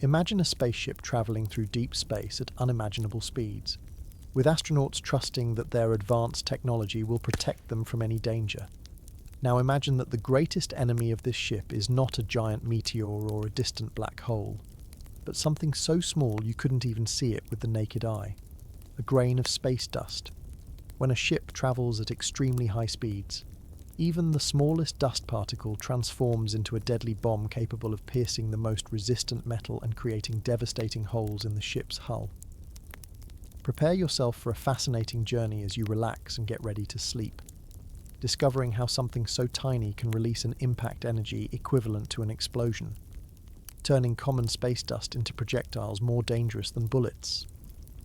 Imagine a spaceship traveling through deep space at unimaginable speeds, with astronauts trusting that their advanced technology will protect them from any danger. Now imagine that the greatest enemy of this ship is not a giant meteor or a distant black hole, but something so small you couldn't even see it with the naked eye. A grain of space dust. When a ship travels at extremely high speeds, even the smallest dust particle transforms into a deadly bomb capable of piercing the most resistant metal and creating devastating holes in the ship's hull. Prepare yourself for a fascinating journey as you relax and get ready to sleep, discovering how something so tiny can release an impact energy equivalent to an explosion, turning common space dust into projectiles more dangerous than bullets.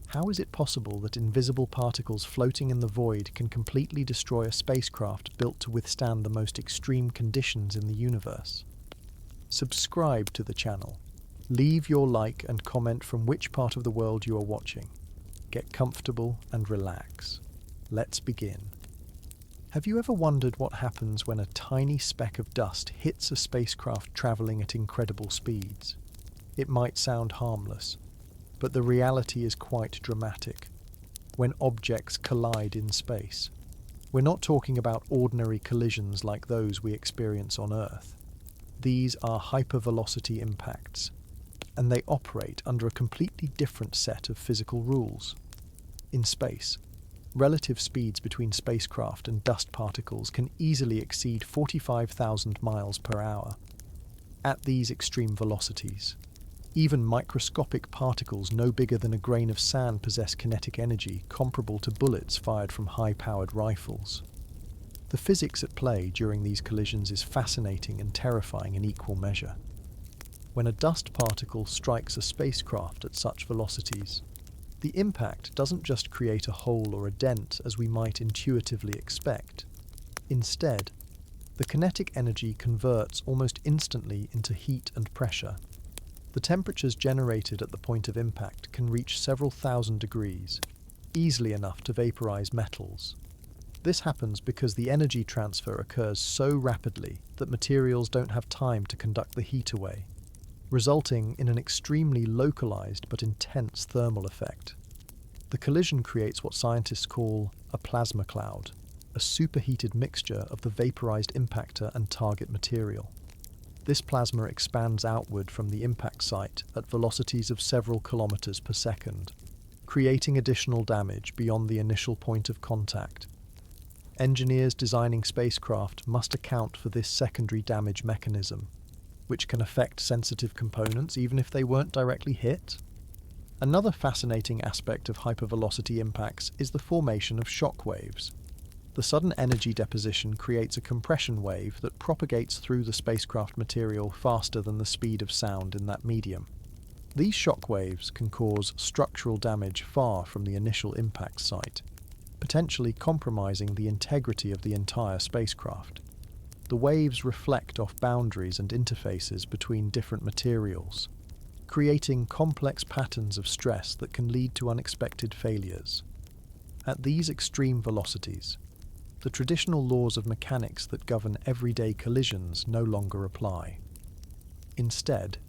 How is it possible that invisible particles floating in the void can completely destroy a spacecraft built to withstand the most extreme conditions in the universe? Subscribe to the channel. Leave your like and comment from which part of the world you are watching. Get comfortable and relax. Let's begin. Have you ever wondered what happens when a tiny speck of dust hits a spacecraft traveling at incredible speeds? It might sound harmless, but the reality is quite dramatic. When objects collide in space, we're not talking about ordinary collisions like those we experience on Earth. These are hypervelocity impacts, and they operate under a completely different set of physical rules. In space, relative speeds between spacecraft and dust particles can easily exceed 45,000 miles per hour. At these extreme velocities, even microscopic particles no bigger than a grain of sand possess kinetic energy comparable to bullets fired from high-powered rifles. The physics at play during these collisions is fascinating and terrifying in equal measure. When a dust particle strikes a spacecraft at such velocities, the impact doesn't just create a hole or a dent as we might intuitively expect. Instead, the kinetic energy converts almost instantly into heat and pressure. The temperatures generated at the point of impact can reach several thousand degrees, easily enough to vaporize metals. This happens because the energy transfer occurs so rapidly that materials don't have time to conduct the heat away, resulting in an extremely localized but intense thermal effect. The collision creates what scientists call a plasma cloud, a superheated mixture of the vaporized impactor and target material. This plasma expands outward from the impact site at velocities of several kilometers per second, creating additional damage beyond the initial point of contact. Engineers designing spacecraft must account for this secondary damage mechanism, which can affect sensitive components even if they weren't directly hit. Another fascinating aspect of hypervelocity impacts is the formation of shock waves. The sudden energy deposition creates a compression wave that propagates through the spacecraft material faster than the speed of sound in that medium. These shock waves can cause structural damage far from the initial impact site, potentially compromising the integrity of the entire spacecraft. The waves reflect off boundaries and interfaces between different materials, creating complex patterns of stress that can lead to unexpected failures. At these extreme velocities, the traditional laws of mechanics that govern everyday collisions no longer apply. Instead,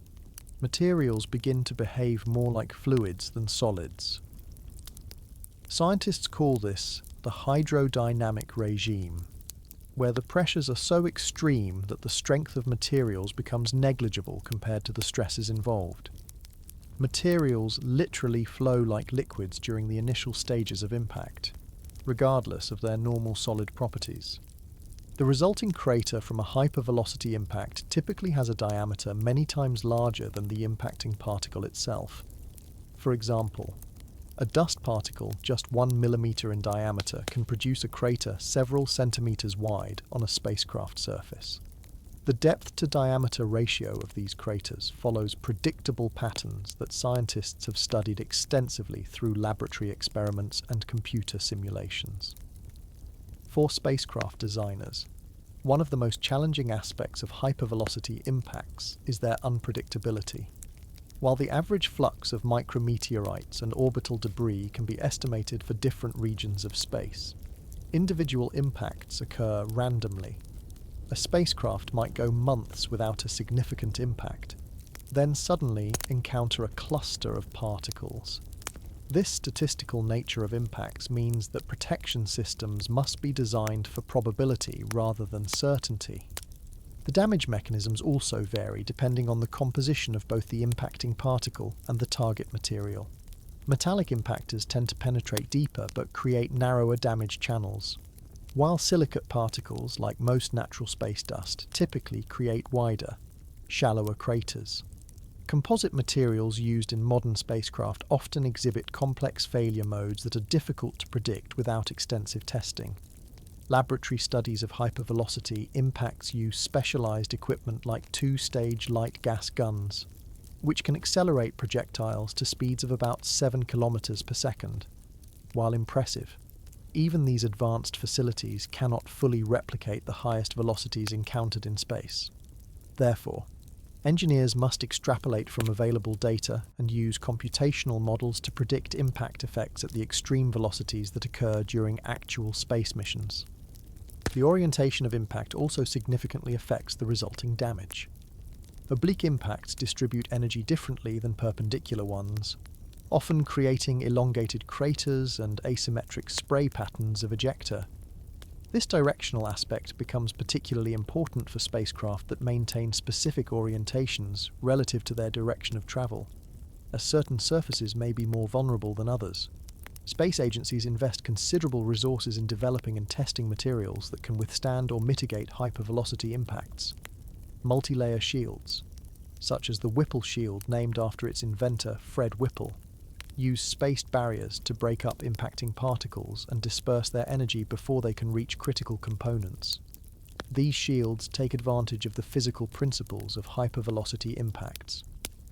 materials begin to behave more like fluids than solids. Scientists call this the hydrodynamic regime, where the pressures are so extreme that the strength of materials becomes negligible compared to the stresses involved. Materials literally flow like liquids during the initial stages of impact, regardless of their normal solid properties. The resulting crater from a hypervelocity impact typically has a diameter many times larger than the impacting particle itself. For example, a dust particle just 1 millimeter in diameter can produce a crater several centimeters wide on a spacecraft surface. The depth-to-diameter ratio of these craters follows predictable patterns that scientists have studied extensively through laboratory experiments and computer simulations. For spacecraft designers, one of the most challenging aspects of hypervelocity impacts is their unpredictability. While the average flux of micrometeorites and orbital debris can be estimated for different regions of space, individual impacts occur randomly. A spacecraft might go months without a significant impact, then suddenly encounter a cluster of particles. This statistical nature of impacts means that protection systems must be designed for probability rather than certainty. The damage mechanisms also vary depending on the composition of both the impacting particle and the target material. Metallic impactors tend to penetrate deeper but create narrower damage channels, while silicate particles, like most natural space dust, typically create wider, shallower craters. Composite materials used in modern spacecraft often exhibit complex failure modes that are difficult to predict without extensive testing. Laboratory studies of hypervelocity impacts use specialized equipment like two-stage light gas guns, which can accelerate projectiles to speeds of about 7 kilometers per second. While impressive, even these advanced facilities cannot fully replicate the highest velocities encountered in space. Therefore, engineers must extrapolate from available data and use computational models to predict impact effects at the extreme velocities that occur during actual space missions. The orientation of impact also significantly affects the resulting damage. Oblique impacts distribute energy differently than perpendicular ones, often creating elongated craters and asymmetric spray patterns of ejecta. This directional aspect becomes particularly important for spacecraft that maintain specific orientations relative to their direction of travel, as certain surfaces may be more vulnerable than others. Space agencies invest considerable resources in developing and testing materials that can withstand or mitigate hypervelocity impacts. Multi-layer shields, such as the Whipple shield named after its inventor Fred Whipple, use spaced barriers to break up impacting particles and disperse their energy before they can reach critical components. These shields take advantage of the physical principles of hypervelocity impacts,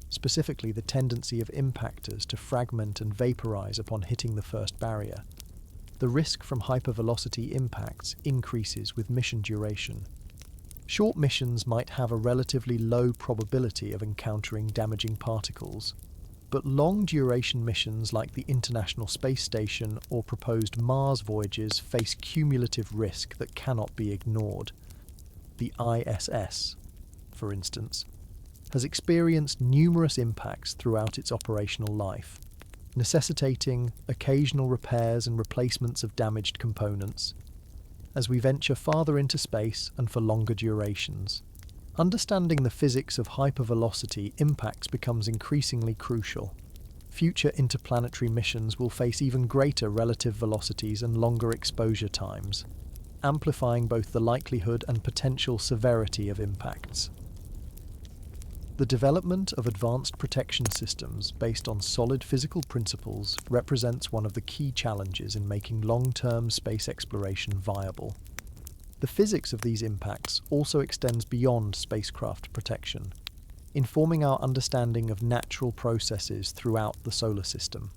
specifically the tendency of impactors to fragment and vaporize upon hitting the first barrier. The risk from hypervelocity impacts increases with mission duration. Short missions might have a relatively low probability of encountering damaging particles, but long-duration missions like the International Space Station or proposed Mars voyages face cumulative risk that cannot be ignored. The ISS, for instance, has experienced numerous impacts throughout its operational life, necessitating occasional repairs and replacements of damaged components. As we venture farther into space and for longer durations, understanding the physics of hypervelocity impacts becomes increasingly crucial. Future interplanetary missions will face even greater relative velocities and longer exposure times, amplifying both the likelihood and potential severity of impacts. The development of advanced protection systems based on solid physical principles represents one of the key challenges in making long-term space exploration viable. The physics of these impacts also extends beyond spacecraft protection, informing our understanding of natural processes throughout the solar system.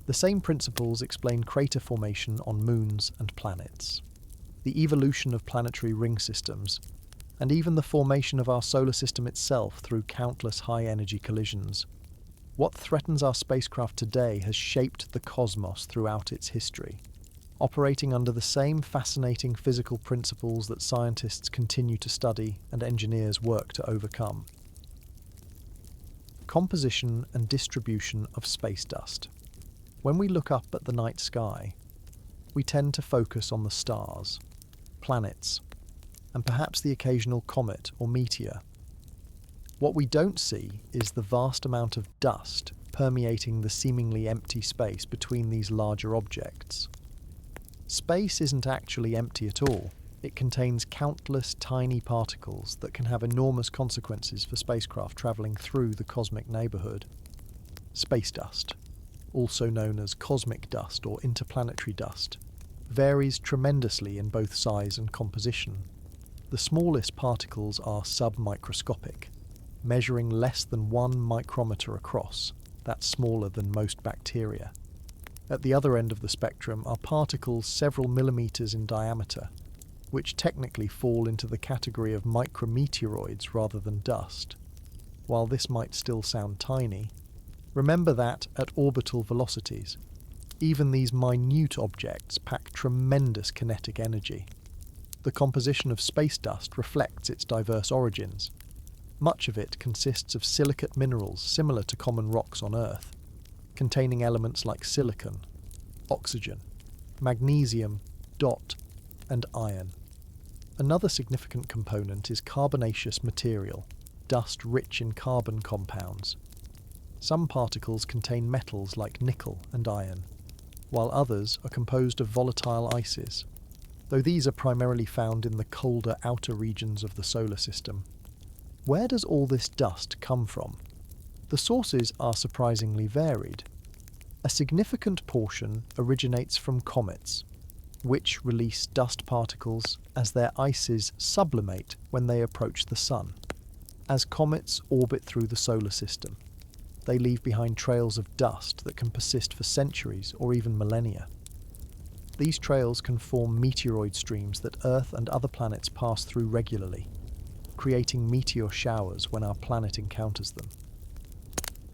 The same principles explain crater formation on moons and planets, the evolution of planetary ring systems, and even the formation of our solar system itself through countless high-energy collisions. What threatens our spacecraft today has shaped the cosmos throughout its history, operating under the same fascinating physical principles that scientists continue to study and engineers work to overcome. Composition and distribution of space dust. When we look up at the night sky, we tend to focus on the stars, planets, and perhaps the occasional comet or meteor. What we don't see is the vast amount of dust permeating the seemingly empty space between these larger objects. Space isn't actually empty at all. It contains countless tiny particles that can have enormous consequences for spacecraft traveling through the cosmic neighborhood. Space dust, also known as cosmic dust or interplanetary dust, varies tremendously in both size and composition. The smallest particles are submicroscopic, measuring less than 1 micrometer across. That's smaller than most bacteria. At the other end of the spectrum are particles several millimeters in diameter, which technically fall into the category of micrometeoroids rather than dust. While this might still sound tiny, remember that at orbital velocities, even these minute objects pack tremendous kinetic energy. The composition of space dust reflects its diverse origins. Much of it consists of silicate minerals similar to common rocks on Earth, containing elements like silicon, oxygen, magnesium, DOT, and iron. Another significant component is carbonaceous material, dust rich in carbon compounds. Some particles contain metals like nickel and iron, while others are composed of volatile ices, though these are primarily found in the colder outer regions of the solar system. Where does all this dust come from? The sources are surprisingly varied. A significant portion originates from comets, which release dust particles as their ices sublimate when they approach the Sun. As comets orbit through the solar system, they leave behind trails of dust that can persist for centuries or even millennia. These trails can form meteoroid streams that Earth and other planets pass through regularly, creating meteor showers when our planet encounters them.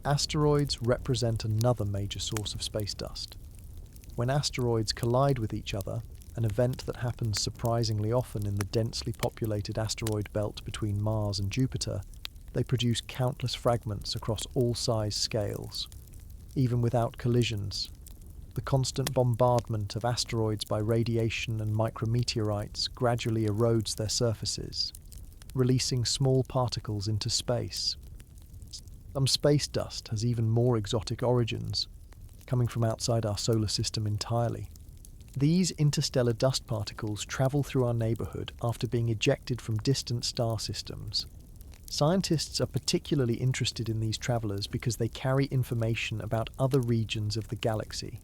Asteroids represent another major source of space dust. When asteroids collide with each other, an event that happens surprisingly often in the densely populated asteroid belt between Mars and Jupiter, they produce countless fragments across all size scales. Even without collisions, the constant bombardment of asteroids by radiation and micrometeorites gradually erodes their surfaces, releasing small particles into space. Some space dust has even more exotic origins, coming from outside our solar system entirely. These interstellar dust particles travel through our neighbourhood after being ejected from distant star systems. Scientists are particularly interested in these travellers because they carry information about other regions of the galaxy.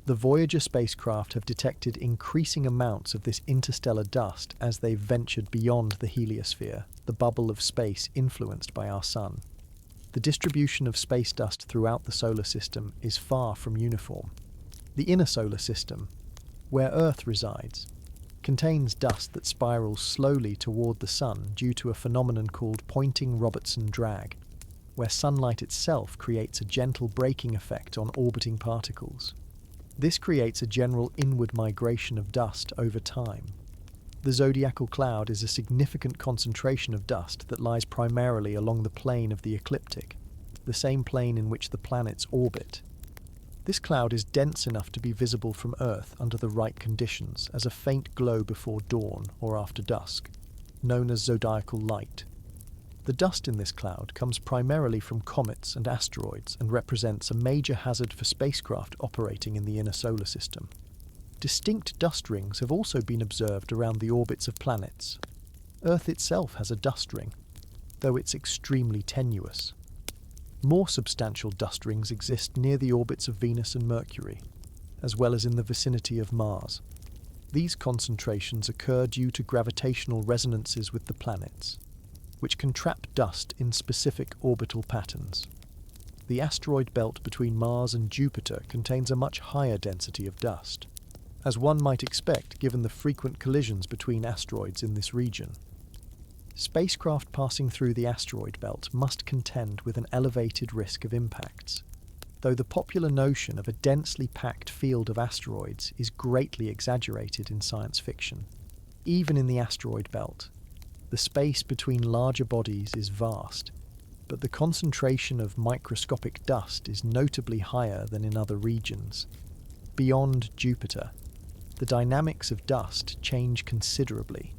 The Voyager spacecraft have detected increasing amounts of this interstellar dust as they've ventured beyond the heliosphere, the bubble of space influenced by our Sun. The distribution of space dust throughout the solar system is far from uniform. The inner solar system, where Earth resides, contains dust that spirals slowly toward the Sun due to a phenomenon called Poynting-Robertson drag, where sunlight itself creates a gentle braking effect on orbiting particles. This creates a general inward migration of dust over time. The zodiacal cloud is a significant concentration of dust that lies primarily along the plane of the ecliptic, the same plane in which the planets orbit. This cloud is dense enough to be visible from Earth under the right conditions as a faint glow before dawn or after dusk, known as zodiacal light. The dust in this cloud comes primarily from comets and asteroids and represents a major hazard for spacecraft operating in the inner solar system. Distinct dust rings have also been observed around the orbits of planets. Earth itself has a dust ring, though it's extremely tenuous. More substantial dust rings exist near the orbits of Venus and Mercury, as well as in the vicinity of Mars. These concentrations occur due to gravitational resonances with the planets, which can trap dust in specific orbital patterns. The asteroid belt between Mars and Jupiter contains a much higher density of dust, as one might expect given the frequent collisions between asteroids in this region. Spacecraft passing through the asteroid belt must contend with an elevated risk of impacts, though the popular notion of a densely packed field of asteroids is greatly exaggerated in science fiction. Even in the asteroid belt, the space between larger bodies is vast, but the concentration of microscopic dust is notably higher than in other regions. Beyond Jupiter, the dynamics of dust change considerably.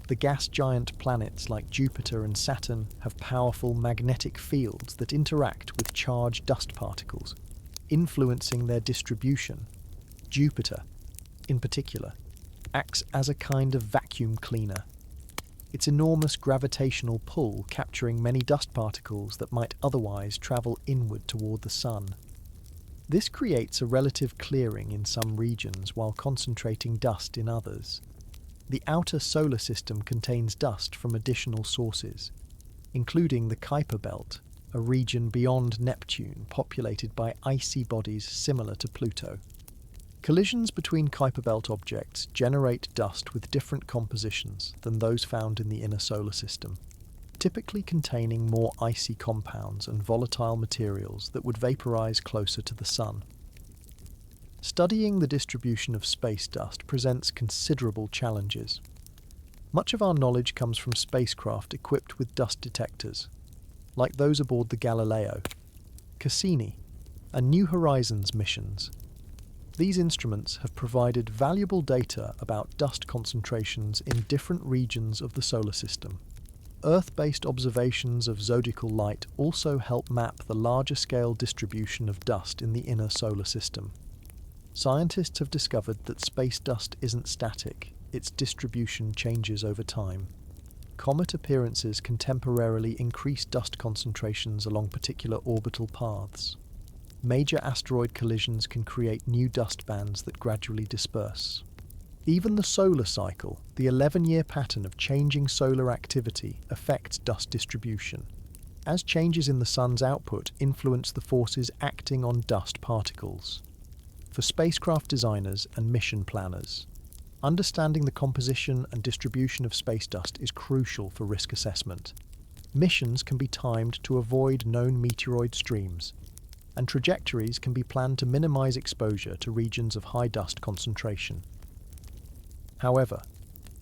The gas giant planets like Jupiter and Saturn have powerful magnetic fields that interact with charged dust particles, influencing their distribution. Jupiter, in particular, acts as a kind of vacuum cleaner, its enormous gravitational pull capturing many dust particles that might otherwise travel inward toward the Sun. This creates a relative clearing in some regions while concentrating dust in others. The outer solar system contains dust from additional sources, including the Kuiper Belt, a region beyond Neptune populated by icy bodies similar to Pluto. Collisions between Kuiper Belt objects generate dust with different compositions than those found in the inner solar system, typically containing more icy compounds and volatile materials that would vaporize closer to the Sun. Studying the distribution of space dust presents considerable challenges. Much of our knowledge comes from spacecraft equipped with dust detectors, like those aboard the Galileo, Cassini, and New Horizons missions. These instruments have provided valuable data about dust concentrations in different regions of the solar system. Earth-based observations of zodiacal light also help map the larger-scale distribution of dust in the inner solar system. Scientists have discovered that space dust isn't static, its distribution changes over time. Comet appearances can temporarily increase dust concentrations along particular orbital paths. Major asteroid collisions can create new dust bands that gradually disperse. Even the solar cycle, the 11-year pattern of changing solar activity, affects dust distribution, as changes in the sun's output influence the forces acting on dust particles. For spacecraft designers and mission planners, understanding the composition and distribution of space dust is crucial for risk assessment. Missions can be timed to avoid known meteoroid streams, and trajectories can be planned to minimize exposure to regions of high dust concentration. However,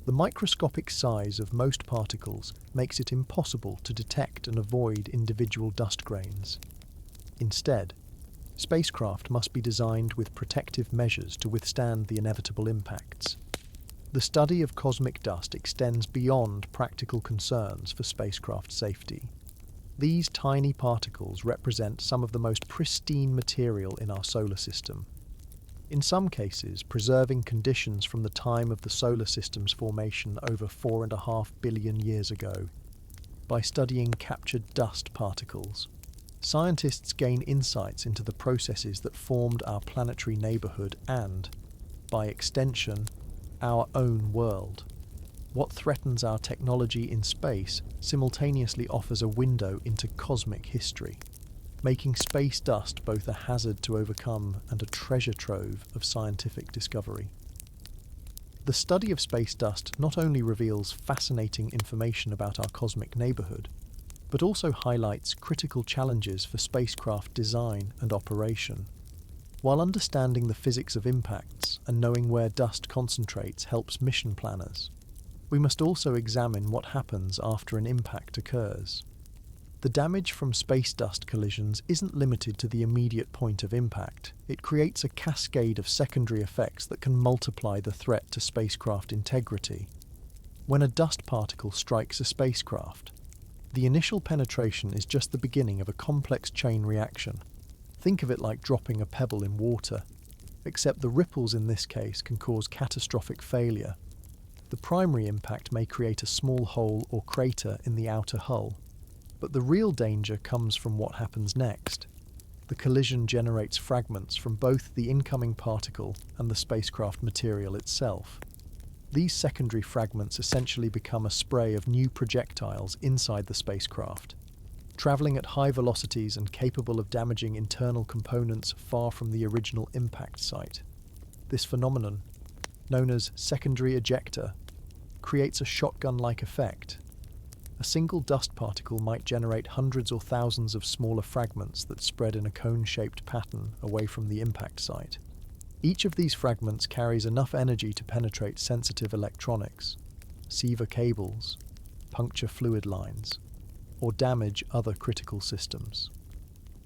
the microscopic size of most particles makes it impossible to detect and avoid individual dust grains. Instead, spacecraft must be designed with protective measures to withstand the inevitable impacts. The study of cosmic dust extends beyond practical concerns for spacecraft safety. These tiny particles represent some of the most pristine material in our solar system, in some cases preserving conditions from the time of the solar system's formation over 4.5 billion years ago. By studying captured dust particles, scientists gain insights into the processes that formed our planetary neighborhood and, by extension, our own world. What threatens our technology in space simultaneously offers a window into cosmic history, making space dust both a hazard to overcome and a treasure trove of scientific discovery. The study of space dust not only reveals fascinating information about our cosmic neighborhood, but also highlights critical challenges for spacecraft design and operation. While understanding the physics of impacts and knowing where dust concentrates helps mission planners, we must also examine what happens after an impact occurs. The damage from space dust collisions isn't limited to the immediate point of impact. It creates a cascade of secondary effects that can multiply the threat to spacecraft integrity. When a dust particle strikes a spacecraft, the initial penetration is just the beginning of a complex chain reaction. Think of it like dropping a pebble in water, except the ripples in this case can cause catastrophic failure. The primary impact may create a small hole or crater in the outer hull, but the real danger comes from what happens next. The collision generates fragments from both the incoming particle and the spacecraft material itself. These secondary fragments essentially become a spray of new projectiles inside the spacecraft, traveling at high velocities and capable of damaging internal components far from the original impact site. This phenomenon, known as secondary ejecta, creates a shotgun-like effect. A single dust particle might generate hundreds or thousands of smaller fragments that spread in a cone-shaped pattern away from the impact site. Each of these fragments carries enough energy to penetrate sensitive electronics, sever cables, puncture fluid lines, or damage other critical systems.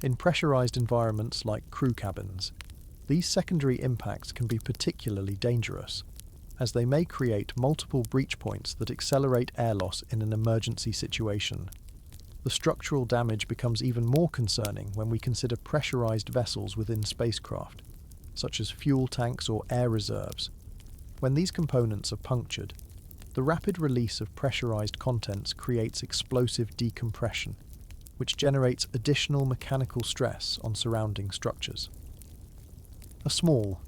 In pressurized environments like crew cabins, these secondary impacts can be particularly dangerous, as they may create multiple breach points that accelerate air loss in an emergency situation. The structural damage becomes even more concerning when we consider pressurized vessels within spacecraft, such as fuel tanks or air reserves. When these components are punctured, the rapid release of pressurized contents creates explosive decompression, which generates additional mechanical stress on surrounding structures. A small,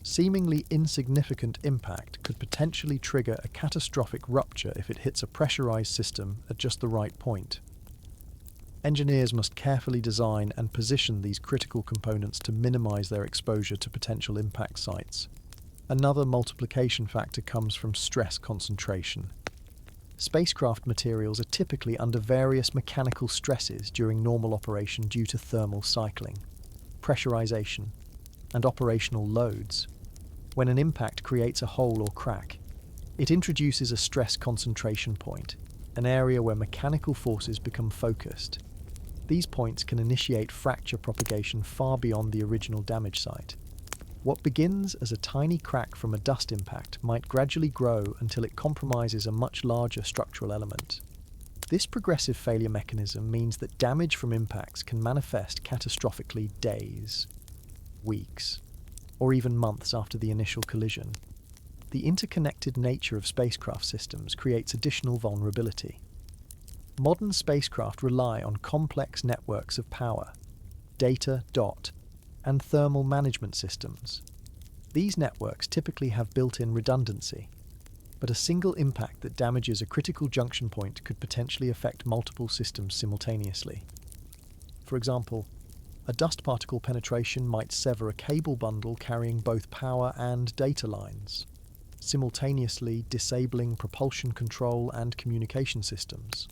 seemingly insignificant impact could potentially trigger a catastrophic rupture if it hits a pressurized system at just the right point. Engineers must carefully design and position these critical components to minimize their exposure to potential impact sites. Another multiplication factor comes from stress concentration. Spacecraft materials are typically under various mechanical stresses during normal operation due to thermal cycling, pressurization, and operational loads. When an impact creates a hole or crack, It introduces a stress concentration point, an area where mechanical forces become focused. These points can initiate fracture propagation far beyond the original damage site. What begins as a tiny crack from a dust impact might gradually grow until it compromises a much larger structural element. This progressive failure mechanism means that damage from impacts can manifest catastrophically days, weeks, or even months after the initial collision. The interconnected nature of spacecraft systems creates additional vulnerability. Modern spacecraft rely on complex networks of power, data, and thermal management systems. These networks typically have built-in redundancy, but a single impact that damages a critical junction point could potentially affect multiple systems simultaneously. For example, a dust particle penetration might sever a cable bundle carrying both power and data lines, simultaneously disabling propulsion control and communication systems.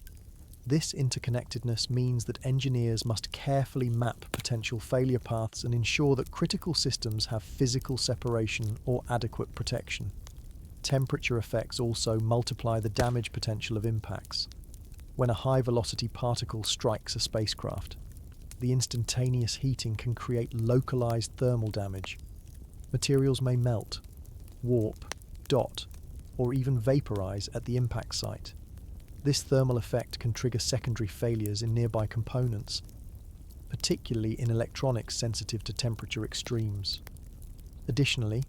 This interconnectedness means that engineers must carefully map potential failure paths and ensure that critical systems have physical separation or adequate protection. Temperature effects also multiply the damage potential of impacts. When a high-velocity particle strikes a spacecraft, the instantaneous heating can create localized thermal damage. Materials may melt, warp, or even vaporize at the impact site. This thermal effect can trigger secondary failures in nearby components, particularly in electronics sensitive to temperature extremes. Additionally,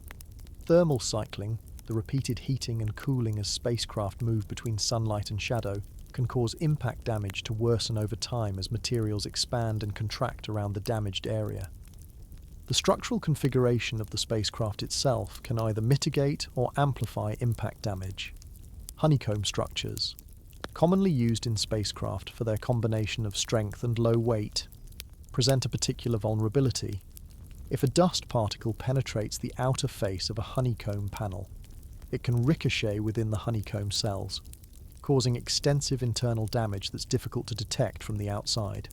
thermal cycling, the repeated heating and cooling as spacecraft move between sunlight and shadow, can cause impact damage to worsen over time as materials expand and contract around the damaged area. The structural configuration of the spacecraft itself can either mitigate or amplify impact damage. Honeycomb structures, commonly used in spacecraft for their combination of strength and low weight, present a particular vulnerability. If a dust particle penetrates the outer face of a honeycomb panel, it can ricochet within the honeycomb cells, causing extensive internal damage that's difficult to detect from the outside.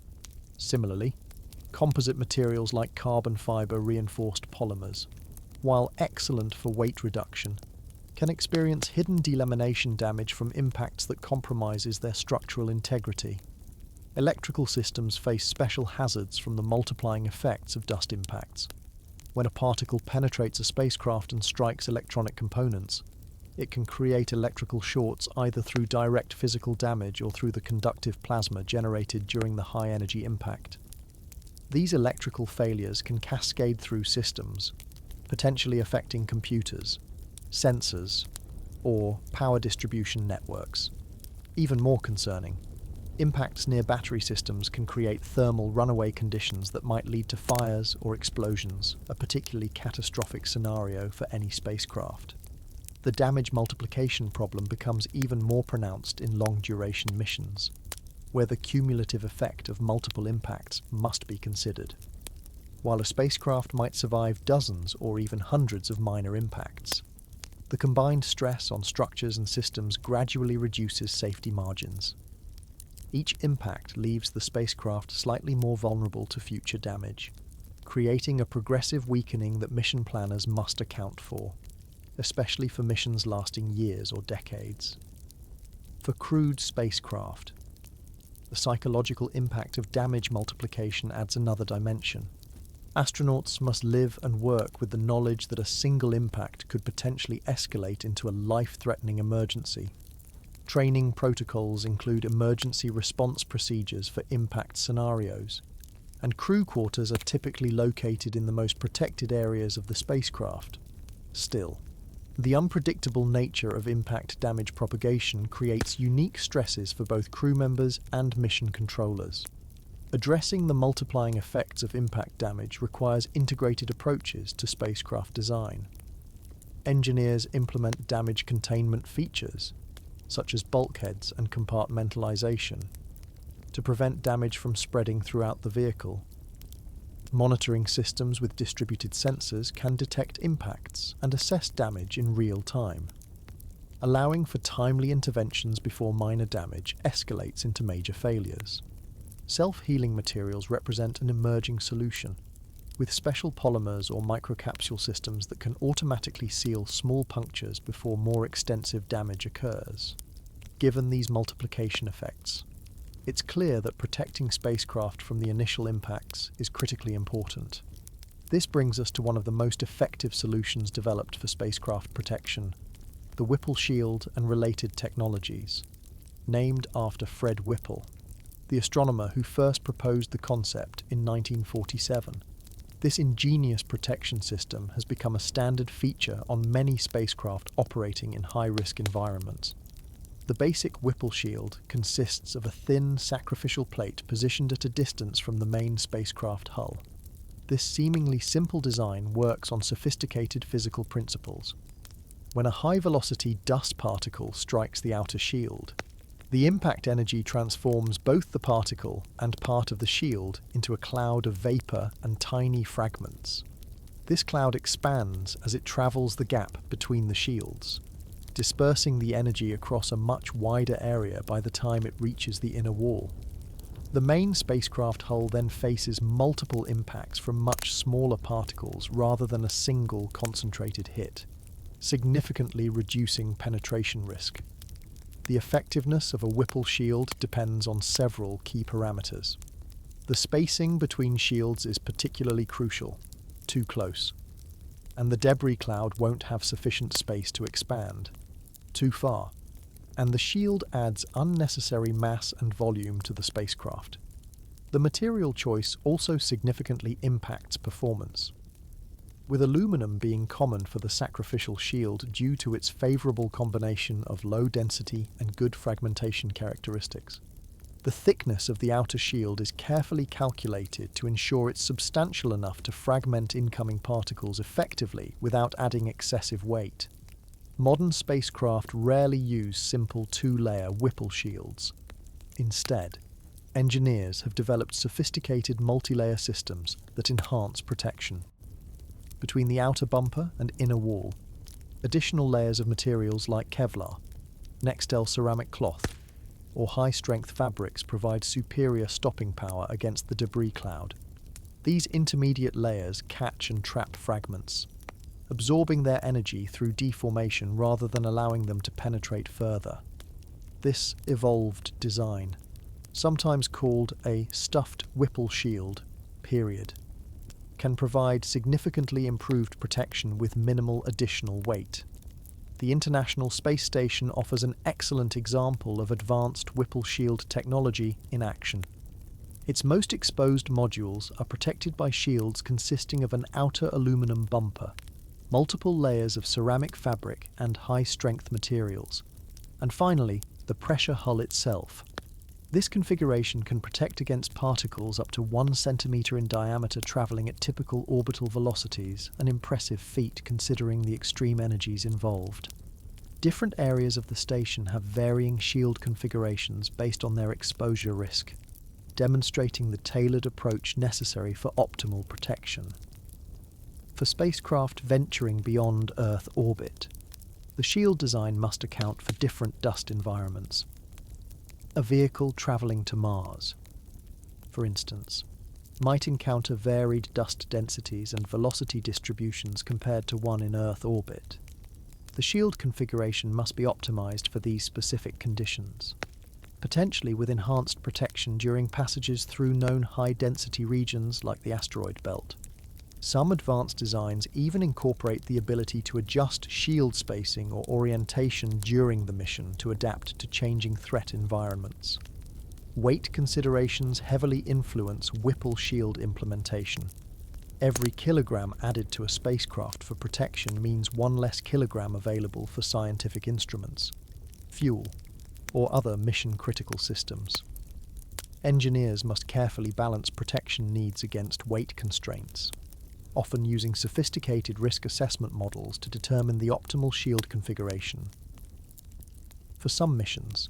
Similarly, composite materials like carbon fiber reinforced polymers, while excellent for weight reduction, can experience hidden delamination damage from impacts that compromises their structural integrity. Electrical systems face special hazards from the multiplying effects of dust impacts. When a particle penetrates a spacecraft and strikes electronic components, it can create electrical shorts either through direct physical damage or through the conductive plasma generated during the high-energy impact. These electrical failures can cascade through systems, potentially affecting computers, sensors, or power distribution networks. Even more concerning, impacts near battery systems can create thermal runaway conditions that might lead to fires or explosions, a particularly catastrophic scenario for any spacecraft. The damage multiplication problem becomes even more pronounced in long-duration missions, where the cumulative effect of multiple impacts must be considered. While a spacecraft might survive dozens or even hundreds of minor impacts, the combined stress on structures and systems gradually reduces safety margins. Each impact leaves the spacecraft slightly more vulnerable to future damage, creating a progressive weakening that mission planners must account for, especially for missions lasting years or decades. For crewed spacecraft, the psychological impact of damage multiplication adds another dimension. Astronauts must live and work with the knowledge that a single impact could potentially escalate into a life-threatening emergency. Training protocols include emergency response procedures for impact scenarios, and crew quarters are typically located in the most protected areas of the spacecraft. Still, the unpredictable nature of impact damage propagation creates unique stresses for both crew members and mission controllers. Addressing the multiplying effects of impact damage requires integrated approaches to spacecraft design. Engineers implement damage containment features, such as bulkheads and compartmentalization, to prevent damage from spreading throughout the vehicle. Monitoring systems with distributed sensors can detect impacts and assess damage in real time, allowing for timely interventions before minor damage escalates into major failures. Self-healing materials represent an emerging solution, with special polymers or microcapsule systems that can automatically seal small punctures before more extensive damage occurs. Given these multiplication effects, it's clear that protecting spacecraft from the initial impacts is critically important. This brings us to one of the most effective solutions developed for spacecraft protection, the Whipple shield and related technologies, named after Fred Whipple, the astronomer who first proposed the concept in 1947. This ingenious protection system has become a standard feature on many spacecraft operating in high-risk environments. The basic Whipple shield consists of a thin sacrificial plate positioned at a distance from the main spacecraft hull. This seemingly simple design works on sophisticated physical principles. When a high-velocity dust particle strikes the outer shield, the impact energy transforms both the particle and part of the shield into a cloud of vapor and tiny fragments. This cloud expands as it travels the gap between the shields, dispersing the energy across a much wider area by the time it reaches the inner wall. The main spacecraft hull then faces multiple impacts from much smaller particles rather than a single concentrated hit, significantly reducing penetration risk. The effectiveness of a Whipple shield depends on several key parameters. The spacing between shields is particularly crucial, too close, and the debris cloud won't have sufficient space to expand, too far, and the shield adds unnecessary mass and volume to the spacecraft. The material choice also significantly impacts performance, with aluminum being common for the sacrificial shield due to its favourable combination of low density and good fragmentation characteristics. The thickness of the outer shield is carefully calculated to ensure it's substantial enough to fragment incoming particles effectively without adding excessive weight. Modern spacecraft rarely use simple two-layer Whipple shields. Instead, engineers have developed sophisticated multi-layer systems that enhance protection. Between the outer bumper and inner wall, additional layers of materials like Kevlar, Nextel ceramic cloth, or high-strength fabrics provide superior stopping power against the debris cloud. These intermediate layers catch and trap fragments, absorbing their energy through deformation rather than allowing them to penetrate further. This evolved design, sometimes called a stuffed Whipple shield, can provide significantly improved protection with minimal additional weight. The International Space Station offers an excellent example of advanced Whipple shield technology in action. Its most exposed modules are protected by shields consisting of an outer aluminum bumper, multiple layers of ceramic fabric and high-strength materials, and finally, the pressure hull itself. This configuration can protect against particles up to 1 centimeter in diameter traveling at typical orbital velocities, an impressive feat considering the extreme energies involved. Different areas of the station have varying shield configurations based on their exposure risk, demonstrating the tailored approach necessary for optimal protection. For spacecraft venturing beyond Earth orbit, the shield design must account for different dust environments. A vehicle travelling to Mars, for instance, might encounter varied dust densities and velocity distributions compared to one in Earth orbit. The shield configuration must be optimized for these specific conditions, potentially with enhanced protection during passages through known high-density regions like the asteroid belt. Some advanced designs even incorporate the ability to adjust shield spacing or orientation during the mission to adapt to changing threat environments. Weight considerations heavily influence Whipple shield implementation. Every kilogram added to a spacecraft for protection means one less kilogram available for scientific instruments, fuel, or other mission-critical systems. Engineers must carefully balance protection needs against weight constraints, often using sophisticated risk assessment models to determine the optimal shield configuration. For some missions,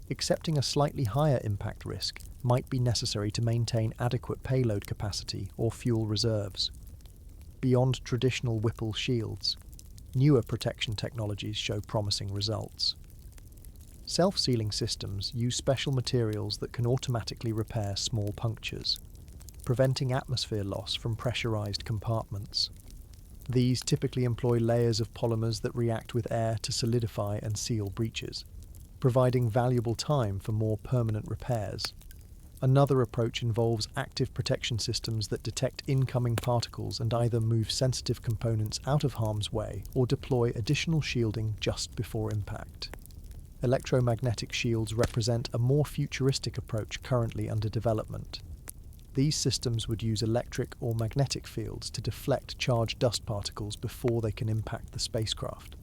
accepting a slightly higher impact risk might be necessary to maintain adequate payload capacity or fuel reserves. Beyond traditional Whipple shields, newer protection technologies show promising results. Self-sealing systems use special materials that can automatically repair small punctures, preventing atmosphere loss from pressurized compartments. These typically employ layers of polymers that react with air to solidify and seal breaches, providing valuable time for more permanent repairs. Another approach involves active protection systems that detect incoming particles and either move sensitive components out of harm's way or deploy additional shielding just before impact. Electromagnetic shields represent a more futuristic approach currently under development. These systems would use electric or magnetic fields to deflect charged dust particles before they can impact the spacecraft,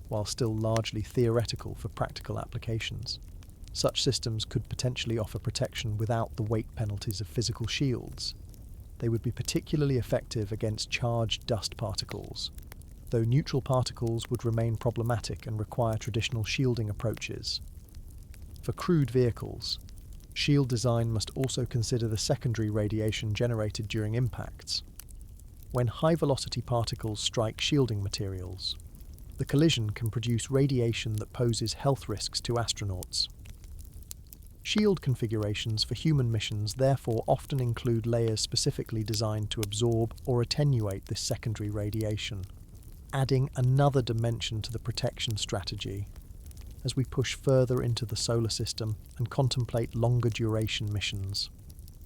while still largely theoretical for practical applications. Such systems could potentially offer protection without the weight penalties of physical shields. They would be particularly effective against charged dust particles, though neutral particles would remain problematic and require traditional shielding approaches. For crewed vehicles, shield design must also consider the secondary radiation generated during impacts. When high-velocity particles strike shielding materials, the collision can produce radiation that poses health risks to astronauts. Shield configurations for human missions therefore often include layers specifically designed to absorb or attenuate this secondary radiation, adding another dimension to the protection strategy as we push further into the solar system and contemplate longer duration missions.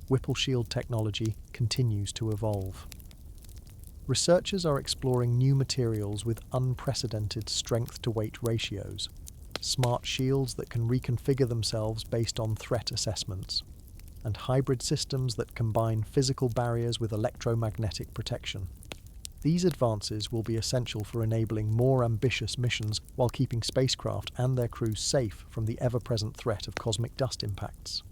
Whipple shield technology continues to evolve. Researchers are exploring new materials with unprecedented strength-to-weight ratios, smart shields that can reconfigure themselves based on threat assessments, and hybrid systems that combine physical barriers with electromagnetic protection. These advances will be essential for enabling more ambitious missions while keeping spacecraft and their crews safe from the ever-present threat of cosmic dust impacts.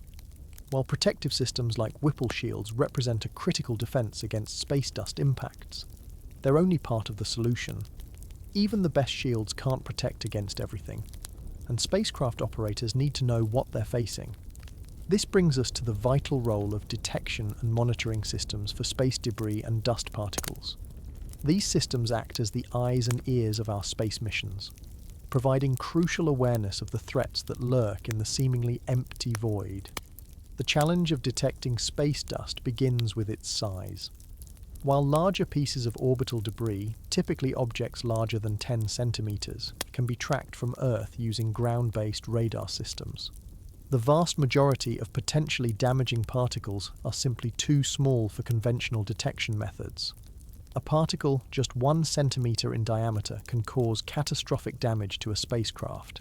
While protective systems like Whipple shields represent a critical defense against space dust impacts, they're only part of the solution. Even the best shields can't protect against everything, and spacecraft operators need to know what they're facing. This brings us to the vital role of detection and monitoring systems for space debris and dust particles. These systems act as the eyes and ears of our space missions, providing crucial awareness of the threats that lurk in the seemingly empty void. The challenge of detecting space dust begins with its size. While larger pieces of orbital debris, typically objects larger than 10 centimeters, can be tracked from Earth using ground-based radar systems, the vast majority of potentially damaging particles are simply too small for conventional detection methods. A particle just 1 centimeter in diameter can cause catastrophic damage to a spacecraft.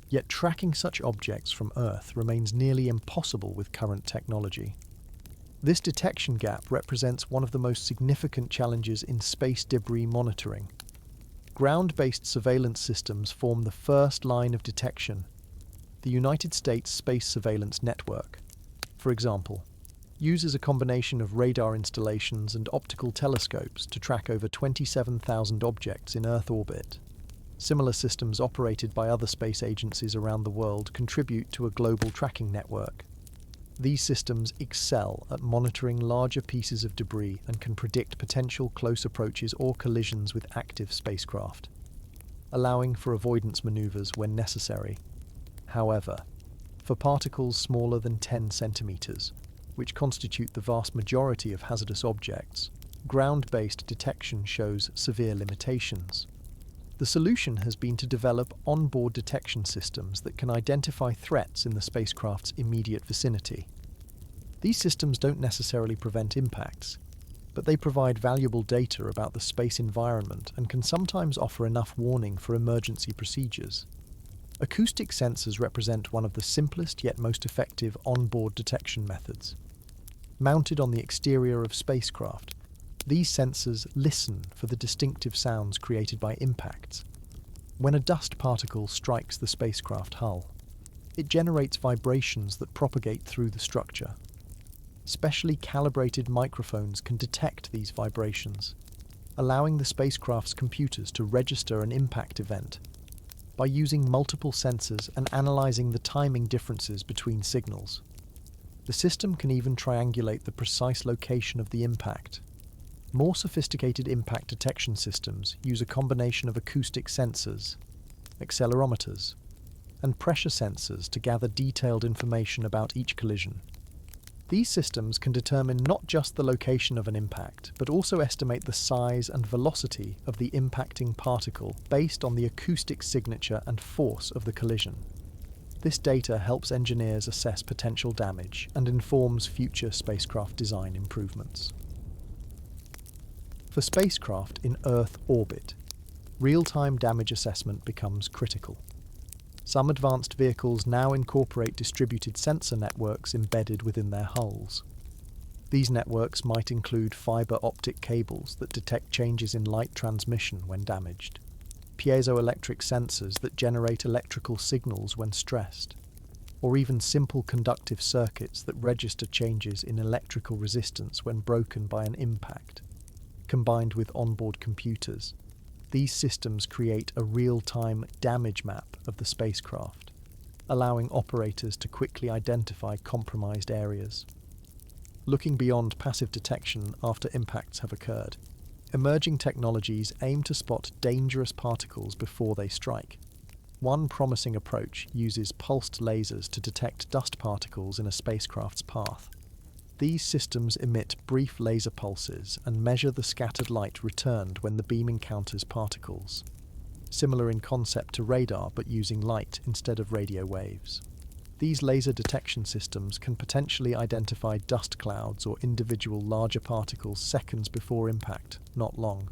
Yet tracking such objects from Earth remains nearly impossible with current technology. This detection gap represents one of the most significant challenges in space debris monitoring. Ground-based surveillance systems form the first line of detection. The United States Space Surveillance Network, for example, uses a combination of radar installations and optical telescopes to track over 27,000 objects in Earth orbit. Similar systems operated by other space agencies around the world contribute to a global tracking network. These systems excel at monitoring larger pieces of debris and can predict potential close approaches or collisions with active spacecraft, allowing for avoidance maneuvers when necessary. However, for particles smaller than 10 centimeters, which constitute the vast majority of hazardous objects, ground-based detection shows severe limitations. The solution has been to develop onboard detection systems that can identify threats in the spacecraft's immediate vicinity. These systems don't necessarily prevent impacts, but they provide valuable data about the space environment and can sometimes offer enough warning for emergency procedures. Acoustic sensors represent one of the simplest yet most effective onboard detection methods. Mounted on the exterior of spacecraft, these sensors listen for the distinctive sounds created by impacts. When a dust particle strikes the spacecraft hull, it generates vibrations that propagate through the structure. Specially calibrated microphones can detect these vibrations, allowing the spacecraft's computers to register an impact event. By using multiple sensors and analyzing the timing differences between signals, the system can even triangulate the precise location of the impact. More sophisticated impact detection systems use a combination of acoustic sensors, accelerometers, and pressure sensors to gather detailed information about each collision. These systems can determine not just the location of an impact, but also estimate the size and velocity of the impacting particle based on the acoustic signature and force of the collision. This data helps engineers assess potential damage and informs future spacecraft design improvements. For spacecraft in Earth orbit, real-time damage assessment becomes critical. Some advanced vehicles now incorporate distributed sensor networks embedded within their hulls. These networks might include fiber optic cables that detect changes in light transmission when damaged, piezoelectric sensors that generate electrical signals when stressed, or even simple conductive circuits that register changes in electrical resistance when broken by an impact. Combined with onboard computers, these systems create a real-time damage map of the spacecraft, allowing operators to quickly identify compromised areas. Looking beyond passive detection after impacts have occurred, emerging technologies aim to spot dangerous particles before they strike. One promising approach uses pulsed lasers to detect dust particles in a spacecraft's path. These systems emit brief laser pulses and measure the scattered light returned when the beam encounters particles, similar in concept to radar but using light instead of radio waves. These laser detection systems can potentially identify dust clouds or individual larger particles seconds before impact, not long,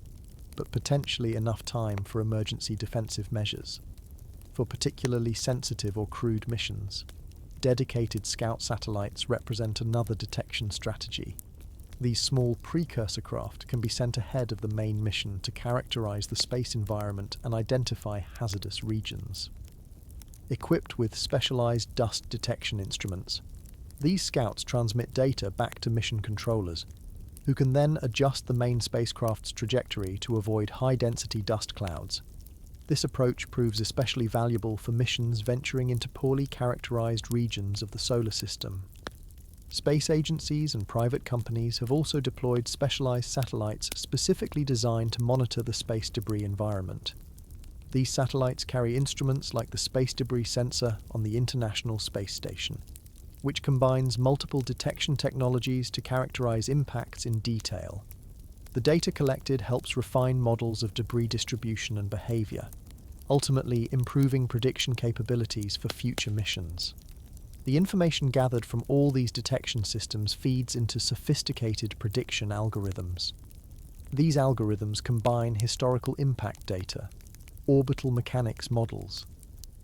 but potentially enough time for emergency defensive measures. For particularly sensitive or crewed missions, dedicated scout satellites represent another detection strategy. These small precursor craft can be sent ahead of the main mission to characterize the space environment and identify hazardous regions. Equipped with specialized dust detection instruments, these scouts transmit data back to mission controllers, who can then adjust the main spacecraft's trajectory to avoid high-density dust clouds. This approach proves especially valuable for missions venturing into poorly characterized regions of the solar system. Space agencies and private companies have also deployed specialized satellites specifically designed to monitor the space debris environment. These satellites carry instruments like the Space Debris Sensor on the International Space Station, which combines multiple detection technologies to characterize impacts in detail. The data collected helps refine models of debris distribution and behavior, ultimately improving prediction capabilities for future missions. The information gathered from all these detection systems feeds into sophisticated prediction algorithms. These algorithms combine historical impact data, orbital mechanics models,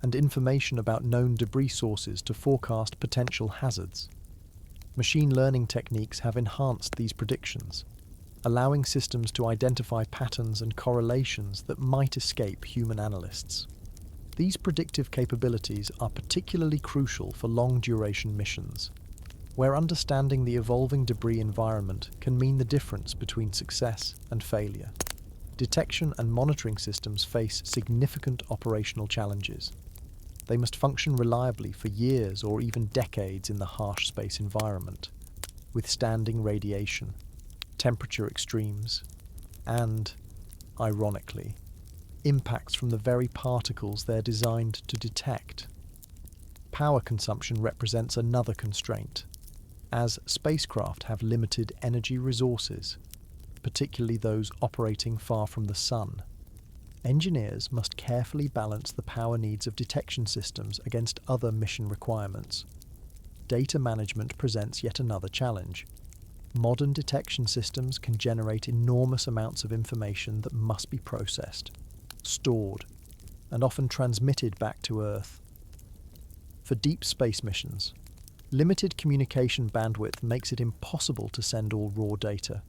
and information about known debris sources to forecast potential hazards. Machine learning techniques have enhanced these predictions, allowing systems to identify patterns and correlations that might escape human analysts. These predictive capabilities are particularly crucial for long-duration missions, where understanding the evolving debris environment can mean the difference between success and failure. Detection and monitoring systems face significant operational challenges. They must function reliably for years or even decades in the harsh space environment, withstanding radiation, temperature extremes, and, ironically, impacts from the very particles they're designed to detect. Power consumption represents another constraint, as spacecraft have limited energy resources, particularly those operating far from the sun. Engineers must carefully balance the power needs of detection systems against other mission requirements. Data management presents yet another challenge. Modern detection systems can generate enormous amounts of information that must be processed, stored, and often transmitted back to Earth. For deep space missions, limited communication bandwidth makes it impossible to send all raw data,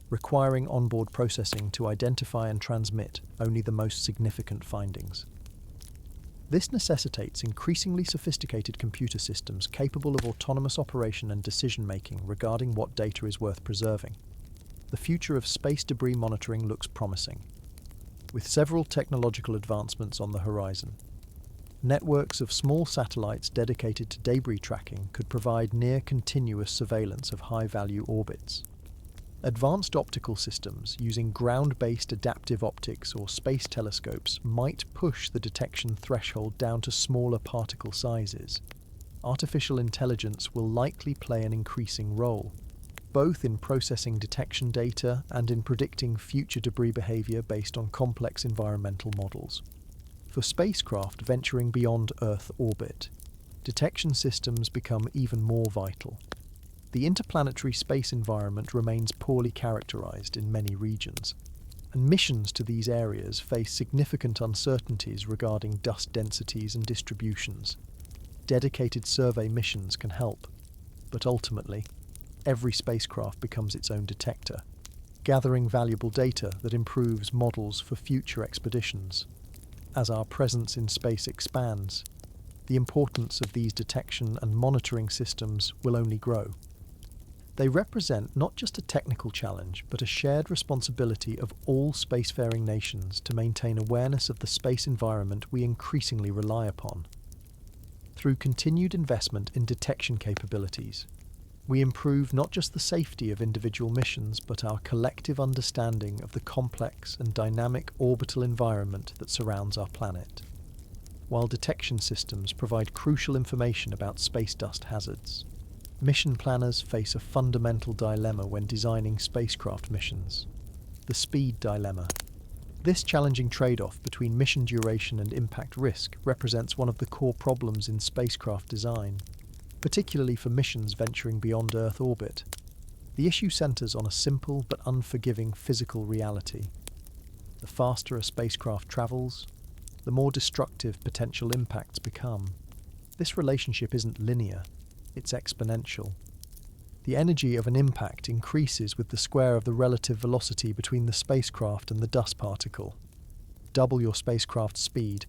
requiring onboard processing to identify and transmit only the most significant findings. This necessitates increasingly sophisticated computer systems capable of autonomous operation and decision-making regarding what data is worth preserving. The future of space debris monitoring looks promising, with several technological advancements on the horizon. Networks of small satellites dedicated to debris tracking could provide near-continuous surveillance of high-value orbits. Advanced optical systems using ground-based adaptive optics or space telescopes might push the detection threshold down to smaller particle sizes. artificial intelligence will likely play an increasing role, both in processing detection data and in predicting future debris behavior based on complex environmental models. For spacecraft venturing beyond Earth orbit, detection systems become even more vital. The interplanetary space environment remains poorly characterized in many regions, and missions to these areas face significant uncertainties regarding dust densities and distributions. Dedicated survey missions can help, but ultimately, every spacecraft becomes its own detector, gathering valuable data that improves models for future expeditions. As our presence in space expands, the importance of these detection and monitoring systems will only grow. They represent not just a technical challenge, but a shared responsibility of all spacefaring nations to maintain awareness of the space environment we increasingly rely upon. Through continued investment in detection capabilities, we improve not just the safety of individual missions, but our collective understanding of the complex and dynamic orbital environment that surrounds our planet. While detection systems provide crucial information about space dust hazards, mission planners face a fundamental dilemma when designing spacecraft missions: the speed dilemma. This challenging trade-off between mission duration and impact risk represents one of the core problems in spacecraft design, particularly for missions venturing beyond Earth orbit. The issue centers on a simple but unforgiving physical reality. The faster a spacecraft travels, the more destructive potential impacts become. This relationship isn't linear, it's exponential. The energy of an impact increases with the square of the relative velocity between the spacecraft and the dust particle. Double your spacecraft's speed,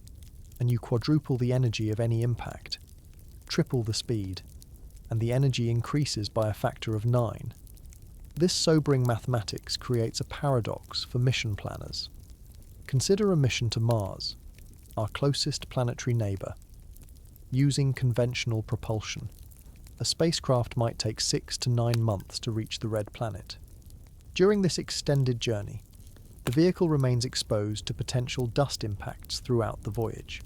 and you quadruple the energy of any impact. Triple the speed, and the energy increases by a factor of 9. This sobering mathematics creates a paradox for mission planners. Consider a mission to Mars, our closest planetary neighbour. Using conventional propulsion, a spacecraft might take 6 to 9 months to reach the red planet. During this extended journey, the vehicle remains exposed to potential dust impacts throughout the voyage.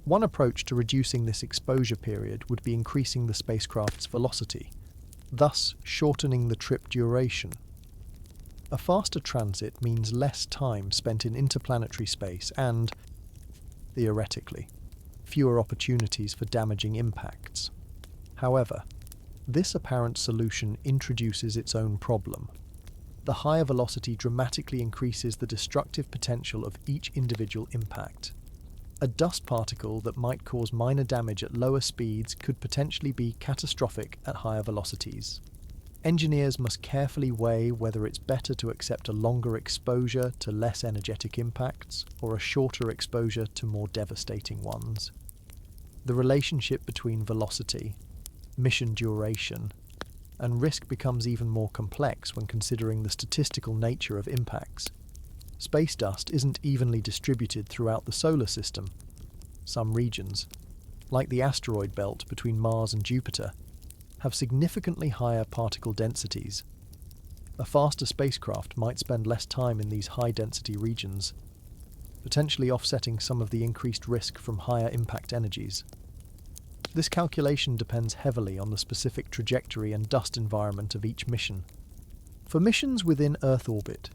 One approach to reducing this exposure period would be increasing the spacecraft's velocity, thus shortening the trip duration. A faster transit means less time spent in interplanetary space and, theoretically, fewer opportunities for damaging impacts. However, this apparent solution introduces its own problem. The higher velocity dramatically increases the destructive potential of each individual impact. A dust particle that might cause minor damage at lower speeds could potentially be catastrophic at higher velocities. Engineers must carefully weigh whether it's better to accept a longer exposure to less energetic impacts or a shorter exposure to more devastating ones. The relationship between velocity, mission duration, and risk becomes even more complex when considering the statistical nature of impacts. Space dust isn't evenly distributed throughout the solar system. Some regions, like the asteroid belt between Mars and Jupiter, have significantly higher particle densities. A faster spacecraft might spend less time in these high-density regions, potentially offsetting some of the increased risk from higher impact energies. This calculation depends heavily on the specific trajectory and dust environment of each mission. For missions within Earth orbit,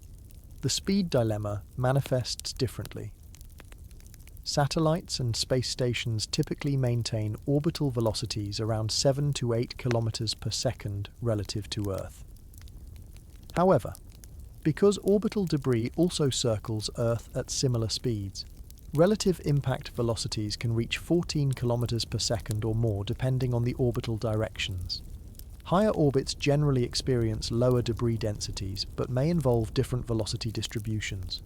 the speed dilemma manifests differently. Satellites and space stations typically maintain orbital velocities around 7 to 8 kilometers per second relative to Earth. However, because orbital debris also circles Earth at similar speeds, relative impact velocities can reach 14 kilometers per second or more depending on the orbital directions. Higher orbits generally experience lower debris densities but may involve different velocity distributions,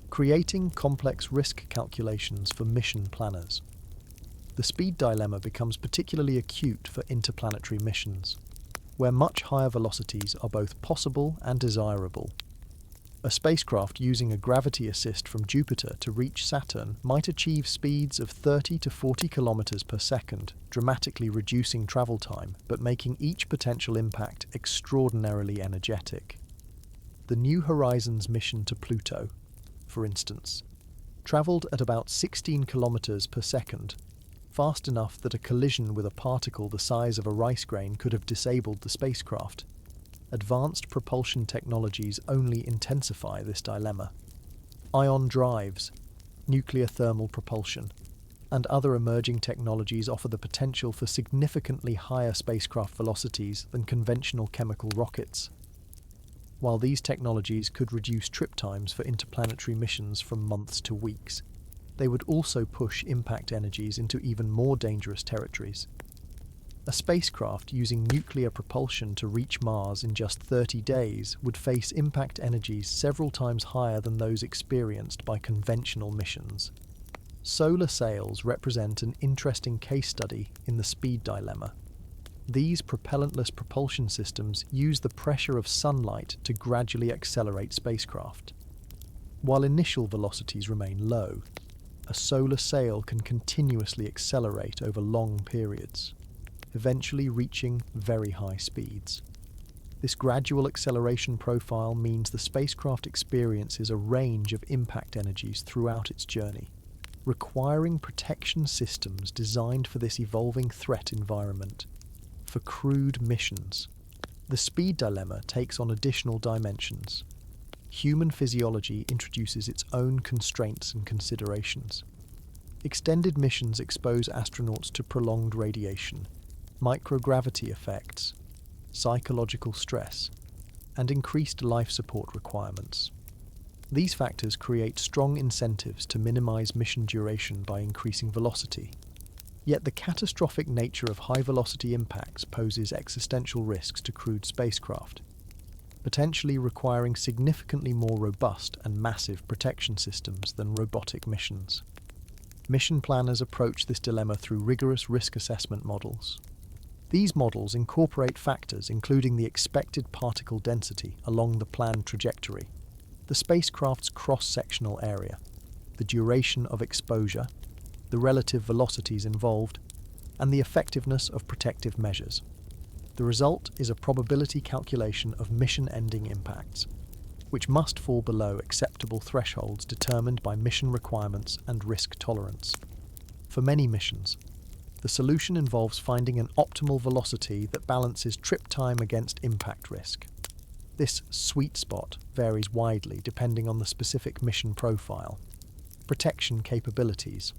creating complex risk calculations for mission planners. The speed dilemma becomes particularly acute for interplanetary missions, where much higher velocities are both possible and desirable. A spacecraft using a gravity assist from Jupiter to reach Saturn might achieve speeds of 30 to 40 kilometers per second, dramatically reducing travel time but making each potential impact extraordinarily energetic. The New Horizons mission to Pluto, for instance, traveled at about 16 kilometers per second, fast enough that a collision with a particle the size of a rice grain could have disabled the spacecraft. Advanced propulsion technologies only intensify this dilemma. Ion drives, nuclear thermal propulsion, and other emerging technologies offer the potential for significantly higher spacecraft velocities than conventional chemical rockets. While these technologies could reduce trip times for interplanetary missions from months to weeks, they would also push impact energies into even more dangerous territories. A spacecraft using nuclear propulsion to reach Mars in just 30 days would face impact energies several times higher than those experienced by conventional missions. Solar sails represent an interesting case study in the speed dilemma. These propellantless propulsion systems use the pressure of sunlight to gradually accelerate spacecraft. While initial velocities remain low, a solar sail can continuously accelerate over long periods, eventually reaching very high speeds. This gradual acceleration profile means the spacecraft experiences a range of impact energies throughout its journey, requiring protection systems designed for this evolving threat environment. For crewed missions, the speed dilemma takes on additional dimensions. Human physiology introduces its own constraints and considerations. Extended missions expose astronauts to prolonged radiation, microgravity effects, psychological stress, and increased life support requirements. These factors create strong incentives to minimize mission duration by increasing velocity. Yet the catastrophic nature of high-velocity impacts poses existential risks to crewed spacecraft, potentially requiring significantly more robust and massive protection systems than robotic missions. Mission planners approach this dilemma through rigorous risk assessment models. These models incorporate factors including the expected particle density along the planned trajectory, the spacecraft's cross-sectional area, the duration of exposure, the relative velocities involved, and the effectiveness of protective measures. The result is a probability calculation of mission-ending impacts, which must fall below acceptable thresholds determined by mission requirements and risk tolerance. For many missions, the solution involves finding an optimal velocity that balances trip time against impact risk. This sweet spot varies widely depending on the specific mission profile, protection capabilities,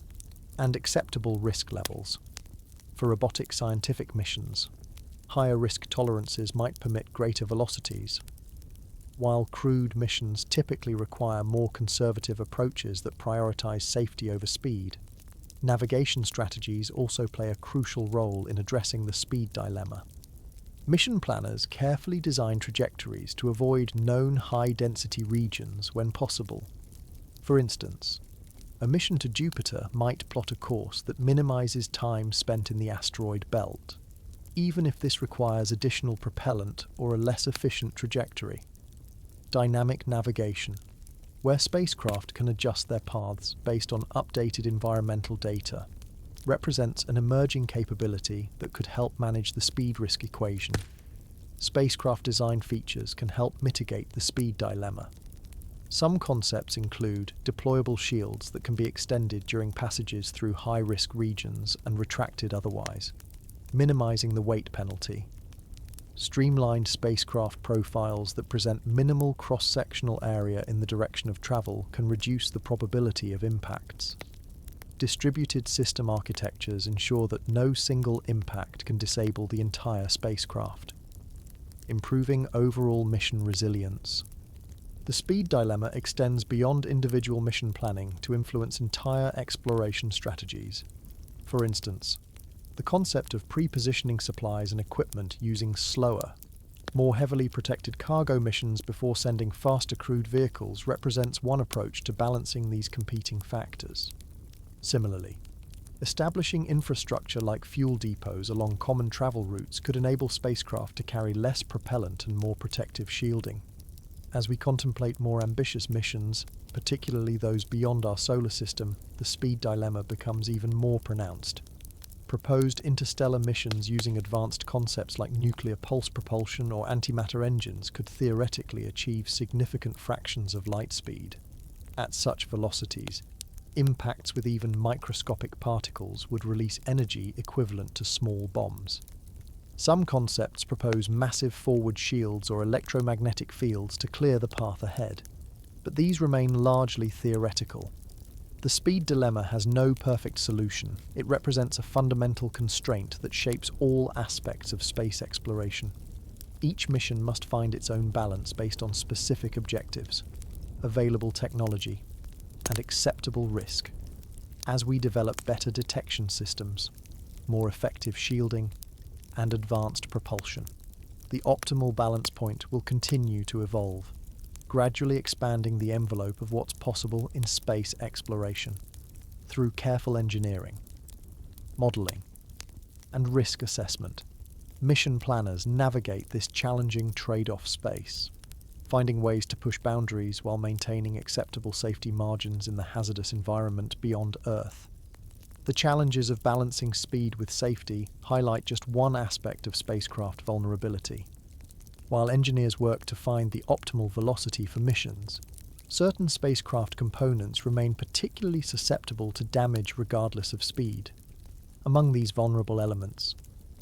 and acceptable risk levels. For robotic scientific missions, higher risk tolerances might permit greater velocities, while crewed missions typically require more conservative approaches that prioritize safety over speed. Navigation strategies also play a crucial role in addressing the speed dilemma. Mission planners carefully design trajectories to avoid known high-density regions when possible. For instance, a mission to Jupiter might plot a course that minimizes time spent in the asteroid belt, even if this requires additional propellant or a less efficient trajectory. Dynamic navigation, where spacecraft can adjust their paths based on updated environmental data, represents an emerging capability that could help manage the speed risk equation. Spacecraft design features can help mitigate the speed dilemma. Some concepts include deployable shields that can be extended during passages through high-risk regions and retracted otherwise, minimizing the weight penalty. Streamlined spacecraft profiles that present minimal cross-sectional area in the direction of travel can reduce the probability of impacts. Distributed system architectures ensure that no single impact can disable the entire spacecraft, improving overall mission resilience. The speed dilemma extends beyond individual mission planning to influence entire exploration strategies. For instance, the concept of pre-positioning supplies and equipment using slower, more heavily protected cargo missions before sending faster crewed vehicles represents one approach to balancing these competing factors. Similarly, establishing infrastructure like fuel depots along common travel routes could enable spacecraft to carry less propellant and more protective shielding. As we contemplate more ambitious missions, particularly those beyond our solar system, the speed dilemma becomes even more pronounced. Proposed interstellar missions using advanced concepts like nuclear pulse propulsion or antimatter engines could theoretically achieve significant fractions of light speed. At such velocities, Impacts with even microscopic particles would release energy equivalent to small bombs. Some concepts propose massive forward shields or electromagnetic fields to clear the path ahead, but these remain largely theoretical. The speed dilemma has no perfect solution. It represents a fundamental constraint that shapes all aspects of space exploration. Each mission must find its own balance based on specific objectives, available technology, and acceptable risk. As we develop better detection systems, more effective shielding, and advanced propulsion, the optimal balance point will continue to evolve, gradually expanding the envelope of what's possible in space exploration through careful engineering, modelling, and risk assessment. Mission planners navigate this challenging trade-off space, finding ways to push boundaries while maintaining acceptable safety margins in the hazardous environment beyond Earth. The challenges of balancing speed with safety highlight just one aspect of spacecraft vulnerability. While engineers work to find the optimal velocity for missions, certain spacecraft components remain particularly susceptible to damage regardless of speed. Among these vulnerable elements,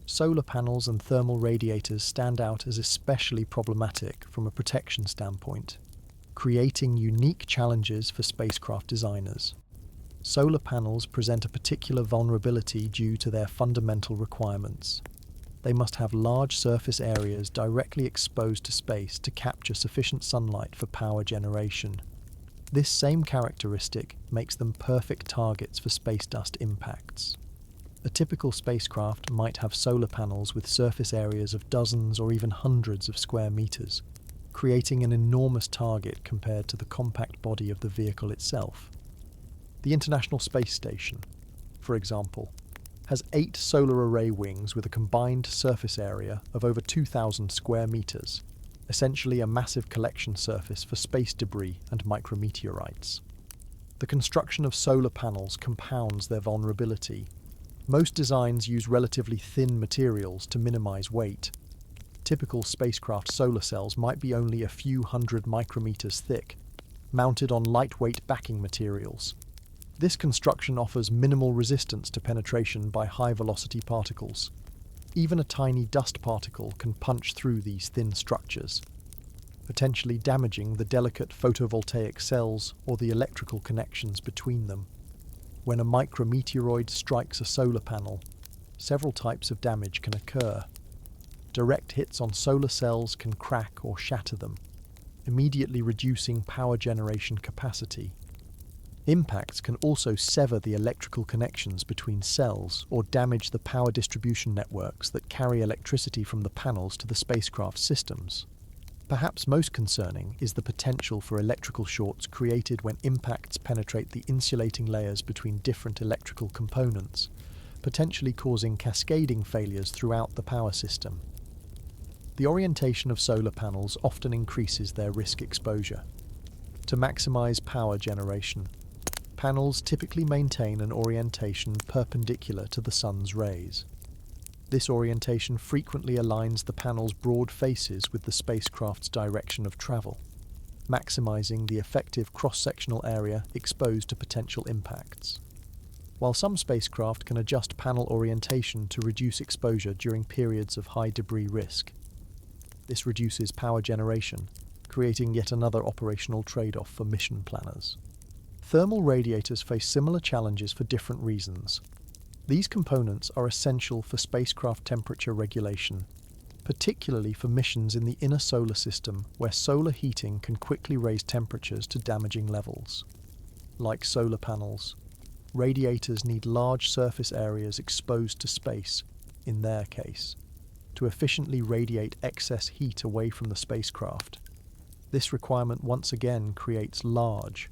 solar panels and thermal radiators stand out as especially problematic from a protection standpoint, creating unique challenges for spacecraft designers. Solar panels present a particular vulnerability due to their fundamental requirements. They must have large surface areas directly exposed to space to capture sufficient sunlight for power generation. This same characteristic makes them perfect targets for space dust impacts. A typical spacecraft might have solar panels with surface areas of dozens or even hundreds of square meters, creating an enormous target compared to the compact body of the vehicle itself. The International Space Station, for example, has 8 solar array wings with a combined surface area of over 2,000 square meters, essentially a massive collection surface for space debris and micrometeorites. The construction of solar panels compounds their vulnerability. Most designs use relatively thin materials to minimize weight. Typical spacecraft solar cells might be only a few hundred micrometers thick, mounted on lightweight backing materials. This construction offers minimal resistance to penetration by high-velocity particles. Even a tiny dust particle can punch through these thin structures, potentially damaging the delicate photovoltaic cells or the electrical connections between them. When a micrometeoroid strikes a solar panel, several types of damage can occur. Direct hits on solar cells can crack or shatter them, immediately reducing power generation capacity. Impacts can also sever the electrical connections between cells or damage the power distribution networks that carry electricity from the panels to the spacecraft systems. Perhaps most concerning is the potential for electrical shorts created when impacts penetrate the insulating layers between different electrical components, potentially causing cascading failures throughout the power system. The orientation of solar panels often increases their risk exposure. To maximize power generation, panels typically maintain an orientation perpendicular to the sun's rays. This orientation frequently aligns the panel's broad faces with the spacecraft's direction of travel, maximizing the effective cross-sectional area exposed to potential impacts. While some spacecraft can adjust panel orientation to reduce exposure during periods of high debris risk, this reduces power generation, creating yet another operational trade-off for mission planners. Thermal radiators face similar challenges for different reasons. These components are essential for spacecraft temperature regulation, particularly for missions in the inner solar system where solar heating can quickly raise temperatures to damaging levels. Like solar panels, radiators need large surface areas exposed to space, in their case, to efficiently radiate excess heat away from the spacecraft. This requirement once again creates large,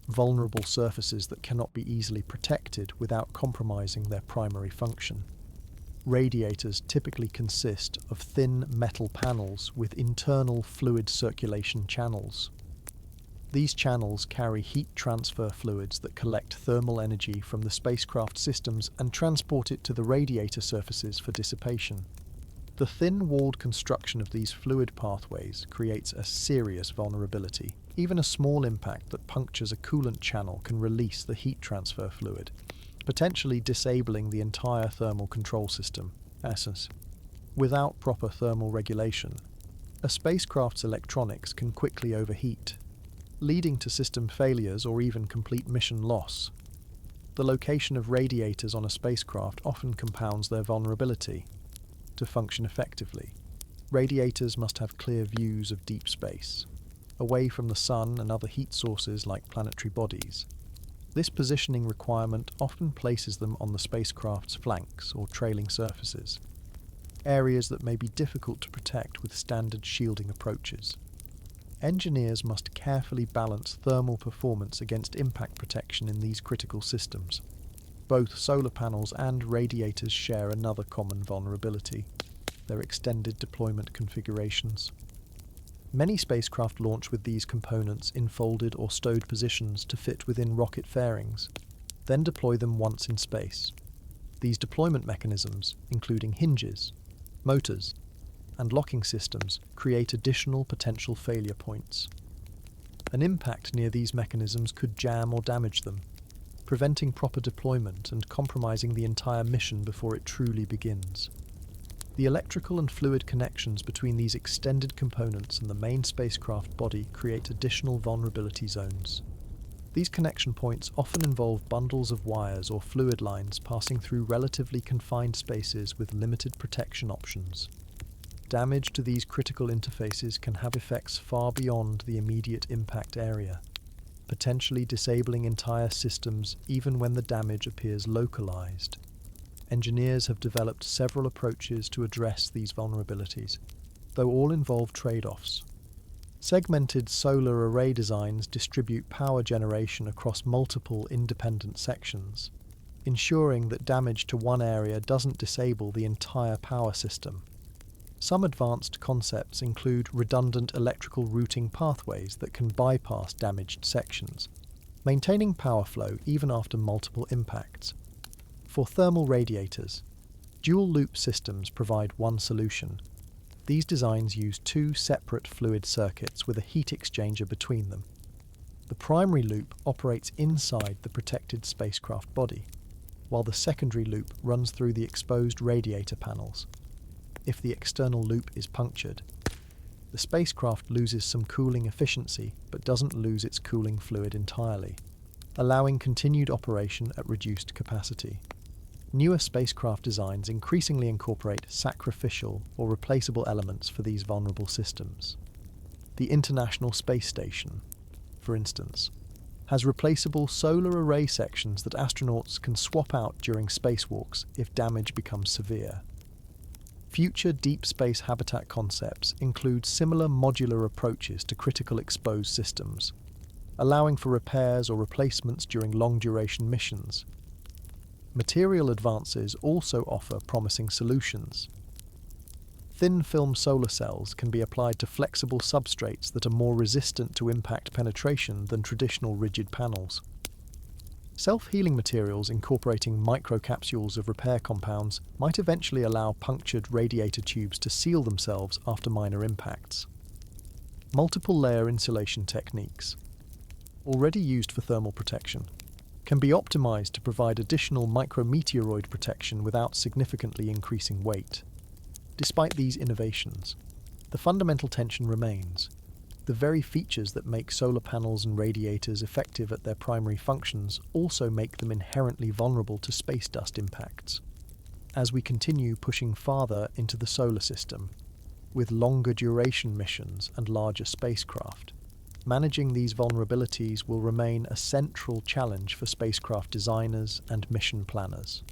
vulnerable surfaces that cannot be easily protected without compromising their primary function. Radiators typically consist of thin metal panels with internal fluid circulation channels. These channels carry heat transfer fluids that collect thermal energy from the spacecraft systems and transport it to the radiator surfaces for dissipation. The thin-walled construction of these fluid pathways creates a serious vulnerability. Even a small impact that punctures a coolant channel can release the heat transfer fluid, potentially disabling the entire thermal control system. Essence. Without proper thermal regulation, a spacecraft's electronics can quickly overheat, leading to system failures or even complete mission loss. The location of radiators on a spacecraft often compounds their vulnerability. To function effectively, radiators must have clear views of deep space, away from the sun and other heat sources like planetary bodies. This positioning requirement often places them on the spacecraft's flanks or trailing surfaces, areas that may be difficult to protect with standard shielding approaches. Engineers must carefully balance thermal performance against impact protection in these critical systems. Both solar panels and radiators share another common vulnerability: their extended deployment configurations. Many spacecraft launch with these components in folded or stowed positions to fit within rocket fairings, then deploy them once in space. These deployment mechanisms, including hinges, motors, and locking systems, create additional potential failure points. An impact near these mechanisms could jam or damage them, preventing proper deployment and compromising the entire mission before it truly begins. The electrical and fluid connections between these extended components and the main spacecraft body create additional vulnerability zones. These connection points often involve bundles of wires or fluid lines passing through relatively confined spaces with limited protection options. Damage to these critical interfaces can have effects far beyond the immediate impact area, potentially disabling entire systems even when the damage appears localized. Engineers have developed several approaches to address these vulnerabilities, though all involve trade-offs. Segmented solar array designs distribute power generation across multiple independent sections, ensuring that damage to one area doesn't disable the entire power system. Some advanced concepts include redundant electrical routing pathways that can bypass damaged sections, maintaining power flow even after multiple impacts. For thermal radiators, dual-loop systems provide one solution. These designs use two separate fluid circuits with a heat exchanger between them. The primary loop operates inside the protected spacecraft body, while the secondary loop runs through the exposed radiator panels. If the external loop is punctured, the spacecraft loses some cooling efficiency but doesn't lose its cooling fluid entirely, allowing continued operation at reduced capacity. Newer spacecraft designs increasingly incorporate sacrificial or replaceable elements for these vulnerable systems. The International Space Station, for instance, has replaceable solar array sections that astronauts can swap out during spacewalks if damage becomes severe. Future deep space habitat concepts include similar modular approaches to critical exposed systems, allowing for repairs or replacements during long-duration missions. Material advances also offer promising solutions. Thin-film solar cells can be applied to flexible substrates that are more resistant to impact penetration than traditional rigid panels. Self-healing materials incorporating microcapsules of repair compounds might eventually allow punctured radiator tubes to seal themselves after minor impacts. Multiple-layer insulation techniques, already used for thermal protection, can be optimized to provide additional micrometeoroid protection without significantly increasing weight. Despite these innovations, the fundamental tension remains. The very features that make solar panels and radiators effective at their primary functions also make them inherently vulnerable to space dust impacts. As we continue pushing farther into the solar system, with longer duration missions and larger spacecraft, managing these vulnerabilities will remain a central challenge for spacecraft designers and mission planners.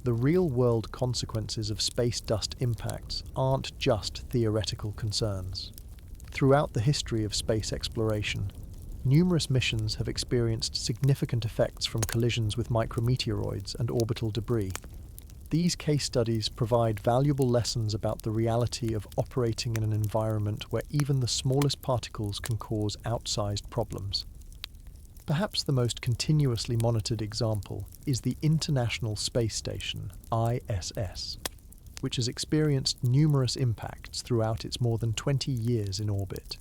The real-world consequences of space dust impacts aren't just theoretical concerns. Throughout the history of space exploration, numerous missions have experienced significant effects from collisions with micrometeoroids and orbital debris. These case studies provide valuable lessons about the reality of operating in an environment where even the smallest particles can cause outsized problems. Perhaps the most continuously monitored example is the International Space Station, ISS. which has experienced numerous impacts throughout its more than 20 years in orbit.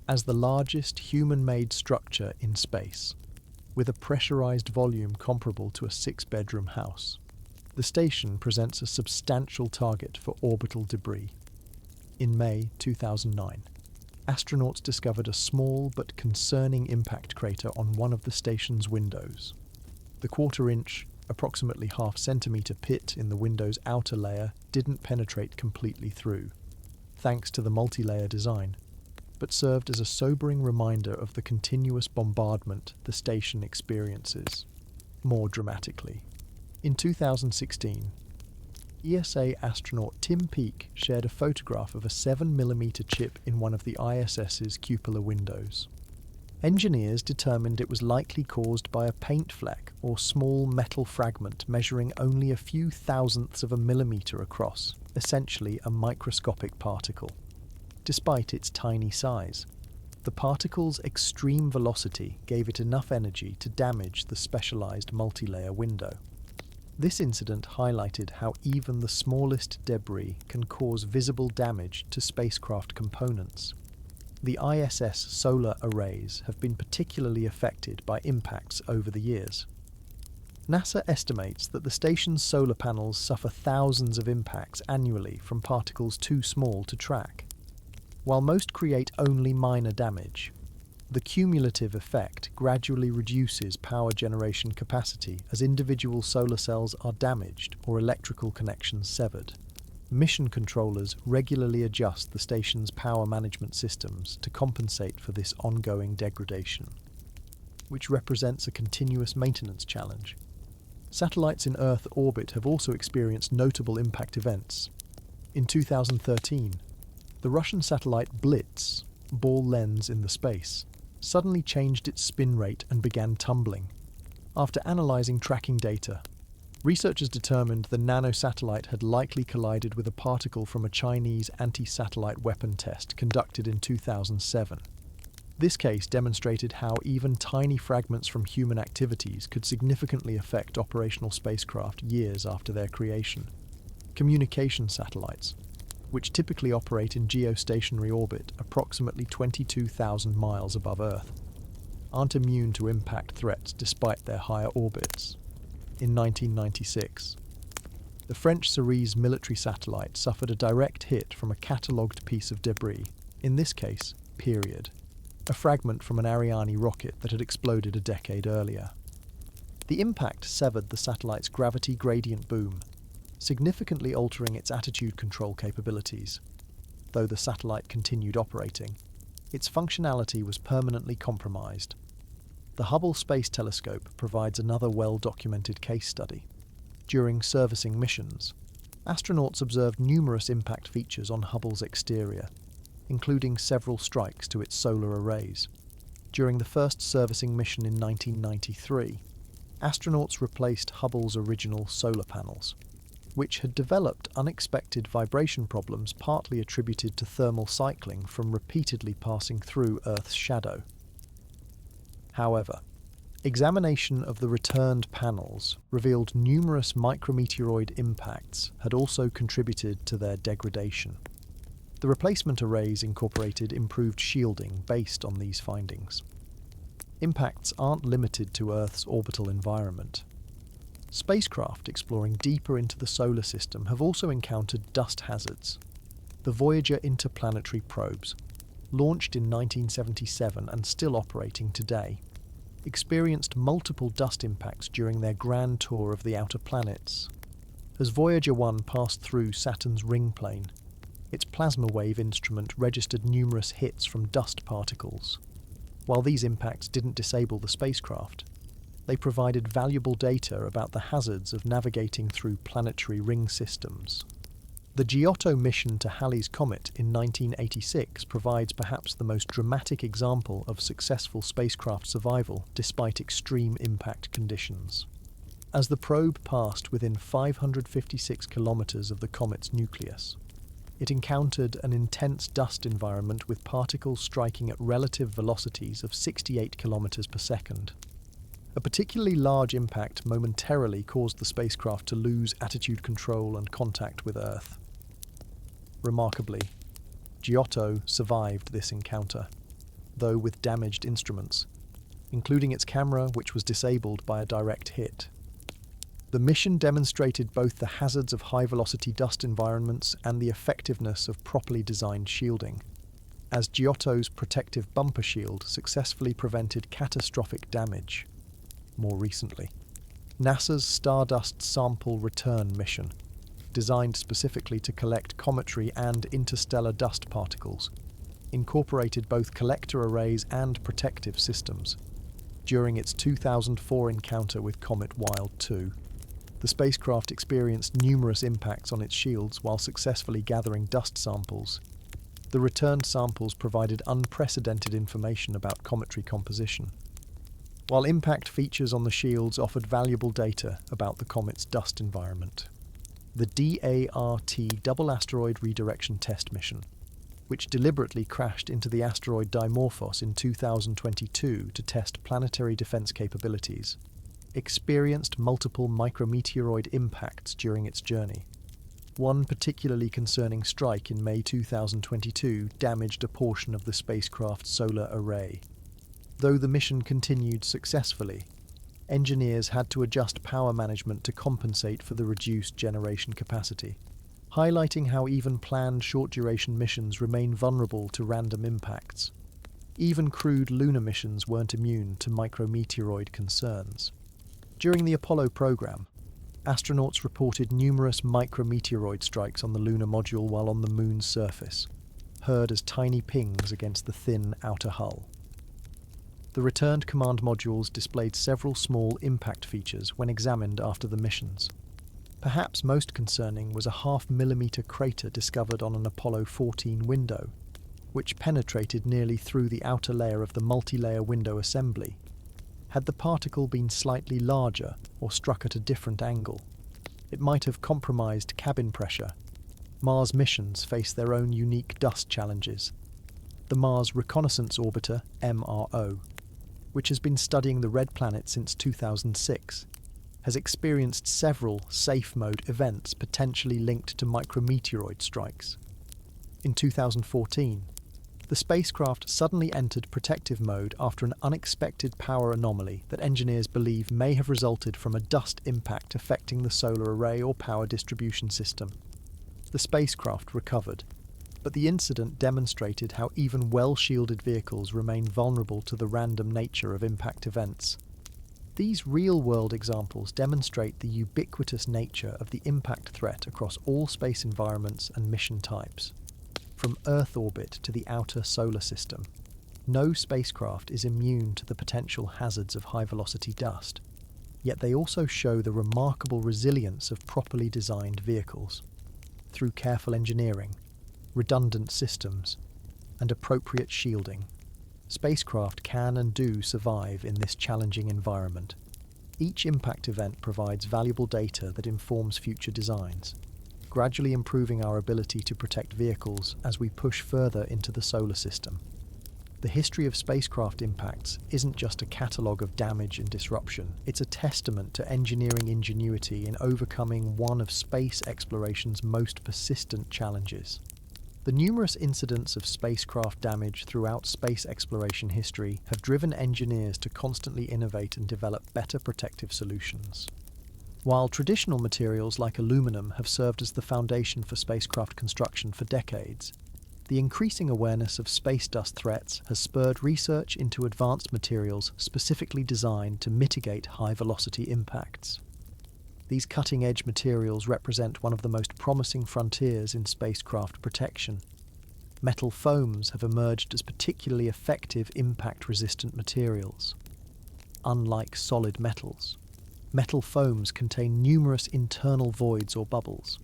As the largest human-made structure in space, with a pressurized volume comparable to a 6-bedroom house, the station presents a substantial target for orbital debris. In May 2009, astronauts discovered a small but concerning impact crater on one of the station's windows. The quarter-inch, approximately half-centimetre pit in the window's outer layer didn't penetrate completely through, thanks to the multi-layer design, but served as a sobering reminder of the continuous bombardment the station experiences. More dramatically, in 2016, ESA astronaut Tim Peake shared a photograph of a 7mm chip in one of the ISS's cupola windows. Engineers determined it was likely caused by a paint fleck or small metal fragment measuring only a few thousandths of a millimetre across, essentially a microscopic particle. Despite its tiny size, the particle's extreme velocity gave it enough energy to damage the specialised multi-layer window. This incident highlighted how even the smallest debris can cause visible damage to spacecraft components. The ISS solar arrays have been particularly affected by impacts over the years. NASA estimates that the station's solar panels suffer thousands of impacts annually from particles too small to track. While most create only minor damage, the cumulative effect gradually reduces power generation capacity as individual solar cells are damaged or electrical connections severed. Mission controllers regularly adjust the station's power management systems to compensate for this ongoing degradation, which represents a continuous maintenance challenge. Satellites in Earth orbit have also experienced notable impact events. In 2013, the Russian satellite Blitz, ball lens in the space, suddenly changed its spin rate and began tumbling. After analysing tracking data, researchers determined the nanosatellite had likely collided with a particle from a Chinese anti-satellite weapon test conducted in 2007. This case demonstrated how even tiny fragments from human activities could significantly affect operational spacecraft years after their creation. Communication satellites, which typically operate in geostationary orbit approximately 22,000 miles above Earth, aren't immune to impact threats despite their higher orbits. In 1996, the French Ceres military satellite suffered a direct hit from a catalogued piece of debris, in this case, period, a fragment from an Ariane rocket that had exploded a decade earlier. The impact severed the satellite's gravity gradient boom, significantly altering its attitude control capabilities. Though the satellite continued operating, its functionality was permanently compromised. The Hubble Space Telescope provides another well-documented case study. During servicing missions, astronauts observed numerous impact features on Hubble's exterior, including several strikes to its solar arrays. During the first servicing mission in 1993, astronauts replaced Hubble's original solar panels, which had developed unexpected vibration problems partly attributed to thermal cycling from repeatedly passing through Earth's shadow. However, examination of the returned panels revealed numerous micrometeoroid impacts had also contributed to their degradation. The replacement arrays incorporated improved shielding based on these findings. Impacts aren't limited to Earth's orbital environment. Spacecraft exploring deeper into the solar system have also encountered dust hazards. The Voyager interplanetary probes, launched in 1977 and still operating today, experienced multiple dust impacts during their grand tour of the outer planets. As Voyager 1 passed through Saturn's ring plane, its plasma wave instrument registered numerous hits from dust particles. While these impacts didn't disable the spacecraft, they provided valuable data about the hazards of navigating through planetary ring systems. The Giotto mission to Halley's Comet in 1986 provides perhaps the most dramatic example of successful spacecraft survival despite extreme impact conditions. As the probe passed within 556 kilometers of the comet's nucleus, it encountered an intense dust environment with particles striking at relative velocities of 68 kilometers per second. A particularly large impact momentarily caused the spacecraft to lose attitude control and contact with Earth. Remarkably, Giotto survived this encounter, though with damaged instruments, including its camera, which was disabled by a direct hit. The mission demonstrated both the hazards of high-velocity dust environments and the effectiveness of properly designed shielding, as Giotto's protective bumper shield successfully prevented catastrophic damage. More recently, NASA's Stardust Sample Return mission, designed specifically to collect cometary and interstellar dust particles, incorporated both collector arrays and protective systems. During its 2004 encounter with Comet Wild 2, the spacecraft experienced numerous impacts on its shields while successfully gathering dust samples. The returned samples provided unprecedented information about cometary composition, while impact features on the shields offered valuable data about the comet's dust environment. The DART Double Asteroid Redirection Test Mission, which deliberately crashed into the asteroid Dimorphos in 2022 to test planetary defense capabilities, experienced multiple micrometeoroid impacts during its journey. One particularly concerning strike in May 2022 damaged a portion of the spacecraft's solar array. Though the mission continued successfully, engineers had to adjust power management to compensate for the reduced generation capacity, highlighting how even planned short-duration missions remain vulnerable to random impacts. Even crewed lunar missions weren't immune to micrometeoroid concerns. During the Apollo program, astronauts reported numerous micrometeoroid strikes on the lunar module while on the Moon's surface, heard as tiny pings against the thin outer hull. The returned command modules displayed several small impact features when examined after the missions. Perhaps most concerning was a half-millimeter crater discovered on an Apollo 14 window, which penetrated nearly through the outer layer of the multi-layer window assembly. Had the particle been slightly larger or struck at a different angle, it might have compromised cabin pressure. Mars missions face their own unique dust challenges. The Mars Reconnaissance Orbiter, MRO, which has been studying the red planet since 2006, has experienced several safe mode events potentially linked to micrometeoroid strikes. In 2014, the spacecraft suddenly entered protective mode after an unexpected power anomaly that engineers believe may have resulted from a dust impact affecting the solar array or power distribution system. The spacecraft recovered, but the incident demonstrated how even well-shielded vehicles remain vulnerable to the random nature of impact events. These real-world examples demonstrate the ubiquitous nature of the impact threat across all space environments and mission types. From Earth orbit to the outer solar system, no spacecraft is immune to the potential hazards of high-velocity dust, yet they also show the remarkable resilience of properly designed vehicles. Through careful engineering, redundant systems, and appropriate shielding, spacecraft can and do survive in this challenging environment. Each impact event provides valuable data that informs future designs, gradually improving our ability to protect vehicles as we push further into the solar system. The history of spacecraft impacts isn't just a catalogue of damage and disruption, it's a testament to engineering ingenuity in overcoming one of space exploration's most persistent challenges. The numerous incidents of spacecraft damage throughout space exploration history have driven engineers to constantly innovate and develop better protective solutions. While traditional materials like aluminum have served as the foundation for spacecraft construction for decades, the increasing awareness of space dust threats has spurred research into advanced materials specifically designed to mitigate high-velocity impacts. These cutting-edge materials represent one of the most promising frontiers in spacecraft protection. Metal foams have emerged as particularly effective impact-resistant materials. Unlike solid metals, metal foams contain numerous internal voids or bubbles,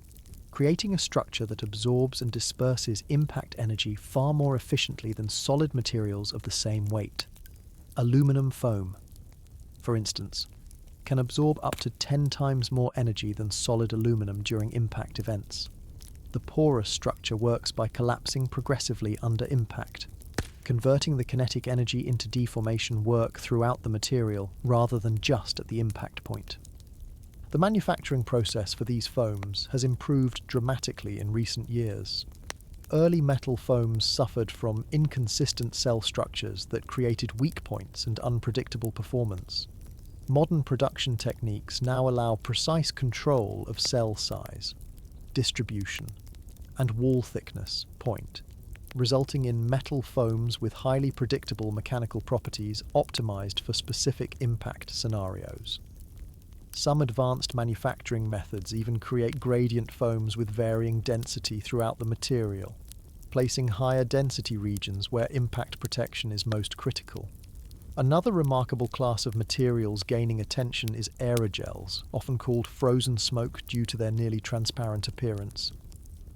creating a structure that absorbs and disperses impact energy far more efficiently than solid materials of the same weight. Aluminum foam, for instance, can absorb up to 10 times more energy than solid aluminum during impact events. The porous structure works by collapsing progressively under impact, converting the kinetic energy into deformation work throughout the material rather than just at the impact point. The manufacturing process for these foams has improved dramatically in recent years. Early metal foams suffered from inconsistent cell structures that created weak points and unpredictable performance. Modern production techniques now allow precise control of cell size, distribution, and wall thickness point, resulting in metal foams with highly predictable mechanical properties optimized for specific impact scenarios. Some advanced manufacturing methods even create gradient foams with varying density throughout the material, placing higher density regions where impact protection is most critical. Another remarkable class of materials gaining attention is aerogels, often called frozen smoke due to their nearly transparent appearance.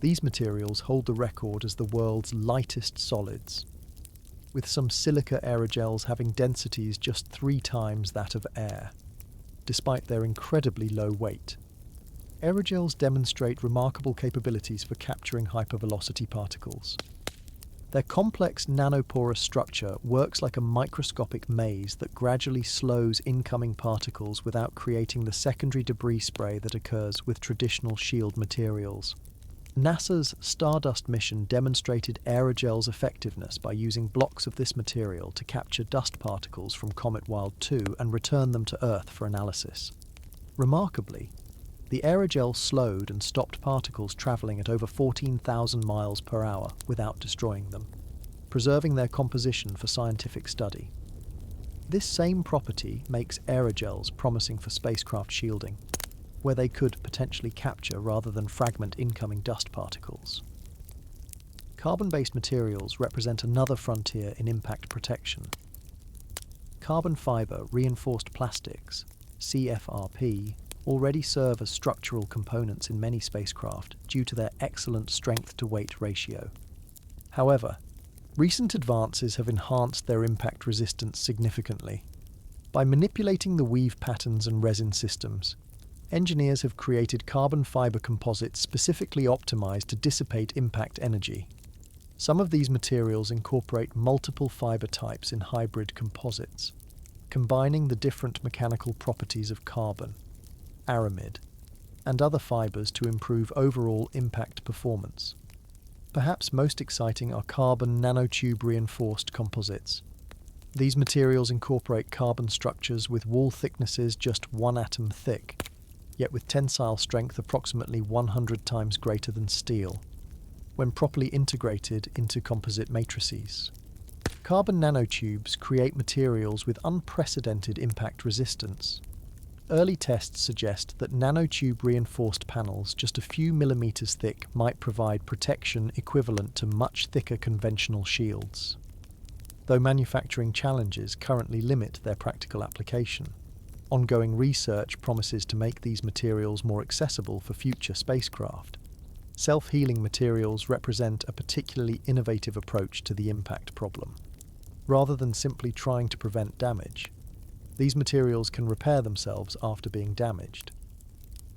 These materials hold the record as the world's lightest solids, with some silica aerogels having densities just 3 times that of air, despite their incredibly low weight. Aerogels demonstrate remarkable capabilities for capturing hypervelocity particles. Their complex nanoporous structure works like a microscopic maze that gradually slows incoming particles without creating the secondary debris spray that occurs with traditional shield materials. NASA's Stardust mission demonstrated aerogel's effectiveness by using blocks of this material to capture dust particles from Comet Wild 2 and return them to Earth for analysis. Remarkably, the aerogel slowed and stopped particles travelling at over 14,000 miles per hour without destroying them, preserving their composition for scientific study. This same property makes aerogels promising for spacecraft shielding, where they could potentially capture rather than fragment incoming dust particles. Carbon-based materials represent another frontier in impact protection. Carbon fibre reinforced plastics, CFRP, already serve as structural components in many spacecraft due to their excellent strength-to-weight ratio. However, recent advances have enhanced their impact resistance significantly. By manipulating the weave patterns and resin systems, engineers have created carbon fibre composites specifically optimized to dissipate impact energy. Some of these materials incorporate multiple fibre types in hybrid composites, combining the different mechanical properties of carbon, aramid, and other fibres to improve overall impact performance. Perhaps most exciting are carbon nanotube reinforced composites. These materials incorporate carbon structures with wall thicknesses just 1 atom thick, yet with tensile strength approximately 100 times greater than steel, when properly integrated into composite matrices. Carbon nanotubes create materials with unprecedented impact resistance. Early tests suggest that nanotube reinforced panels just a few millimeters thick might provide protection equivalent to much thicker conventional shields, though manufacturing challenges currently limit their practical application. Ongoing research promises to make these materials more accessible for future spacecraft. Self-healing materials represent a particularly innovative approach to the impact problem. Rather than simply trying to prevent damage, these materials can repair themselves after being damaged.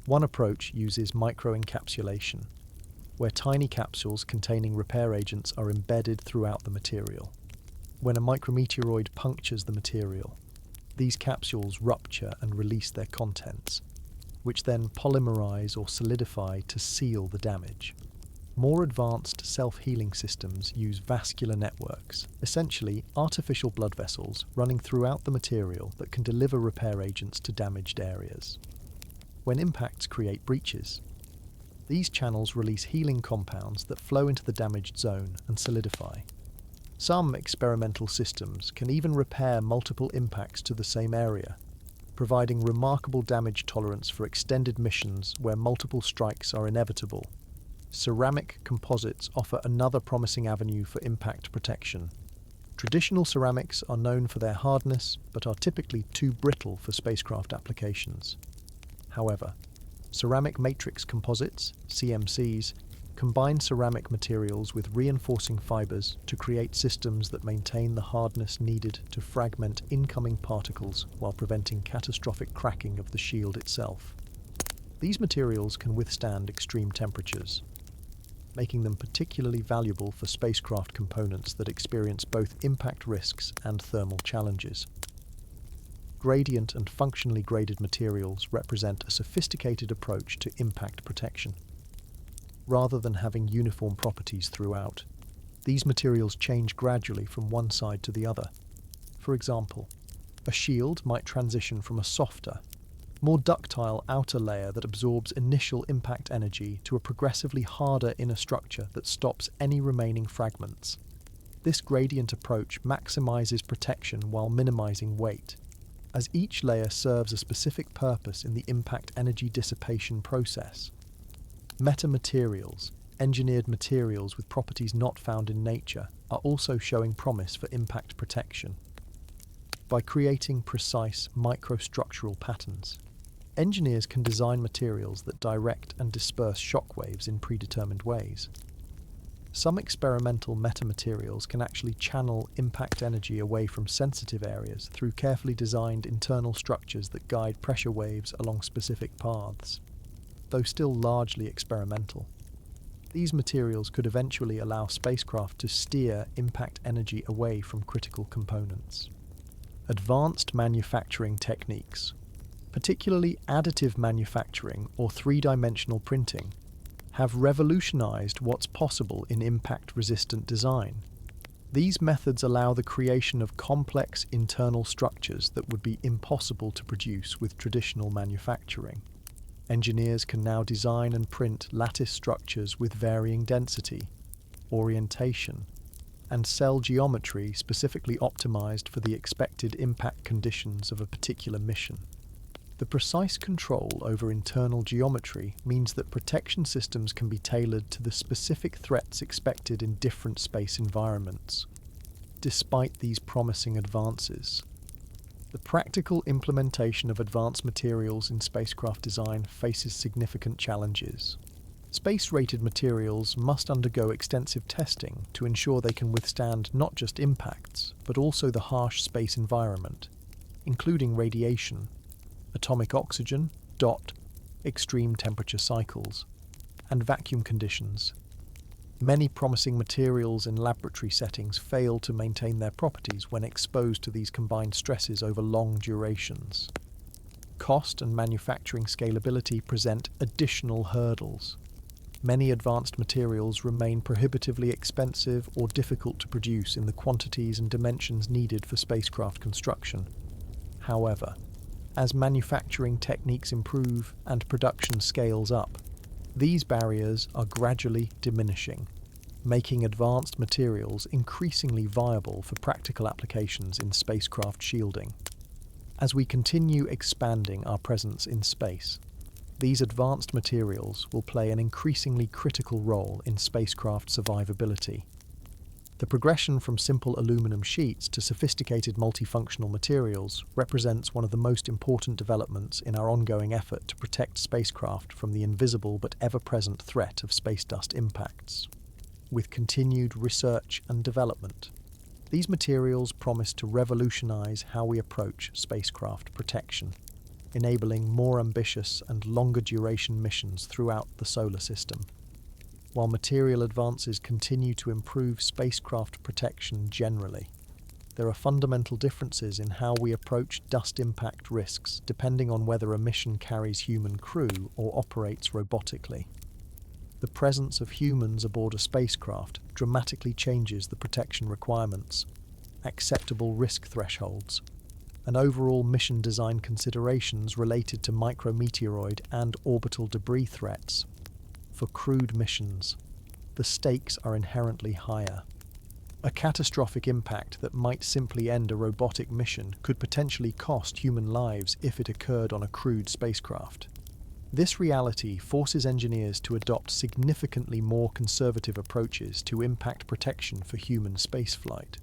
One approach uses microencapsulation, where tiny capsules containing repair agents are embedded throughout the material. When a micrometeoroid punctures the material, these capsules rupture and release their contents, which then polymerize or solidify to seal the damage. More advanced self-healing systems use vascular networks, essentially artificial blood vessels running throughout the material that can deliver repair agents to damaged areas. When impacts create breaches, these channels release healing compounds that flow into the damaged zone and solidify. Some experimental systems can even repair multiple impacts to the same area, providing remarkable damage tolerance for extended missions where multiple strikes are inevitable. Ceramic composites offer another promising avenue for impact protection. Traditional ceramics are known for their hardness, but are typically too brittle for spacecraft applications. However, ceramic matrix composites, CMCs, combine ceramic materials with reinforcing fibers to create systems that maintain the hardness needed to fragment incoming particles while preventing catastrophic cracking of the shield itself. These materials can withstand extreme temperatures. making them particularly valuable for spacecraft components that experience both impact risks and thermal challenges. Gradient and functionally graded materials represent a sophisticated approach to impact protection. Rather than having uniform properties throughout, these materials change gradually from one side to the other. For example, a shield might transition from a softer, more ductile outer layer that absorbs initial impact energy to a progressively harder inner structure that stops any remaining fragments. This gradient approach maximizes protection while minimizing weight, as each layer serves a specific purpose in the impact energy dissipation process. Metamaterials, engineered materials with properties not found in nature, are also showing promise for impact protection. By creating precise microstructural patterns, engineers can design materials that direct and disperse shockwaves in predetermined ways. Some experimental metamaterials can actually channel impact energy away from sensitive areas through carefully designed internal structures that guide pressure waves along specific paths. Though still largely experimental, these materials could eventually allow spacecraft to steer impact energy away from critical components. Advanced manufacturing techniques, particularly additive manufacturing or three-dimensional printing, have revolutionized what's possible in impact-resistant design. These methods allow the creation of complex internal structures that would be impossible to produce with traditional manufacturing. Engineers can now design and print lattice structures with varying density, orientation, and cell geometry specifically optimized for the expected impact conditions of a particular mission. The precise control over internal geometry means that protection systems can be tailored to the specific threats expected in different space environments. Despite these promising advances, the practical implementation of advanced materials in spacecraft design faces significant challenges. Space-rated materials must undergo extensive testing to ensure they can withstand not just impacts, but also the harsh space environment, including radiation, atomic oxygen, extreme temperature cycles, and vacuum conditions. Many promising materials in laboratory settings fail to maintain their properties when exposed to these combined stresses over long durations. Cost and manufacturing scalability present additional hurdles. Many advanced materials remain prohibitively expensive or difficult to produce in the quantities and dimensions needed for spacecraft construction. However, as manufacturing techniques improve and production scales up, these barriers are gradually diminishing, making advanced materials increasingly viable for practical applications in spacecraft shielding. As we continue expanding our presence in space, these advanced materials will play an increasingly critical role in spacecraft survivability. The progression from simple aluminum sheets to sophisticated multifunctional materials represents one of the most important developments in our ongoing effort to protect spacecraft from the invisible but ever-present threat of space dust impacts. With continued research and development, these materials promise to revolutionize how we approach spacecraft protection, enabling more ambitious and longer duration missions throughout the solar system. While material advances continue to improve spacecraft protection generally, there are fundamental differences in how we approach dust impact risks depending on whether a mission carries human crew or operates robotically. The presence of humans aboard a spacecraft dramatically changes the protection requirements, acceptable risk thresholds, and overall mission design considerations related to micrometeoroid and orbital debris threats. For crewed missions, the stakes are inherently higher. A catastrophic impact that might simply end a robotic mission could potentially cost human lives if it occurred on a crewed spacecraft. This reality forces engineers to adopt significantly more conservative approaches to impact protection for human spaceflight.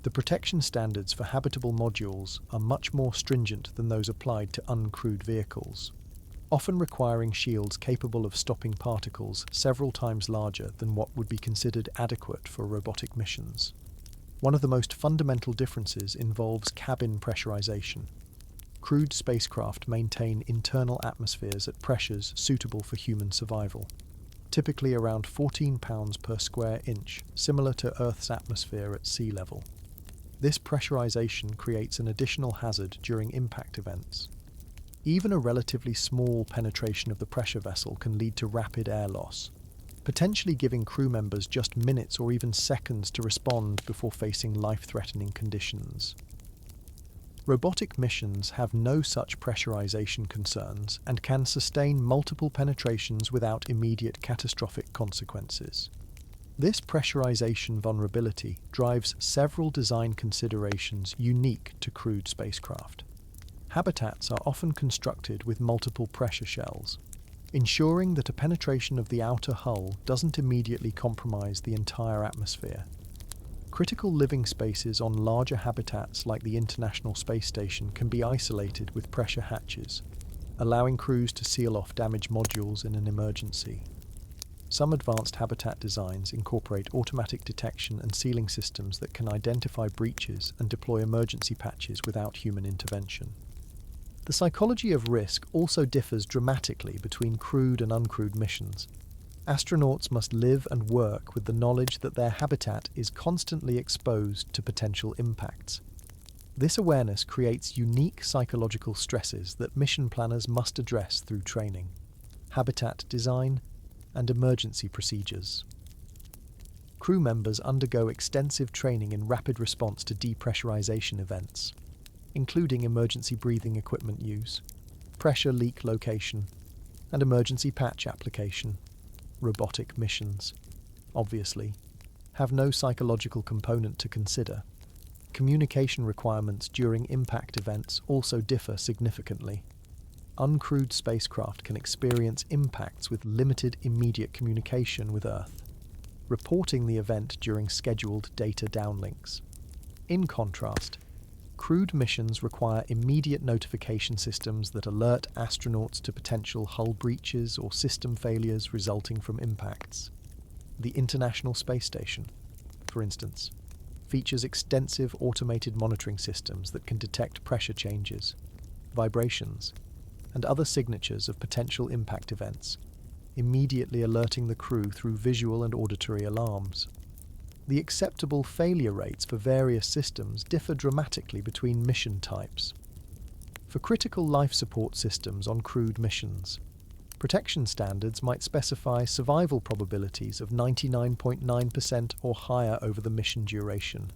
The protection standards for habitable modules are much more stringent than those applied to uncrewed vehicles, often requiring shields capable of stopping particles several times larger than what would be considered adequate for robotic missions. One of the most fundamental differences involves cabin pressurization. Crewed spacecraft maintain internal atmospheres at pressures suitable for human survival. typically around 14 pounds per square inch, similar to Earth's atmosphere at sea level. This pressurization creates an additional hazard during impact events. Even a relatively small penetration of the pressure vessel can lead to rapid air loss, potentially giving crew members just minutes or even seconds to respond before facing life-threatening conditions. Robotic missions have no such pressurization concerns and can sustain multiple penetrations without immediate catastrophic consequences. This pressurization vulnerability drives several design considerations unique to crewed spacecraft. Habitats are often constructed with multiple pressure shells, ensuring that a penetration of the outer hull doesn't immediately compromise the entire atmosphere. Critical living spaces on larger habitats like the International Space Station can be isolated with pressure hatches, allowing crews to seal off damaged modules in an emergency. Some advanced habitat designs incorporate automatic detection and sealing systems that can identify breaches and deploy emergency patches without human intervention. The psychology of risk also differs dramatically between crewed and uncrewed missions. Astronauts must live and work with the knowledge that their habitat is constantly exposed to potential impacts. This awareness creates unique psychological stresses that mission planners must address through training, habitat design, and emergency procedures. Crew members undergo extensive training in rapid response to depressurization events, including emergency breathing equipment use, pressure leak location, and emergency patch application. Robotic missions, obviously, have no psychological component to consider. Communication requirements during impact events also differ significantly. Uncrewed spacecraft can experience impacts with limited immediate communication with Earth, reporting the event during scheduled data downlinks. In contrast, crewed missions require immediate notification systems that alert astronauts to potential hull breaches or system failures resulting from impacts. The International Space Station, for instance, features extensive automated monitoring systems that can detect pressure changes, vibrations, and other signatures of potential impact events, immediately alerting the crew through visual and auditory alarms. The acceptable failure rates for various systems differ dramatically between mission types. For critical life support systems on crewed missions, protection standards might specify survival probabilities of 99.9% or higher over the mission duration.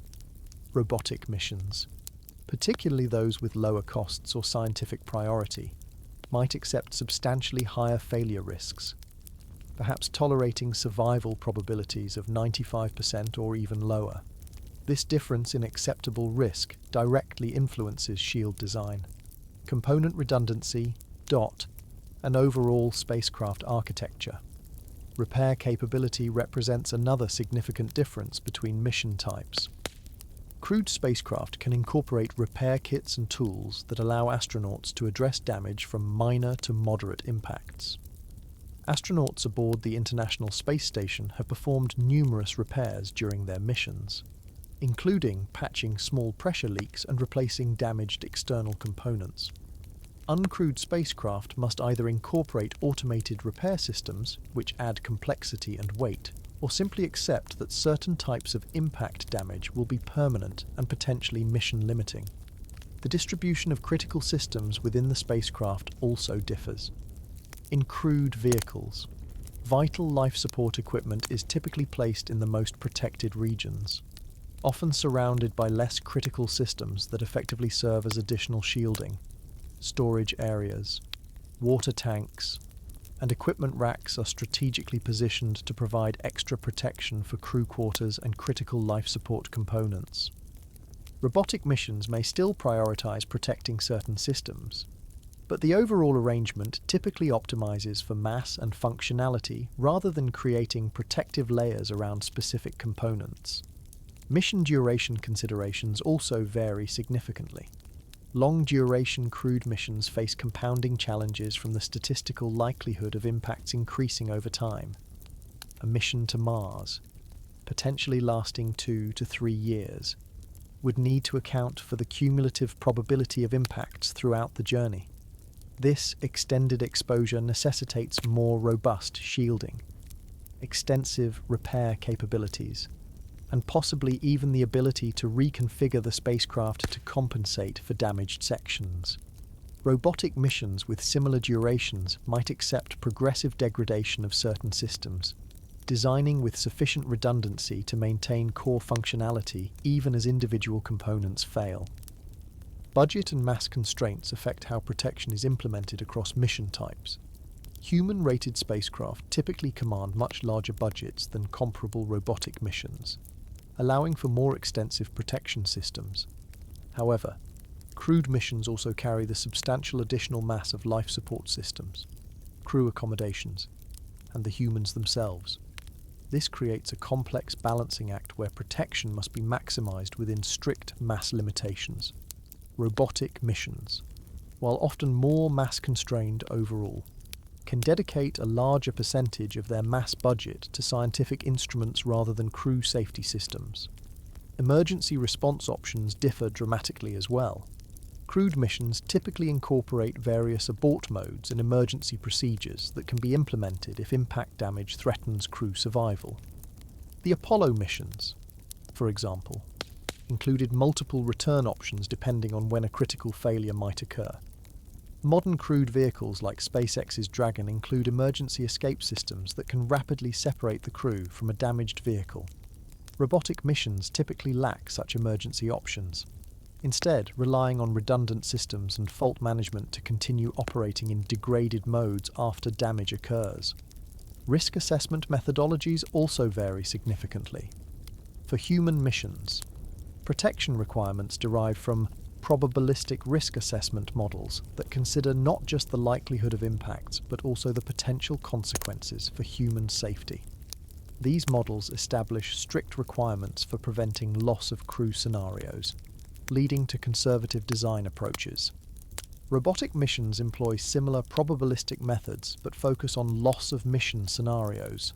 Robotic missions, particularly those with lower costs or scientific priority, might accept substantially higher failure risks, perhaps tolerating survival probabilities of 95% or even lower. This difference in acceptable risk directly influences shield design, component redundancy, and overall spacecraft architecture. Repair capability represents another significant difference between mission types. Crewed spacecraft can incorporate repair kits and tools that allow astronauts to address damage from minor to moderate impacts. Astronauts aboard the International Space Station have performed numerous repairs during their missions, including patching small pressure leaks and replacing damaged external components. Uncrewed spacecraft must either incorporate automated repair systems, which add complexity and weight, or simply accept that certain types of impact damage will be permanent and potentially mission-limiting. The distribution of critical systems within the spacecraft also differs. In crewed vehicles, vital life support equipment is typically placed in the most protected regions, often surrounded by less critical systems that effectively serve as additional shielding. Storage areas, water tanks, and equipment racks are strategically positioned to provide extra protection for crew quarters and critical life support components. Robotic missions may still prioritize protecting certain systems, but the overall arrangement typically optimizes for mass and functionality rather than creating protective layers around specific components. Mission duration considerations also vary significantly. Long-duration crewed missions face compounding challenges from the statistical likelihood of impacts increasing over time. A mission to Mars, potentially lasting 2 to 3 years, would need to account for the cumulative probability of impacts throughout the journey. This extended exposure necessitates more robust shielding, extensive repair capabilities, and possibly even the ability to reconfigure the spacecraft to compensate for damaged sections. Robotic missions with similar durations might accept progressive degradation of certain systems, designing with sufficient redundancy to maintain core functionality even as individual components fail. Budget and mass constraints affect how protection is implemented across mission types. Human-rated spacecraft typically command much larger budgets than comparable robotic missions, allowing for more extensive protection systems. However, crewed missions also carry the substantial additional mass of life support systems, crew accommodations, and the humans themselves. This creates a complex balancing act where protection must be maximized within strict mass limitations. Robotic missions, while often more mass-constrained overall, can dedicate a larger percentage of their mass budget to scientific instruments rather than crew safety systems. Emergency response options differ dramatically as well. Crewed missions typically incorporate various abort modes and emergency procedures that can be implemented if impact damage threatens crew survival. The Apollo missions, for example, included multiple return options depending on when a critical failure might occur. Modern crewed vehicles like SpaceX's Dragon include emergency escape systems that can rapidly separate the crew from a damaged vehicle. Robotic missions typically lack such emergency options, instead relying on redundant systems and fault management to continue operating in degraded modes after damage occurs. Risk assessment methodologies also vary significantly. For human missions, protection requirements derive from probabilistic risk assessment models that consider not just the likelihood of impacts but also the potential consequences for human safety. These models establish strict requirements for preventing loss of crew scenarios, leading to conservative design approaches. Robotic missions employ similar probabilistic methods but focus on loss of mission scenarios,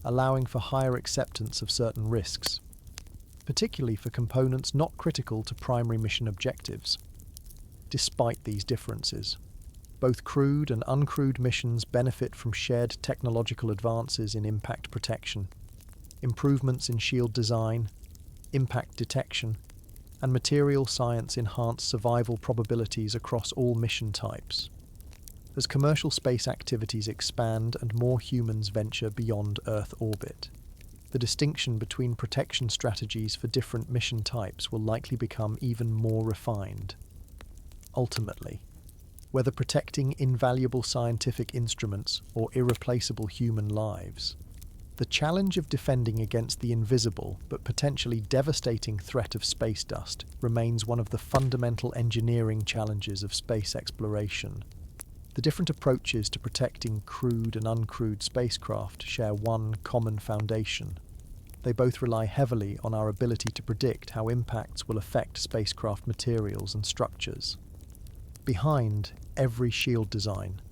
allowing for higher acceptance of certain risks, particularly for components not critical to primary mission objectives. Despite these differences, both crewed and uncrewed missions benefit from shared technological advances in impact protection, improvements in shield design, impact detection, and material science enhance survival probabilities across all mission types. As commercial space activities expand and more humans venture beyond Earth orbit, the distinction between protection strategies for different mission types will likely become even more refined. Ultimately, whether protecting invaluable scientific instruments or irreplaceable human lives, the challenge of defending against the invisible but potentially devastating threat of space dust remains one of the fundamental engineering challenges of space exploration. The different approaches to protecting crewed and uncrewed spacecraft share one common foundation. They both rely heavily on our ability to predict how impacts will affect spacecraft materials and structures. Behind every shield design,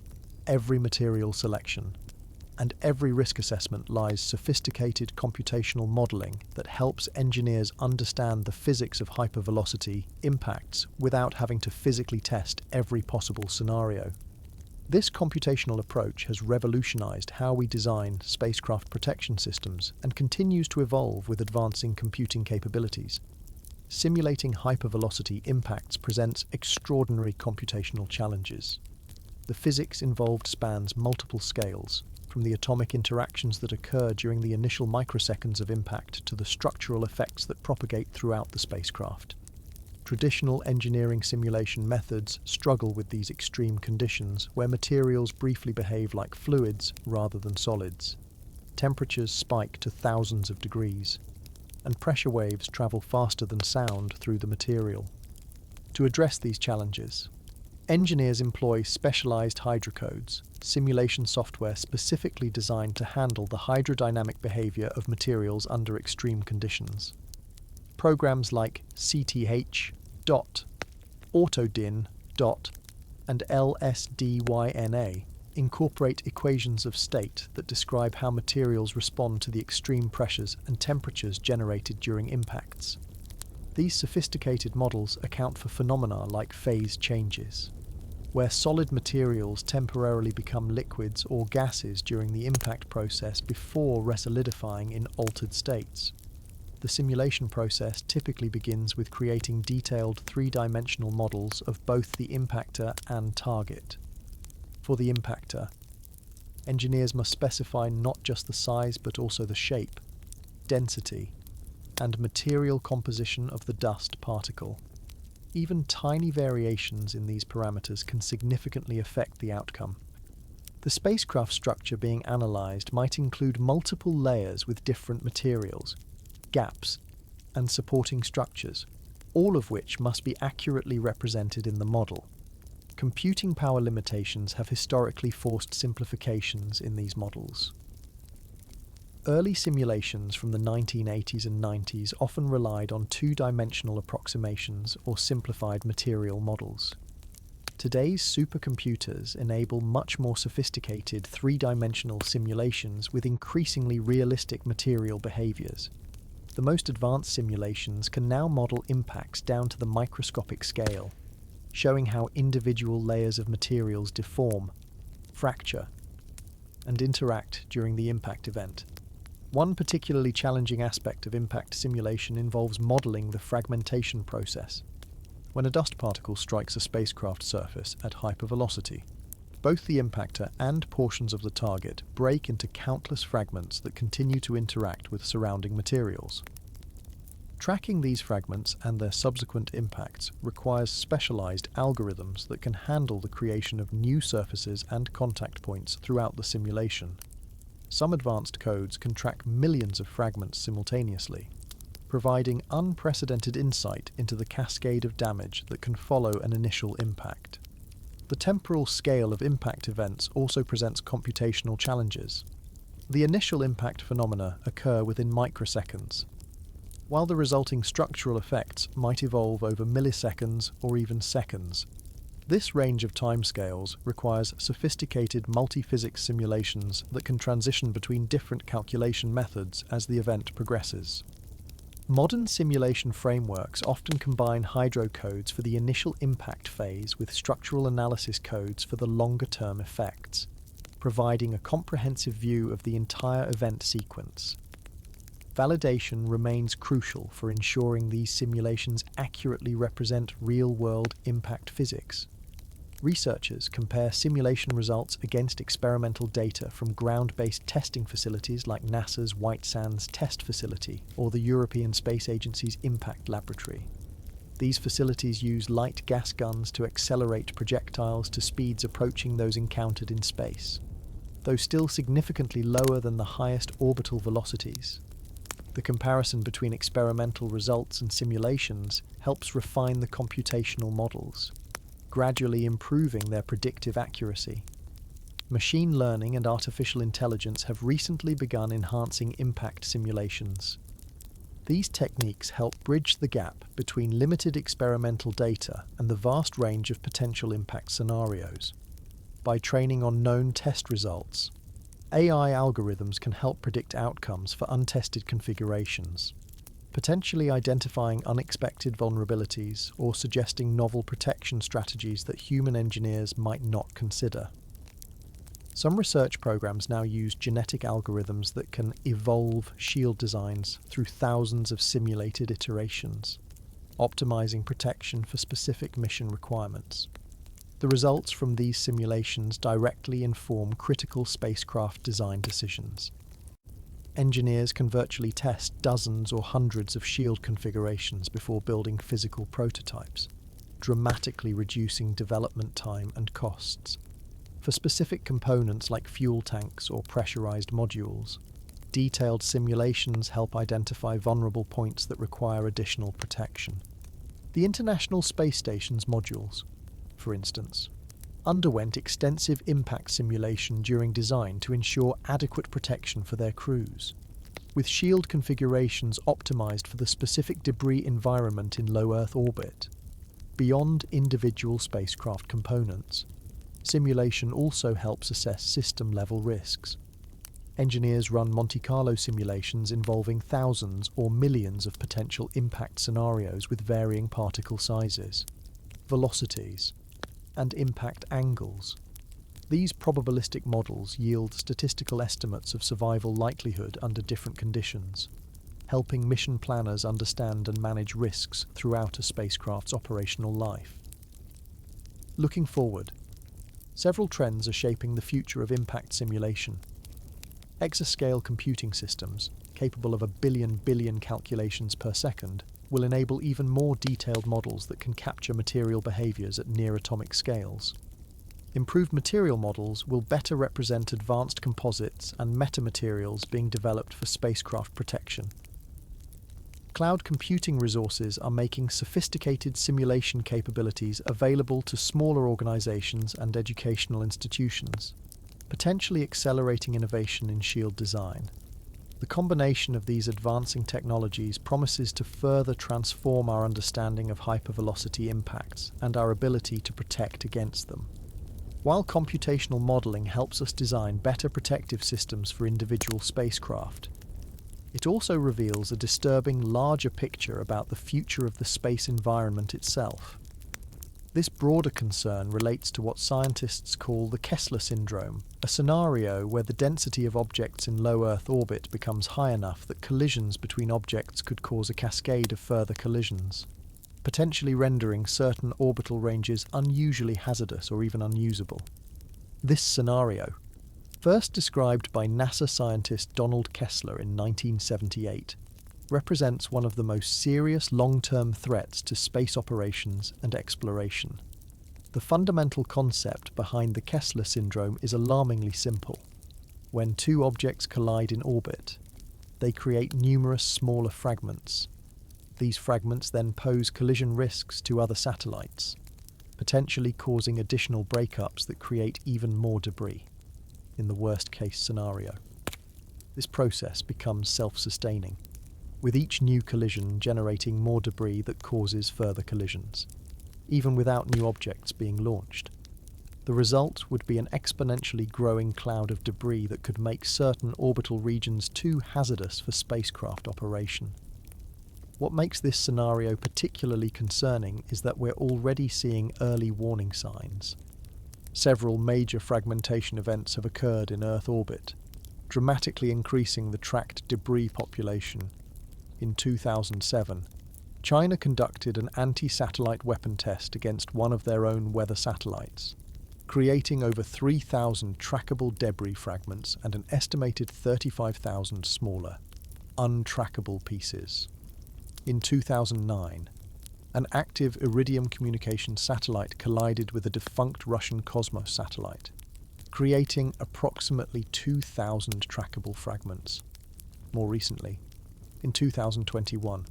every material selection, and every risk assessment lies sophisticated computational modeling that helps engineers understand the physics of hypervelocity impacts without having to physically test every possible scenario. This computational approach has revolutionized how we design spacecraft protection systems and continues to evolve with advancing computing capabilities. Simulating hypervelocity impacts presents extraordinary computational challenges. The physics involved spans multiple scales, from the atomic interactions that occur during the initial microseconds of impact to the structural effects that propagate throughout the spacecraft. Traditional engineering simulation methods struggle with these extreme conditions where materials briefly behave like fluids rather than solids. Temperatures spike to thousands of degrees, and pressure waves travel faster than sound through the material. To address these challenges, engineers employ specialized hydrocodes, simulation software specifically designed to handle the hydrodynamic behavior of materials under extreme conditions. Programs like CTH, DOT, AutoDIN, DOT, and LSDYNA incorporate equations of state that describe how materials respond to the extreme pressures and temperatures generated during impacts. These sophisticated models account for phenomena like phase changes, where solid materials temporarily become liquids or gases during the impact process before resolidifying in altered states. The simulation process typically begins with creating detailed three-dimensional models of both the impactor and target. For the impactor, engineers must specify not just the size but also the shape, density, and material composition of the dust particle. Even tiny variations in these parameters can significantly affect the outcome. The spacecraft structure being analysed might include multiple layers with different materials, gaps, and supporting structures, all of which must be accurately represented in the model. Computing power limitations have historically forced simplifications in these models. Early simulations from the 1980s and 90s often relied on two-dimensional approximations or simplified material models. Today's supercomputers enable much more sophisticated three-dimensional simulations with increasingly realistic material behaviors. The most advanced simulations can now model impacts down to the microscopic scale, showing how individual layers of materials deform, fracture, and interact during the impact event. One particularly challenging aspect of impact simulation involves modeling the fragmentation process. When a dust particle strikes a spacecraft surface at hypervelocity, both the impactor and portions of the target break into countless fragments that continue to interact with surrounding materials. Tracking these fragments and their subsequent impacts requires specialized algorithms that can handle the creation of new surfaces and contact points throughout the simulation. Some advanced codes can track millions of fragments simultaneously, providing unprecedented insight into the cascade of damage that can follow an initial impact. The temporal scale of impact events also presents computational challenges. The initial impact phenomena occur within microseconds, while the resulting structural effects might evolve over milliseconds or even seconds. This range of timescales requires sophisticated multi-physics simulations that can transition between different calculation methods as the event progresses. Modern simulation frameworks often combine hydrocodes for the initial impact phase with structural analysis codes for the longer-term effects, providing a comprehensive view of the entire event sequence. Validation remains crucial for ensuring these simulations accurately represent real-world impact physics. Researchers compare simulation results against experimental data from ground-based testing facilities like NASA's White Sands Test Facility or the European Space Agency's Impact Laboratory. These facilities use light gas guns to accelerate projectiles to speeds approaching those encountered in space, though still significantly lower than the highest orbital velocities. The comparison between experimental results and simulations helps refine the computational models, gradually improving their predictive accuracy. Machine learning and artificial intelligence have recently begun enhancing impact simulations. These techniques help bridge the gap between limited experimental data and the vast range of potential impact scenarios. By training on known test results, AI algorithms can help predict outcomes for untested configurations, potentially identifying unexpected vulnerabilities or suggesting novel protection strategies that human engineers might not consider. Some research programs now use genetic algorithms that can evolve shield designs through thousands of simulated iterations, optimizing protection for specific mission requirements. The results from these simulations directly inform critical spacecraft design decisions. Engineers can virtually test dozens or hundreds of shield configurations before building physical prototypes, dramatically reducing development time and costs. For specific components like fuel tanks or pressurized modules, detailed simulations help identify vulnerable points that require additional protection. The International Space Station's modules, for instance, underwent extensive impact simulation during design to ensure adequate protection for their crews, with shield configurations optimized for the specific debris environment in low Earth orbit. Beyond individual spacecraft components, simulation also helps assess system-level risks. Engineers run Monte Carlo simulations involving thousands or millions of potential impact scenarios with varying particle sizes, velocities, and impact angles. These probabilistic models yield statistical estimates of survival likelihood under different conditions, helping mission planners understand and manage risks throughout a spacecraft's operational life. Looking forward, several trends are shaping the future of impact simulation. Exascale computing systems, capable of a billion calculations per second, will enable even more detailed models that can capture material behaviors at near-atomic scales. Improved material models will better represent advanced composites and metamaterials being developed for spacecraft protection. Cloud computing resources are making sophisticated simulation capabilities available to smaller organizations and educational institutions, potentially accelerating innovation in shield design. The combination of these advancing technologies promises to further transform our understanding of hypervelocity impacts and our ability to protect against them. While computational modeling helps us design better protective systems for individual spacecraft, it also reveals a disturbing larger picture about the future of the space environment itself. This broader concern relates to what scientists call the Kessler syndrome, a scenario where the density of objects in low Earth orbit becomes high enough that collisions between objects could cause a cascade of further collisions, potentially rendering certain orbital ranges unusually hazardous or even unusable. This scenario, first described by NASA scientist Donald Kessler in 1978, represents one of the most serious long-term threats to space operations and exploration. The fundamental concept behind the Kessler syndrome is alarmingly simple. When two objects collide in orbit, they create numerous smaller fragments. These fragments then pose collision risks to other satellites, potentially causing additional breakups that create even more debris. In the worst-case scenario, this process becomes self-sustaining, with each new collision generating more debris that causes further collisions, even without new objects being launched. The result would be an exponentially growing cloud of debris that could make certain orbital regions too hazardous for spacecraft operation. What makes this scenario particularly concerning is that we're already seeing early warning signs. Several major fragmentation events have occurred in Earth orbit, dramatically increasing the tracked debris population. In 2007, China conducted an anti-satellite weapon test against one of their own weather satellites, creating over 3,000 trackable debris fragments and an estimated 35,000 smaller, untrackable pieces. In 2009, an active Iridium communications satellite collided with a defunct Russian Cosmos satellite, creating approximately 2,000 trackable fragments. More recently, in 2021,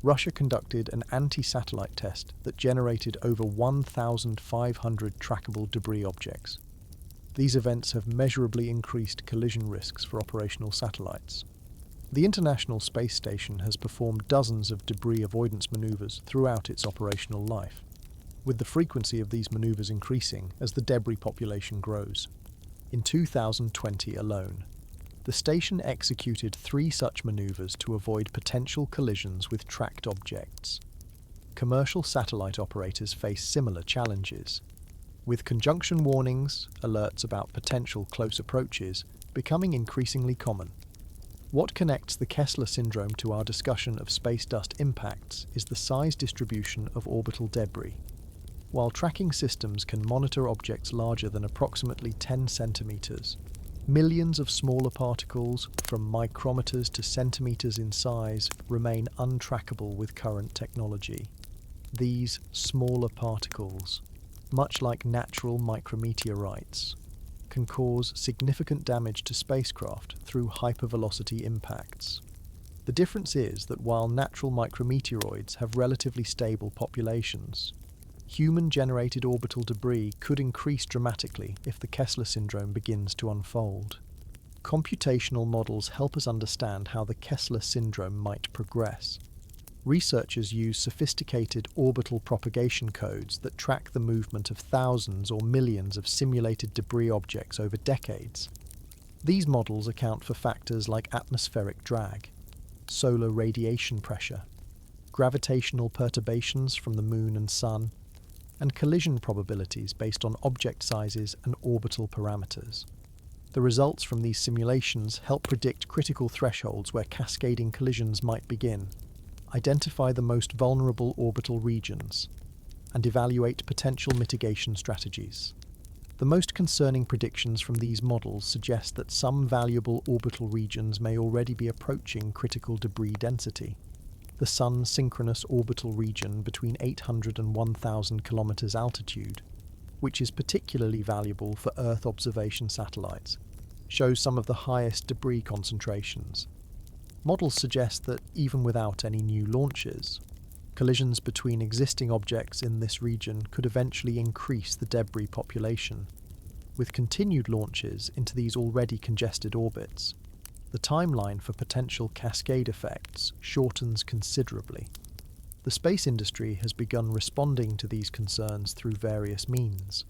Russia conducted an anti-satellite test that generated over 1,500 trackable debris objects. These events have measurably increased collision risks for operational satellites. The International Space Station has performed dozens of debris avoidance maneuvers throughout its operational life, with the frequency of these maneuvers increasing as the debris population grows. In 2020 alone, the station executed 3 such maneuvers to avoid potential collisions with tracked objects. Commercial satellite operators face similar challenges, with conjunction warnings, alerts about potential close approaches, becoming increasingly common. What connects the Kessler syndrome to our discussion of space dust impacts is the size distribution of orbital debris. While tracking systems can monitor objects larger than approximately 10 centimeters, millions of smaller particles, from micrometers to centimeters in size, remain untrackable with current technology. These smaller particles, much like natural micrometeorites, can cause significant damage to spacecraft through hypervelocity impacts. The difference is that while natural micrometeoroids have relatively stable populations, human-generated orbital debris could increase dramatically if the Kessler syndrome begins to unfold. Computational models help us understand how the Kessler syndrome might progress. Researchers use sophisticated orbital propagation codes that track the movement of thousands or millions of simulated debris objects over decades. These models account for factors like atmospheric drag, solar radiation pressure, gravitational perturbations from the Moon and Sun, and collision probabilities based on object sizes and orbital parameters. The results from these simulations help predict critical thresholds where cascading collisions might begin, identify the most vulnerable orbital regions, and evaluate potential mitigation strategies. The most concerning predictions from these models suggest that some valuable orbital regions may already be approaching critical debris density. The Sun's synchronous orbital region between 800 and 1,000 kilometers altitude, which is particularly valuable for Earth observation satellites, shows some of the highest debris concentrations. Models suggest that even without any new launches, collisions between existing objects in this region could eventually increase the debris population. With continued launches into these already congested orbits, the timeline for potential cascade effects shortens considerably. The space industry has begun responding to these concerns through various means.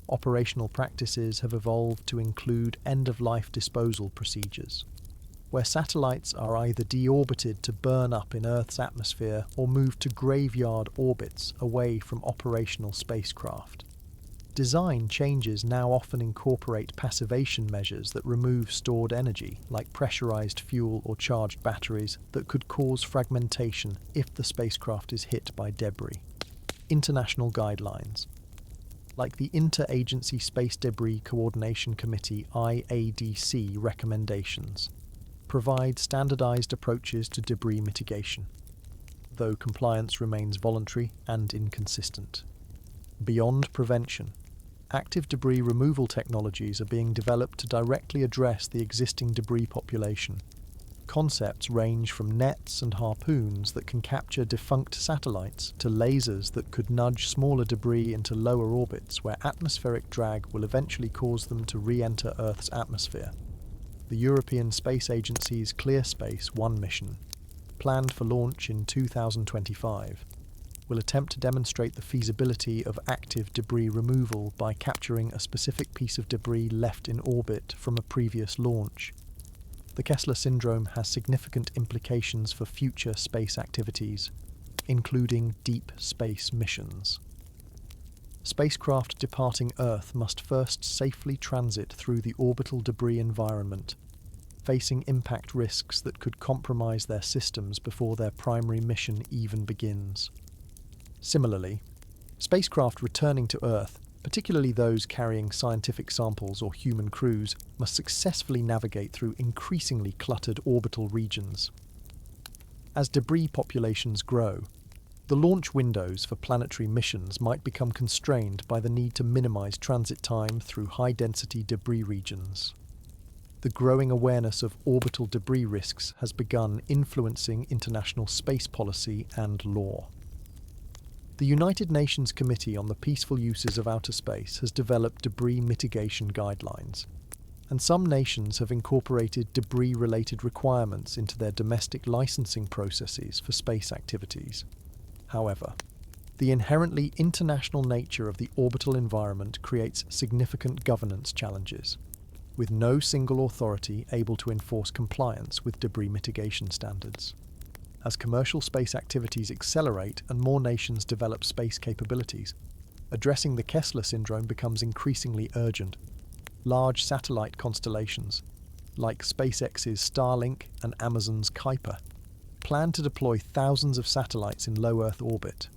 Operational practices have evolved to include end-of-life disposal procedures, where satellites are either deorbited to burn up in Earth's atmosphere or moved to graveyard orbits away from operational spacecraft. Design changes now often incorporate passivation measures that remove stored energy, like pressurized fuel or charged batteries, that could cause fragmentation if the spacecraft is hit by debris. International guidelines, like the Interagency Space Debris Coordination Committee (IADC) recommendations, provide standardized approaches to debris mitigation, though compliance remains voluntary and inconsistent. Beyond prevention, active debris removal technologies are being developed to directly address the existing debris population. Concepts range from nets and harpoons that can capture defunct satellites to lasers that could nudge smaller debris into lower orbits where atmospheric drag will eventually cause them to re-enter Earth's atmosphere. The European Space Agency's ClearSpace 1 mission, planned for launch in 2025, will attempt to demonstrate the feasibility of active debris removal by capturing a specific piece of debris left in orbit from a previous launch. The Kessler syndrome has significant implications for future space activities, including deep space missions. Spacecraft departing Earth must first safely transit through the orbital debris environment, facing impact risks that could compromise their systems before their primary mission even begins. Similarly, spacecraft returning to Earth, particularly those carrying scientific samples or human crews, must successfully navigate through increasingly cluttered orbital regions. As debris populations grow, the launch windows for planetary missions might become constrained by the need to minimize transit time through high-density debris regions. The growing awareness of orbital debris risks has begun influencing international space policy and law. The United Nations Committee on the Peaceful Uses of Outer Space has developed debris mitigation guidelines, and some nations have incorporated debris-related requirements into their domestic licensing processes for space activities. However, the inherently international nature of the orbital environment creates significant governance challenges, with no single authority able to enforce compliance with debris mitigation standards. As commercial space activities accelerate and more nations develop space capabilities, addressing the Kessler syndrome becomes increasingly urgent. Large satellite constellations, like SpaceX's Starlink and Amazon's Kuiper, plan to deploy thousands of satellites in low Earth orbit.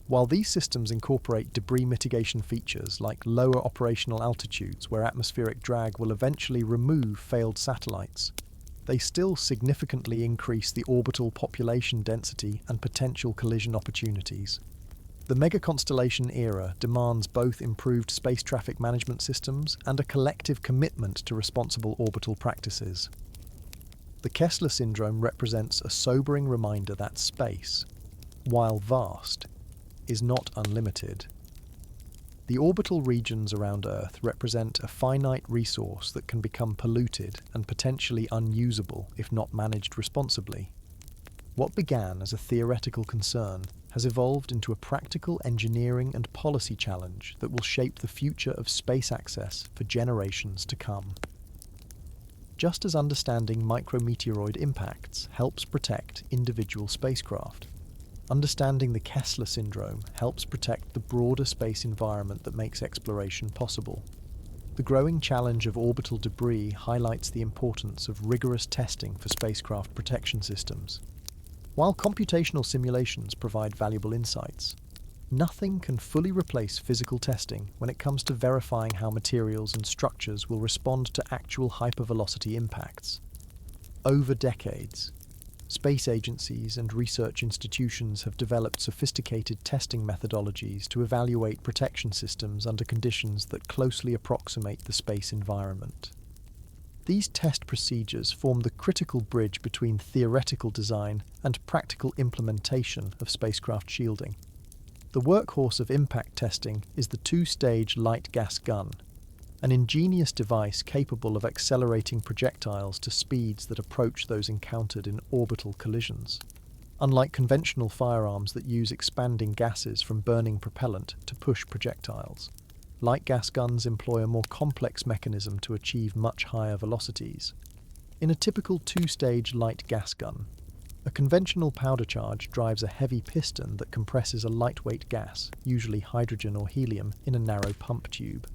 While these systems incorporate debris mitigation features like lower operational altitudes where atmospheric drag will eventually remove failed satellites, they still significantly increase the orbital population density and potential collision opportunities. The mega-constellation era demands both improved space traffic management systems and a collective commitment to responsible orbital practices. The Kessler syndrome represents a sobering reminder that space, while vast, is not unlimited. The orbital regions around Earth represent a finite resource that can become polluted and potentially unusable if not managed responsibly. What began as a theoretical concern has evolved into a practical engineering and policy challenge that will shape the future of space access for generations to come. Just as understanding micrometeoroid impacts helps protect individual spacecraft, Understanding the Kessler syndrome helps protect the broader space environment that makes exploration possible. The growing challenge of orbital debris highlights the importance of rigorous testing for spacecraft protection systems. While computational simulations provide valuable insights, nothing can fully replace physical testing when it comes to verifying how materials and structures will respond to actual hypervelocity impacts. Over decades, space agencies and research institutions have developed sophisticated testing methodologies to evaluate protection systems under conditions that closely approximate the space environment. These test procedures form the critical bridge between theoretical design and practical implementation of spacecraft shielding. The workhorse of impact testing is the two-stage light gas gun, an ingenious device capable of accelerating projectiles to speeds that approach those encountered in orbital collisions. Unlike conventional firearms that use expanding gases from burning propellant to push projectiles, light gas guns employ a more complex mechanism to achieve much higher velocities. In a typical two-stage light gas gun, a conventional powder charge drives a heavy piston that compresses a lightweight gas, usually hydrogen or helium, in a narrow pump tube.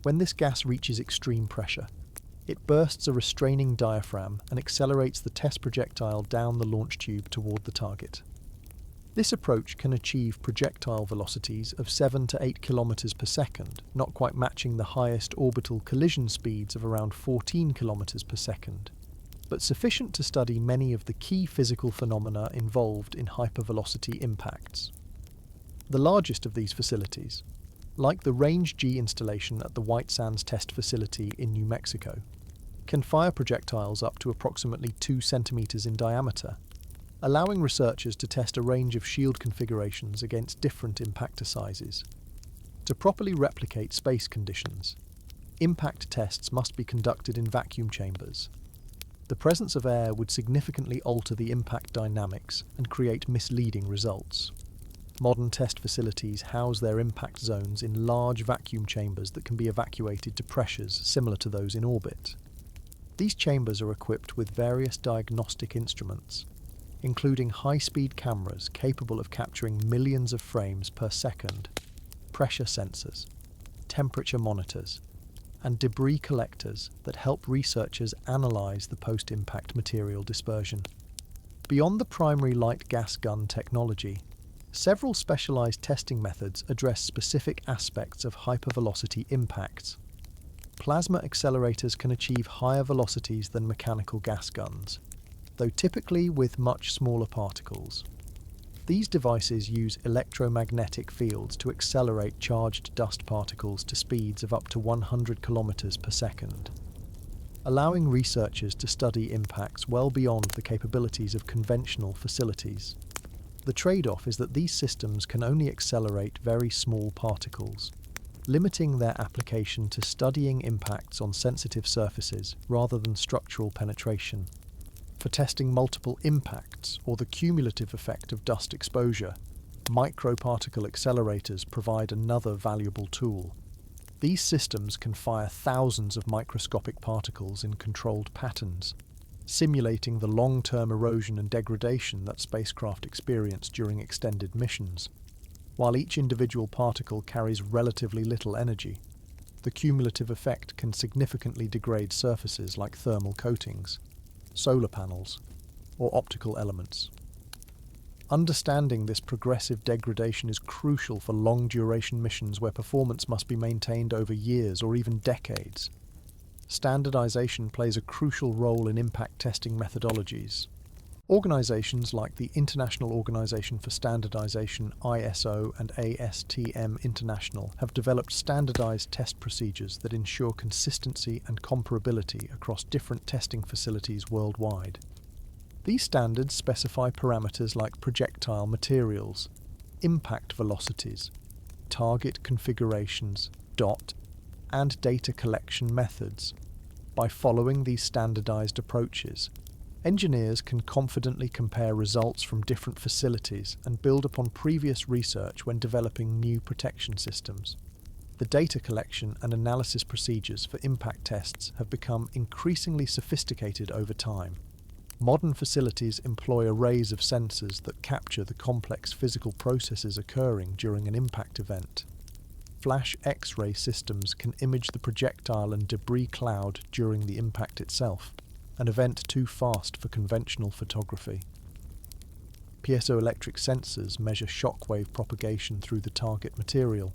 When this gas reaches extreme pressure, it bursts a restraining diaphragm and accelerates the test projectile down the launch tube toward the target. This approach can achieve projectile velocities of 7 to 8 kilometers per second, not quite matching the highest orbital collision speeds of around 14 kilometers per second, but sufficient to study many of the key physical phenomena involved in hypervelocity impacts. The largest of these facilities, like the Range G installation at the White Sands Test Facility in New Mexico, can fire projectiles up to approximately 2 centimeters in diameter, allowing researchers to test a range of shield configurations against different impactor sizes. To properly replicate space conditions, impact tests must be conducted in vacuum chambers. The presence of air would significantly alter the impact dynamics and create misleading results. Modern test facilities house their impact zones in large vacuum chambers that can be evacuated to pressures similar to those in orbit. These chambers are equipped with various diagnostic instruments, including high-speed cameras capable of capturing millions of frames per second, pressure sensors, temperature monitors, and debris collectors that help researchers analyze the post-impact material dispersion. Beyond the primary light gas gun technology, several specialized testing methods address specific aspects of hypervelocity impacts. Plasma accelerators can achieve higher velocities than mechanical gas guns, though typically with much smaller particles. These devices use electromagnetic fields to accelerate charged dust particles to speeds of up to 100 kilometers per second, allowing researchers to study impacts well beyond the capabilities of conventional facilities. The trade-off is that these systems can only accelerate very small particles, limiting their application to studying impacts on sensitive surfaces rather than structural penetration. For testing multiple impacts or the cumulative effect of dust exposure, microparticle accelerators provide another valuable tool. These systems can fire thousands of microscopic particles in controlled patterns, simulating the long-term erosion and degradation that spacecraft experience during extended missions. While each individual particle carries relatively little energy, the cumulative effect can significantly degrade surfaces like thermal coatings, solar panels, or optical elements. Understanding this progressive degradation is crucial for long-duration missions where performance must be maintained over years or even decades. Standardization plays a crucial role in impact testing methodologies. Organizations like the International Organization for Standardization (ISO) and ASTM International have developed standardized test procedures that ensure consistency and comparability across different testing facilities worldwide. These standards specify parameters like projectile materials, impact velocities, target configurations, and data collection methods. By following these standardized approaches, engineers can confidently compare results from different facilities and build upon previous research when developing new protection systems. The data collection and analysis procedures for impact tests have become increasingly sophisticated over time. Modern facilities employ arrays of sensors that capture the complex physical processes occurring during an impact event. Flash X-ray systems can image the projectile and debris cloud during the impact itself, an event too fast for conventional photography. Piezoelectric sensors measure shockwave propagation through the target material.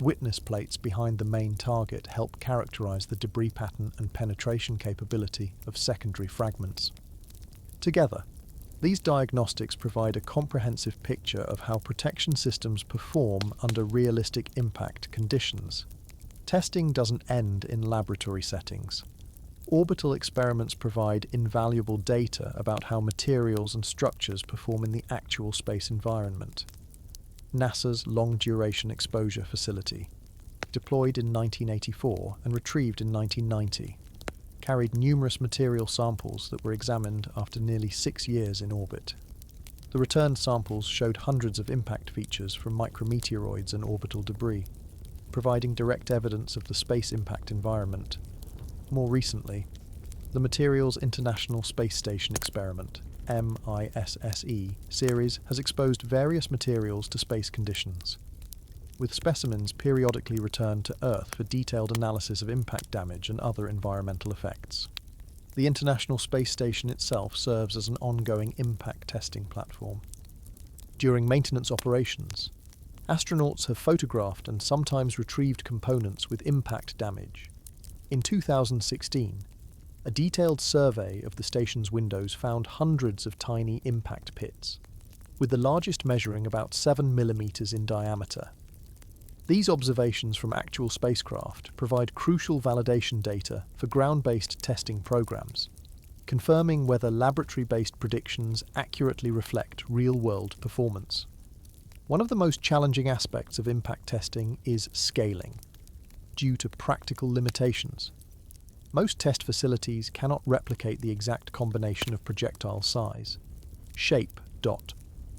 Witness plates behind the main target help characterize the debris pattern and penetration capability of secondary fragments. Together, these diagnostics provide a comprehensive picture of how protection systems perform under realistic impact conditions. Testing doesn't end in laboratory settings. Orbital experiments provide invaluable data about how materials and structures perform in the actual space environment. NASA's Long Duration Exposure Facility, deployed in 1984 and retrieved in 1990, carried numerous material samples that were examined after nearly 6 years in orbit. The returned samples showed hundreds of impact features from micrometeoroids and orbital debris, providing direct evidence of the space impact environment. More recently, the Materials International Space Station Experiment MISSE series has exposed various materials to space conditions, with specimens periodically returned to Earth for detailed analysis of impact damage and other environmental effects. The International Space Station itself serves as an ongoing impact testing platform. During maintenance operations, astronauts have photographed and sometimes retrieved components with impact damage. In 2016, a detailed survey of the station's windows found hundreds of tiny impact pits, with the largest measuring about 7 millimeters in diameter. These observations from actual spacecraft provide crucial validation data for ground-based testing programs, confirming whether laboratory-based predictions accurately reflect real-world performance. One of the most challenging aspects of impact testing is scaling, due to practical limitations. Most test facilities cannot replicate the exact combination of projectile size, shape,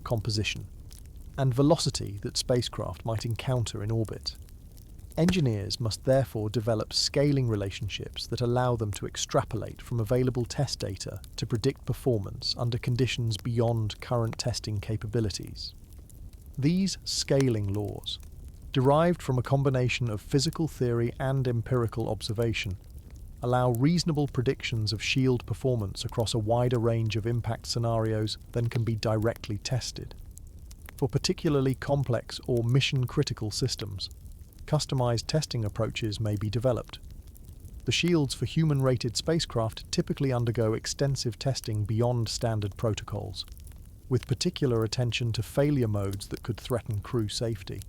composition, and velocity that spacecraft might encounter in orbit. Engineers must therefore develop scaling relationships that allow them to extrapolate from available test data to predict performance under conditions beyond current testing capabilities. These scaling laws, derived from a combination of physical theory and empirical observation, allow reasonable predictions of shield performance across a wider range of impact scenarios than can be directly tested. For particularly complex or mission-critical systems, customized testing approaches may be developed. The shields for human-rated spacecraft typically undergo extensive testing beyond standard protocols, with particular attention to failure modes that could threaten crew safety.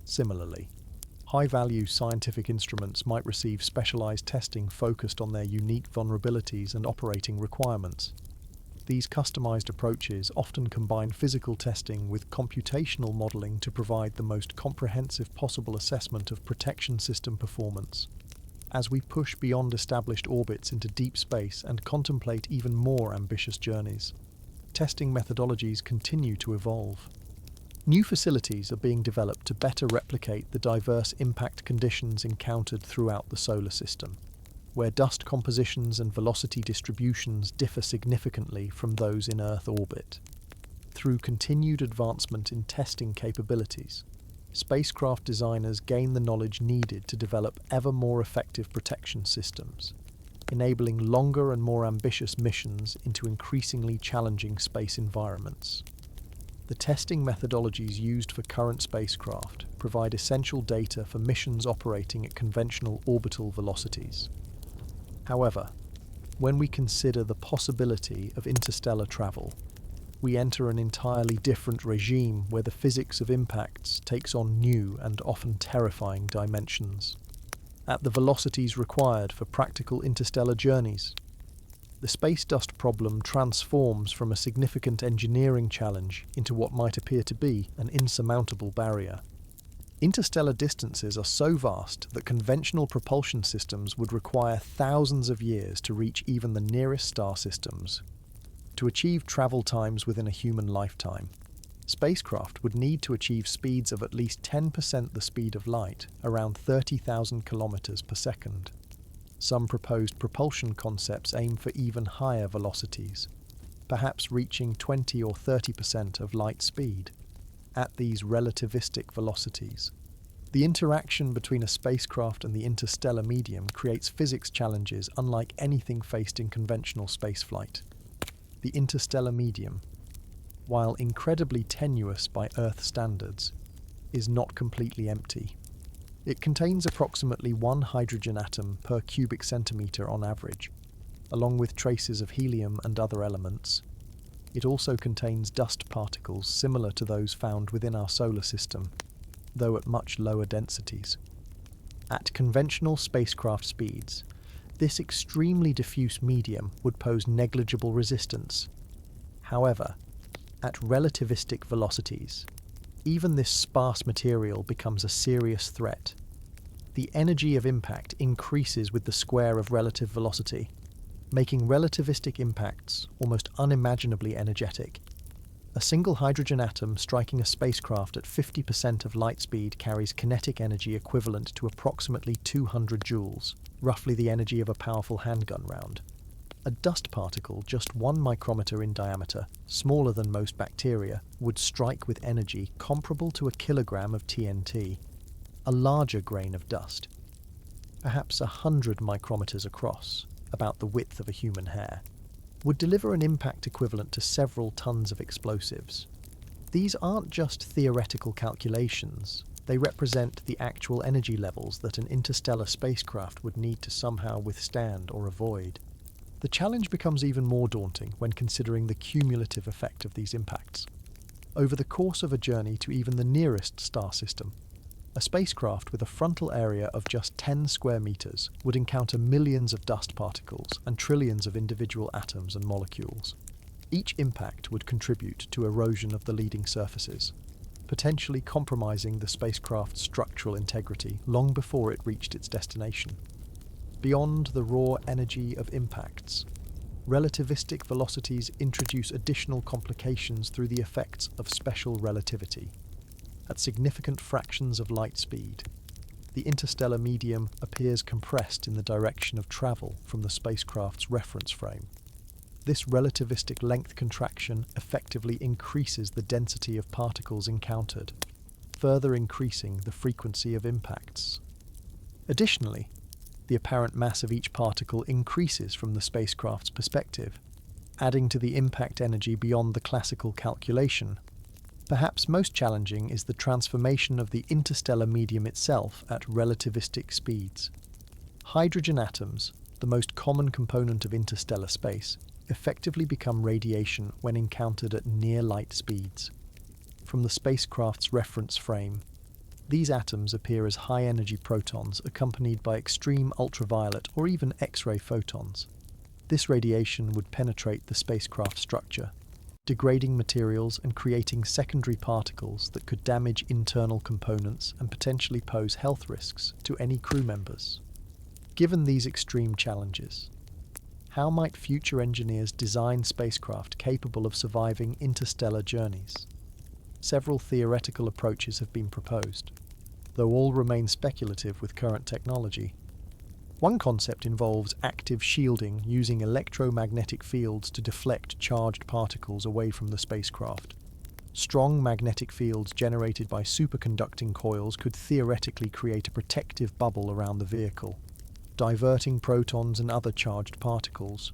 Similarly, high-value scientific instruments might receive specialized testing focused on their unique vulnerabilities and operating requirements. These customized approaches often combine physical testing with computational modeling to provide the most comprehensive possible assessment of protection system performance. As we push beyond established orbits into deep space and contemplate even more ambitious journeys, testing methodologies continue to evolve. New facilities are being developed to better replicate the diverse impact conditions encountered throughout the solar system, where dust compositions and velocity distributions differ significantly from those in Earth orbit. Through continued advancement in testing capabilities, spacecraft designers gain the knowledge needed to develop ever more effective protection systems, enabling longer and more ambitious missions into increasingly challenging space environments. The testing methodologies used for current spacecraft provide essential data for missions operating at conventional orbital velocities. However, when we consider the possibility of interstellar travel, we enter an entirely different regime where the physics of impacts takes on new and often terrifying dimensions. At the velocities required for practical interstellar journeys, the space dust problem transforms from a significant engineering challenge into what might appear to be an insurmountable barrier. Interstellar distances are so vast that conventional propulsion systems would require thousands of years to reach even the nearest star systems. To achieve travel times within a human lifetime, spacecraft would need to achieve speeds of at least 10% the speed of light, around 30,000 kilometers per second. Some proposed propulsion concepts aim for even higher velocities, perhaps reaching 20 or 30% of light speed. At these relativistic velocities, the interaction between a spacecraft and the interstellar medium creates physics challenges unlike anything faced in conventional spaceflight. The interstellar medium, while incredibly tenuous by Earth standards, is not completely empty. It contains approximately 1 hydrogen atom per cubic centimetre on average, along with traces of helium and other elements. It also contains dust particles similar to those found within our solar system, though at much lower densities. At conventional spacecraft speeds, this extremely diffuse medium would pose negligible resistance. However, at relativistic velocities, even this sparse material becomes a serious threat. The energy of impact increases with the square of relative velocity, making relativistic impacts almost unimaginably energetic. A single hydrogen atom striking a spacecraft at 50% of light speed carries kinetic energy equivalent to approximately 200 joules, roughly the energy of a powerful handgun round. A dust particle just 1 micrometer in diameter, smaller than most bacteria, would strike with energy comparable to a kilogram of TNT. A larger grain of dust, perhaps 100 micrometers across, about the width of a human hair, would deliver an impact equivalent to several tons of explosives. These aren't just theoretical calculations, they represent the actual energy levels that an interstellar spacecraft would need to somehow withstand or avoid. The challenge becomes even more daunting when considering the cumulative effect of these impacts. Over the course of a journey to even the nearest star system, a spacecraft with a frontal area of just 10 square meters would encounter millions of dust particles and trillions of individual atoms and molecules. Each impact would contribute to erosion of the leading surfaces, potentially compromising the spacecraft's structural integrity long before it reached its destination. Beyond the raw energy of impacts, relativistic velocities introduce additional complications through the effects of special relativity. At significant fractions of light speed, the interstellar medium appears compressed in the direction of travel from the spacecraft's reference frame. This relativistic length contraction effectively increases the density of particles encountered, further increasing the frequency of impacts. Additionally, the apparent mass of each particle increases from the spacecraft's perspective, adding to the impact energy beyond the classical calculation. Perhaps most challenging is the transformation of the interstellar medium itself at relativistic speeds. Hydrogen atoms, the most common component of interstellar space, effectively become radiation when encountered at near light speeds. From the spacecraft's reference frame, these atoms appear as high-energy protons accompanied by extreme ultraviolet or even X-ray photons. This radiation would penetrate the spacecraft structure, degrading materials and creating secondary particles that could damage internal components and potentially pose health risks to any crew members. Given these extreme challenges, how might future engineers design spacecraft capable of surviving interstellar journeys? Several theoretical approaches have been proposed, though all remain speculative with current technology. One concept involves active shielding using electromagnetic fields to deflect charged particles away from the spacecraft. Strong magnetic fields generated by superconducting coils could theoretically create a protective bubble around the vehicle, diverting protons and other charged particles.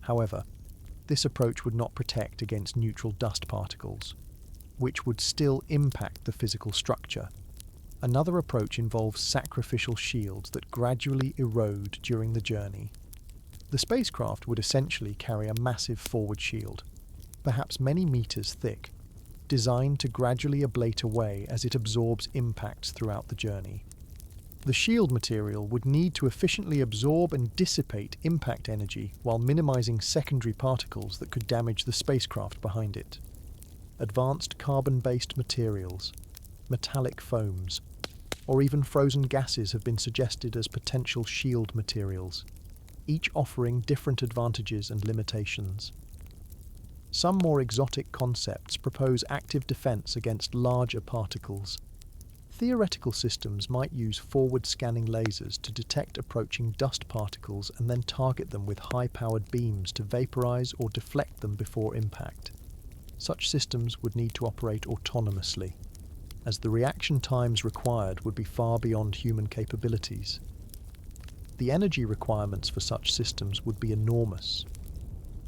However, this approach would not protect against neutral dust particles, which would still impact the physical structure. Another approach involves sacrificial shields that gradually erode during the journey. The spacecraft would essentially carry a massive forward shield, perhaps many meters thick, designed to gradually ablate away as it absorbs impacts throughout the journey. The shield material would need to efficiently absorb and dissipate impact energy while minimizing secondary particles that could damage the spacecraft behind it. Advanced carbon-based materials, metallic foams, or even frozen gases have been suggested as potential shield materials, each offering different advantages and limitations. Some more exotic concepts propose active defense against larger particles. Theoretical systems might use forward-scanning lasers to detect approaching dust particles and then target them with high-powered beams to vaporize or deflect them before impact. Such systems would need to operate autonomously, as the reaction times required would be far beyond human capabilities. The energy requirements for such systems would be enormous,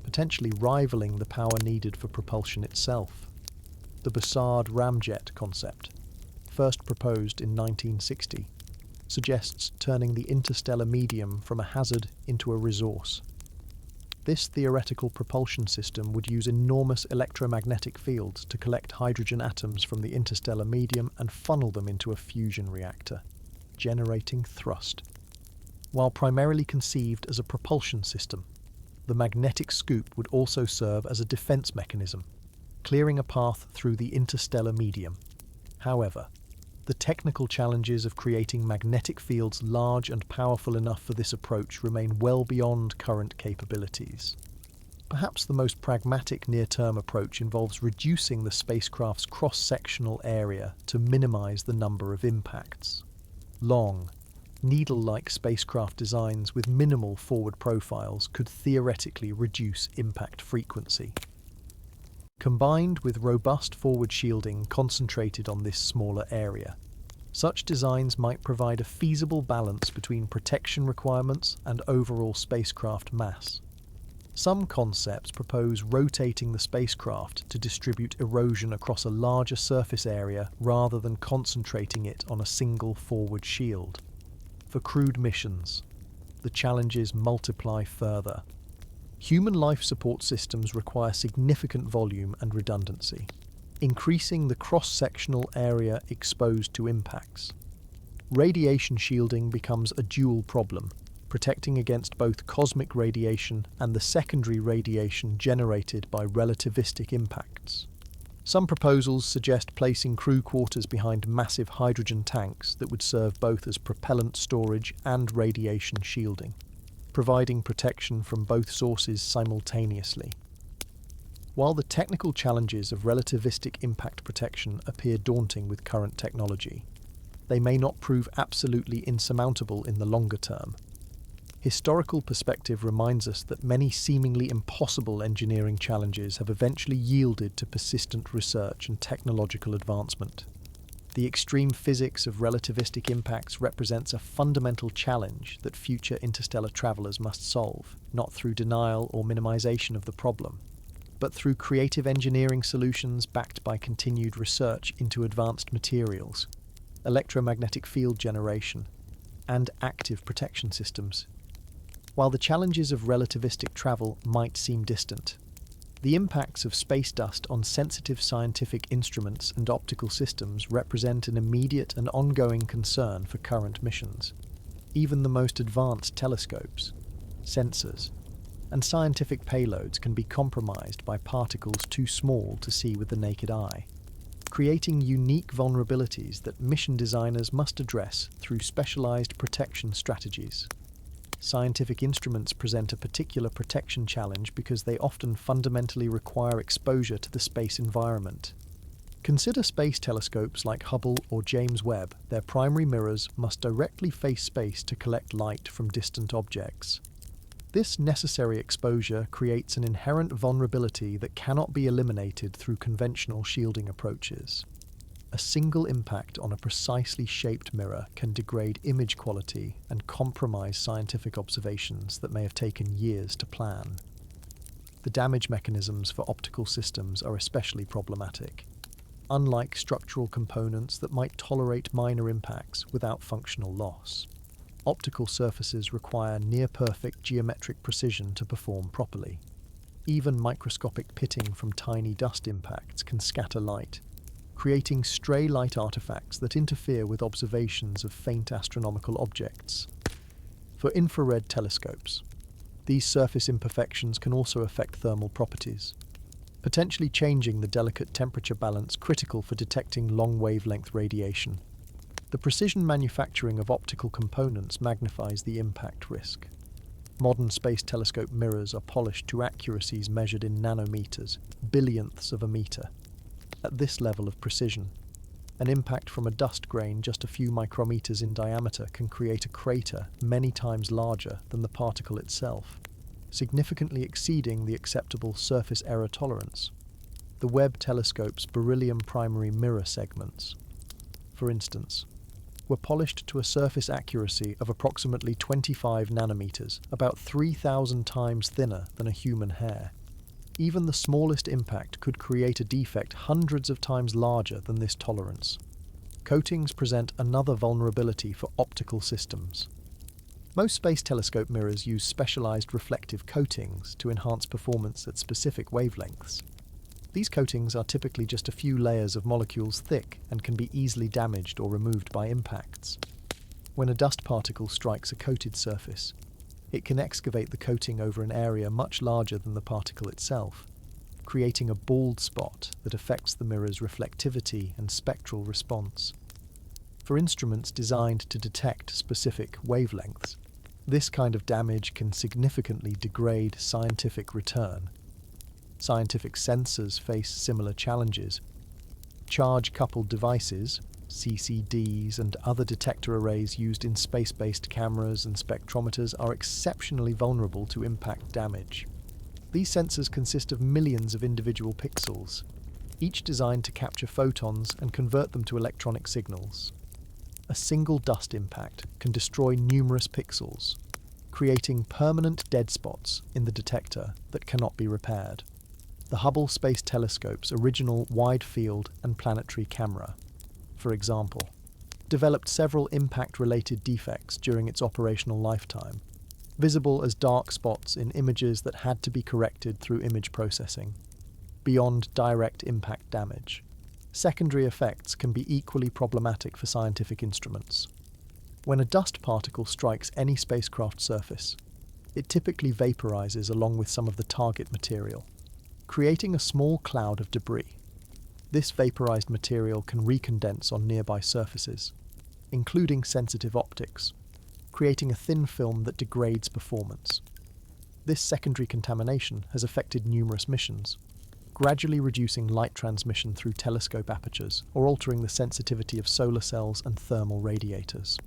potentially rivaling the power needed for propulsion itself. The Bussard ramjet concept, first proposed in 1960, suggests turning the interstellar medium from a hazard into a resource. This theoretical propulsion system would use enormous electromagnetic fields to collect hydrogen atoms from the interstellar medium and funnel them into a fusion reactor, generating thrust. While primarily conceived as a propulsion system, the magnetic scoop would also serve as a defense mechanism, clearing a path through the interstellar medium. However, the technical challenges of creating magnetic fields large and powerful enough for this approach remain well beyond current capabilities. Perhaps the most pragmatic near-term approach involves reducing the spacecraft's cross-sectional area to minimize the number of impacts. Long, needle-like spacecraft designs with minimal forward profiles could theoretically reduce impact frequency. Combined with robust forward shielding concentrated on this smaller area, such designs might provide a feasible balance between protection requirements and overall spacecraft mass. Some concepts propose rotating the spacecraft to distribute erosion across a larger surface area rather than concentrating it on a single forward shield. For crewed missions, the challenges multiply further. Human life support systems require significant volume and redundancy, increasing the cross-sectional area exposed to impacts. Radiation shielding becomes a dual problem, protecting against both cosmic radiation and the secondary radiation generated by relativistic impacts. Some proposals suggest placing crew quarters behind massive hydrogen tanks that would serve both as propellant storage and radiation shielding, providing protection from both sources simultaneously. While the technical challenges of relativistic impact protection appear daunting with current technology, they may not prove absolutely insurmountable in the longer term. Historical perspective reminds us that many seemingly impossible engineering challenges have eventually yielded to persistent research and technological advancement. The extreme physics of relativistic impacts represents a fundamental challenge that future interstellar travelers must solve, not through denial or minimization of the problem, but through creative engineering solutions backed by continued research into advanced materials, electromagnetic field generation, and active protection systems. While the challenges of relativistic travel might seem distant, the impacts of space dust on sensitive scientific instruments and optical systems represent an immediate and ongoing concern for current missions. Even the most advanced telescopes, sensors, and scientific payloads can be compromised by particles too small to see with the naked eye, creating unique vulnerabilities that mission designers must address through specialized protection strategies. Scientific instruments present a particular protection challenge because they often fundamentally require exposure to the space environment. Consider space telescopes like Hubble or James Webb. Their primary mirrors must directly face space to collect light from distant objects. This necessary exposure creates an inherent vulnerability that cannot be eliminated through conventional shielding approaches. A single impact on a precisely shaped mirror can degrade image quality and compromise scientific observations that may have taken years to plan. The damage mechanisms for optical systems are especially problematic. Unlike structural components that might tolerate minor impacts without functional loss, optical surfaces require near-perfect geometric precision to perform properly. Even microscopic pitting from tiny dust impacts can scatter light, creating stray light artifacts that interfere with observations of faint astronomical objects. For infrared telescopes, these surface imperfections can also affect thermal properties, potentially changing the delicate temperature balance critical for detecting long-wavelength radiation. The precision manufacturing of optical components magnifies the impact risk. Modern space telescope mirrors are polished to accuracies measured in nanometers, billionths of a meter. At this level of precision, An impact from a dust grain just a few micrometers in diameter can create a crater many times larger than the particle itself, significantly exceeding the acceptable surface error tolerance. The Webb telescope's beryllium primary mirror segments, for instance, were polished to a surface accuracy of approximately 25 nanometers, about 3,000 times thinner than a human hair. Even the smallest impact could create a defect hundreds of times larger than this tolerance. Coatings present another vulnerability for optical systems. Most space telescope mirrors use specialized reflective coatings to enhance performance at specific wavelengths. These coatings are typically just a few layers of molecules thick and can be easily damaged or removed by impacts. When a dust particle strikes a coated surface, it can excavate the coating over an area much larger than the particle itself, creating a bald spot that affects the mirror's reflectivity and spectral response. For instruments designed to detect specific wavelengths, this kind of damage can significantly degrade scientific return. Scientific sensors face similar challenges. Charge-coupled devices, CCDs, and other detector arrays used in space-based cameras and spectrometers are exceptionally vulnerable to impact damage. These sensors consist of millions of individual pixels, each designed to capture photons and convert them to electronic signals. A single dust impact can destroy numerous pixels, creating permanent dead spots in the detector that cannot be repaired. The Hubble Space Telescope's original wide-field and planetary camera, for example, developed several impact-related defects during its operational lifetime, visible as dark spots in images that had to be corrected through image processing, beyond direct impact damage. Secondary effects can be equally problematic for scientific instruments. When a dust particle strikes any spacecraft surface, it typically vaporizes along with some of the target material, creating a small cloud of debris. This vaporized material can recondense on nearby surfaces, including sensitive optics, creating a thin film that degrades performance. This secondary contamination has affected numerous missions, gradually reducing light transmission through telescope apertures or altering the sensitivity of solar cells and thermal radiators.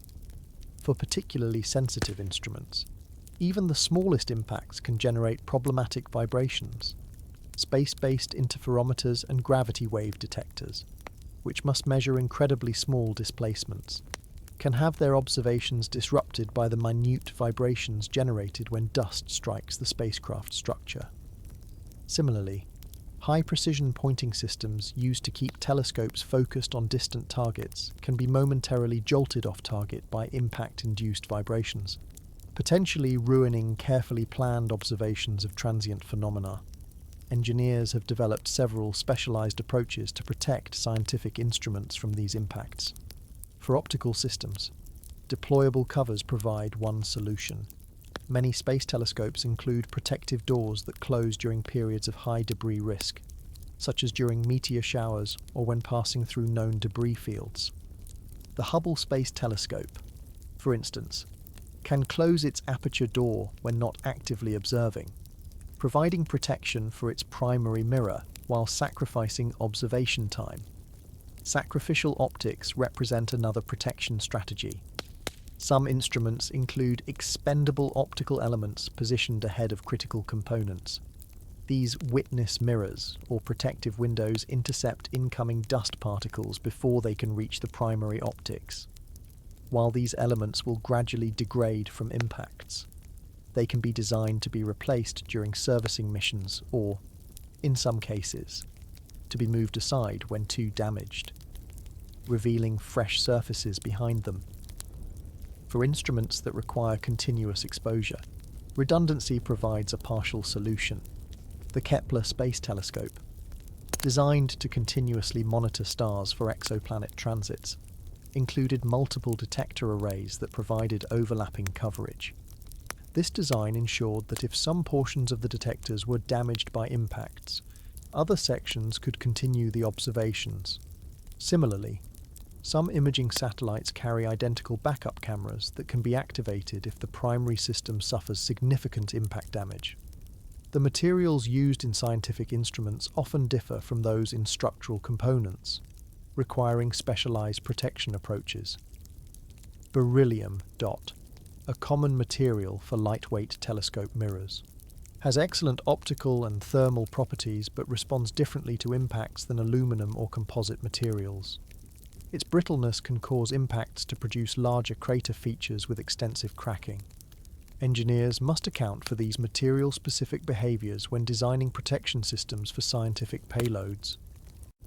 For particularly sensitive instruments, even the smallest impacts can generate problematic vibrations. Space-based interferometers and gravity wave detectors, which must measure incredibly small displacements, can have their observations disrupted by the minute vibrations generated when dust strikes the spacecraft structure. Similarly, high-precision pointing systems used to keep telescopes focused on distant targets can be momentarily jolted off target by impact-induced vibrations, potentially ruining carefully planned observations of transient phenomena. Engineers have developed several specialized approaches to protect scientific instruments from these impacts. For optical systems, deployable covers provide one solution. Many space telescopes include protective doors that close during periods of high debris risk, such as during meteor showers or when passing through known debris fields. The Hubble Space Telescope, for instance, can close its aperture door when not actively observing, providing protection for its primary mirror while sacrificing observation time. Sacrificial optics represent another protection strategy. Some instruments include expendable optical elements positioned ahead of critical components. These witness mirrors, or protective windows, intercept incoming dust particles before they can reach the primary optics. While these elements will gradually degrade from impacts, they can be designed to be replaced during servicing missions or, in some cases, to be moved aside when too damaged, revealing fresh surfaces behind them. For instruments that require continuous exposure, redundancy provides a partial solution. The Kepler Space Telescope, designed to continuously monitor stars for exoplanet transits, included multiple detector arrays that provided overlapping coverage. This design ensured that if some portions of the detectors were damaged by impacts, other sections could continue the observations. Similarly, some imaging satellites carry identical backup cameras that can be activated if the primary system suffers significant impact damage. The materials used in scientific instruments often differ from those in structural components. requiring specialized protection approaches. Beryllium dot, a common material for lightweight telescope mirrors, has excellent optical and thermal properties but responds differently to impacts than aluminum or composite materials. Its brittleness can cause impacts to produce larger crater features with extensive cracking. Engineers must account for these material-specific behaviors when designing protection systems for scientific payloads.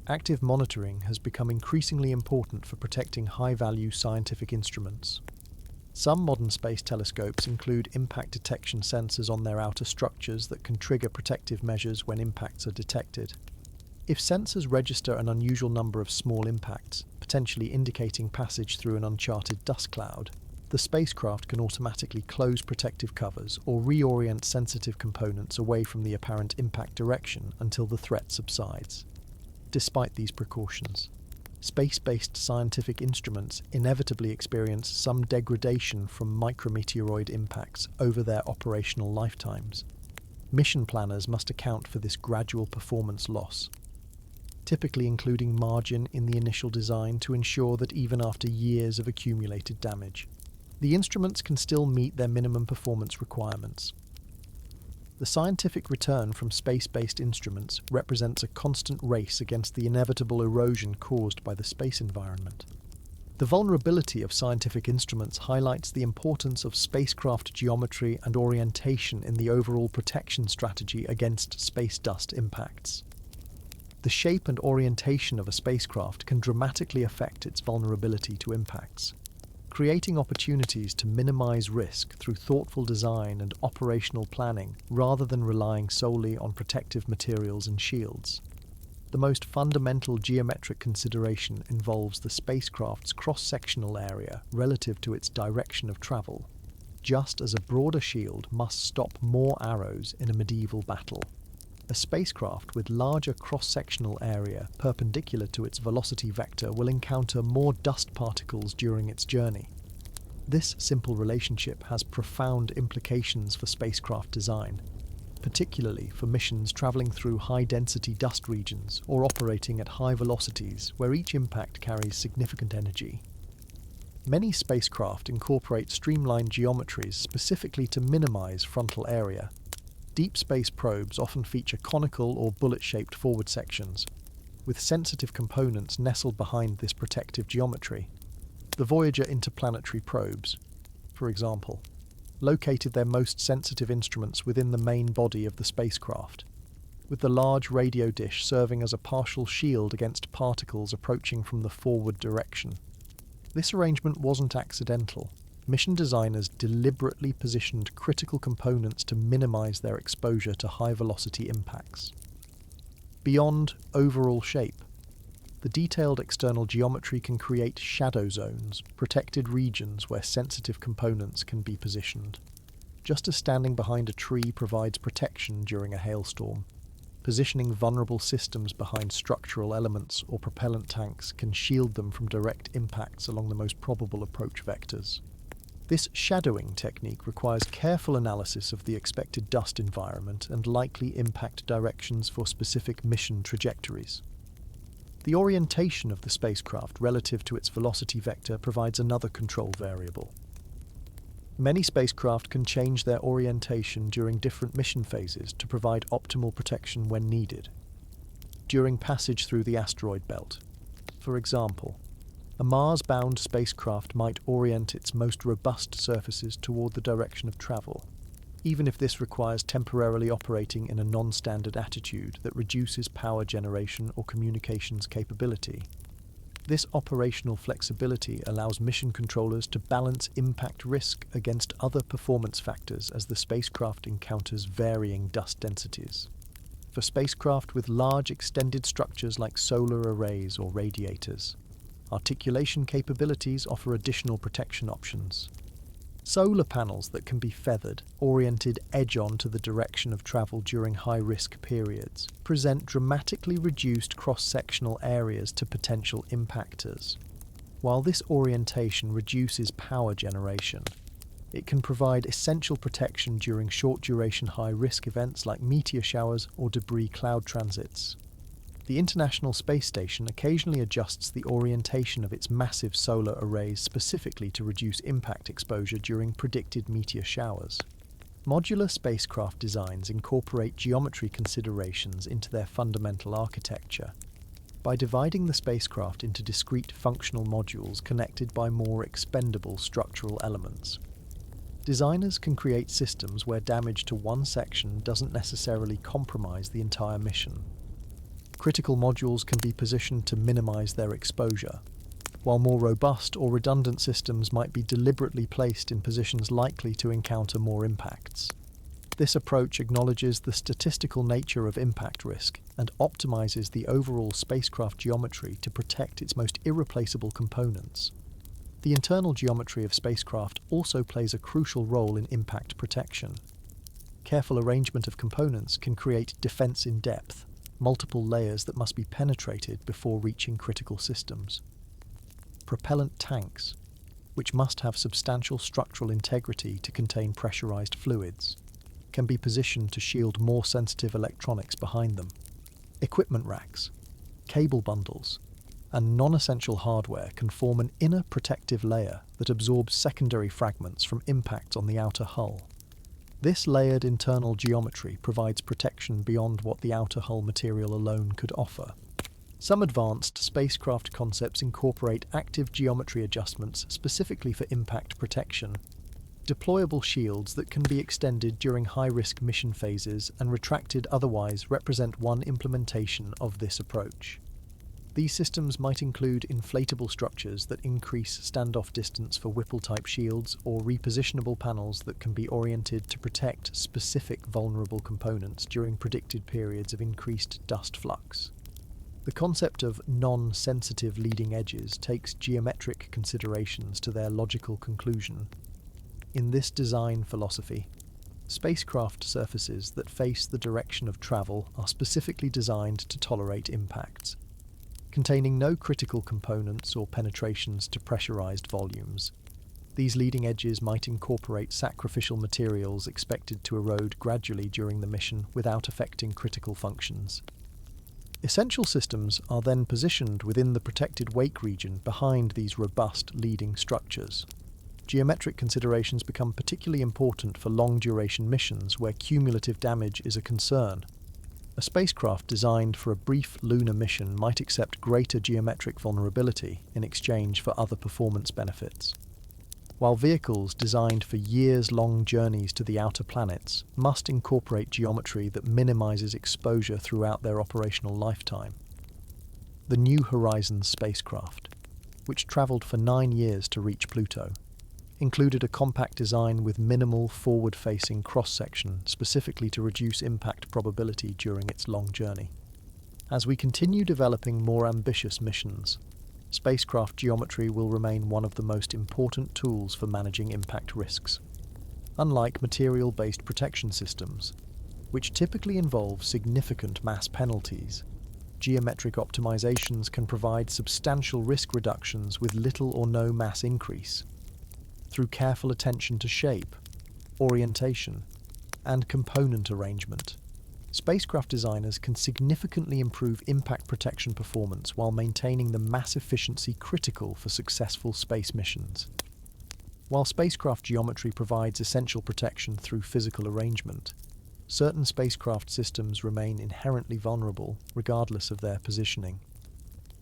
Active monitoring has become increasingly important for protecting high-value scientific instruments. Some modern space telescopes include impact detection sensors on their outer structures that can trigger protective measures when impacts are detected. If sensors register an unusual number of small impacts, potentially indicating passage through an uncharted dust cloud, the spacecraft can automatically close protective covers or reorient sensitive components away from the apparent impact direction until the threat subsides. Despite these precautions, space-based scientific instruments inevitably experience some degradation from micrometeoroid impacts over their operational lifetimes. Mission planners must account for this gradual performance loss, typically including margin in the initial design to ensure that even after years of accumulated damage, the instruments can still meet their minimum performance requirements. The scientific return from space-based instruments represents a constant race against the inevitable erosion caused by the space environment. The vulnerability of scientific instruments highlights the importance of spacecraft geometry and orientation in the overall protection strategy against space dust impacts. The shape and orientation of a spacecraft can dramatically affect its vulnerability to impacts, creating opportunities to minimize risk through thoughtful design and operational planning rather than relying solely on protective materials and shields. The most fundamental geometric consideration involves the spacecraft's cross-sectional area relative to its direction of travel, just as a broader shield must stop more arrows in a medieval battle. A spacecraft with larger cross-sectional area perpendicular to its velocity vector will encounter more dust particles during its journey. This simple relationship has profound implications for spacecraft design, particularly for missions traveling through high-density dust regions or operating at high velocities where each impact carries significant energy. Many spacecraft incorporate streamlined geometries specifically to minimize frontal area. Deep space probes often feature conical or bullet-shaped forward sections, with sensitive components nestled behind this protective geometry. The Voyager interplanetary probes, for example, located their most sensitive instruments within the main body of the spacecraft, with the large radio dish serving as a partial shield against particles approaching from the forward direction. This arrangement wasn't accidental. Mission designers deliberately positioned critical components to minimize their exposure to high-velocity impacts. Beyond overall shape, the detailed external geometry can create shadow zones, protected regions where sensitive components can be positioned. Just as standing behind a tree provides protection during a hailstorm, positioning vulnerable systems behind structural elements or propellant tanks can shield them from direct impacts along the most probable approach vectors. This shadowing technique requires careful analysis of the expected dust environment and likely impact directions for specific mission trajectories. The orientation of the spacecraft relative to its velocity vector provides another control variable. Many spacecraft can change their orientation during different mission phases to provide optimal protection when needed. During passage through the asteroid belt, for example, a Mars-bound spacecraft might orient its most robust surfaces toward the direction of travel, even if this requires temporarily operating in a non-standard attitude that reduces power generation or communications capability. This operational flexibility allows mission controllers to balance impact risk against other performance factors as the spacecraft encounters varying dust densities. For spacecraft with large extended structures like solar arrays or radiators, articulation capabilities offer additional protection options. Solar panels that can be feathered, oriented edge-on to the direction of travel during high-risk periods, present dramatically reduced cross-sectional areas to potential impactors. While this orientation reduces power generation, it can provide essential protection during short-duration high-risk events like meteor showers or debris cloud transits. The International Space Station occasionally adjusts the orientation of its massive solar arrays specifically to reduce impact exposure during predicted meteor showers. Modular spacecraft designs incorporate geometry considerations into their fundamental architecture. By dividing the spacecraft into discrete functional modules connected by more expendable structural elements, designers can create systems where damage to one section doesn't necessarily compromise the entire mission. Critical modules can be positioned to minimize their exposure, while more robust or redundant systems might be deliberately placed in positions likely to encounter more impacts. This approach acknowledges the statistical nature of impact risk and optimizes the overall spacecraft geometry to protect its most irreplaceable components. The internal geometry of spacecraft also plays a crucial role in impact protection. Careful arrangement of components can create defense in depth, multiple layers that must be penetrated before reaching critical systems. Propellant tanks, which must have substantial structural integrity to contain pressurized fluids, can be positioned to shield more sensitive electronics behind them. Equipment racks, cable bundles, and non-essential hardware can form an inner protective layer that absorbs secondary fragments from impact on the outer hull. This layered internal geometry provides protection beyond what the outer hull material alone could offer. Some advanced spacecraft concepts incorporate active geometry adjustments specifically for impact protection. Deployable shields that can be extended during high-risk mission phases and retracted otherwise represent one implementation of this approach. These systems might include inflatable structures that increase standoff distance for Whipple-type shields or repositionable panels that can be oriented to protect specific vulnerable components during predicted periods of increased dust flux. The concept of non-sensitive leading edges takes geometric considerations to their logical conclusion. In this design philosophy, spacecraft surfaces that face the direction of travel are specifically designed to tolerate impacts, containing no critical components or penetrations to pressurized volumes. These leading edges might incorporate sacrificial materials expected to erode gradually during the mission without affecting critical functions. Essential systems are then positioned within the protected wake region behind these robust leading structures. Geometric considerations become particularly important for long-duration missions where cumulative damage is a concern. A spacecraft designed for a brief lunar mission might accept greater geometric vulnerability in exchange for other performance benefits, while vehicles designed for years-long journeys to the outer planets must incorporate geometry that minimizes exposure throughout their operational lifetime. The New Horizons spacecraft, which traveled for 9 years to reach Pluto, included a compact design with minimal forward-facing cross-section specifically to reduce impact probability during its long journey. As we continue developing more ambitious missions, spacecraft geometry will remain one of the most important tools for managing impact risks. Unlike material-based protection systems, which typically involve significant mass penalties, geometric optimizations can provide substantial risk reductions with little or no mass increase. Through careful attention to shape, orientation, and component arrangement, spacecraft designers can significantly improve impact protection performance while maintaining the mass efficiency critical for successful space missions. While spacecraft geometry provides essential protection through physical arrangement, certain spacecraft systems remain inherently vulnerable regardless of their positioning.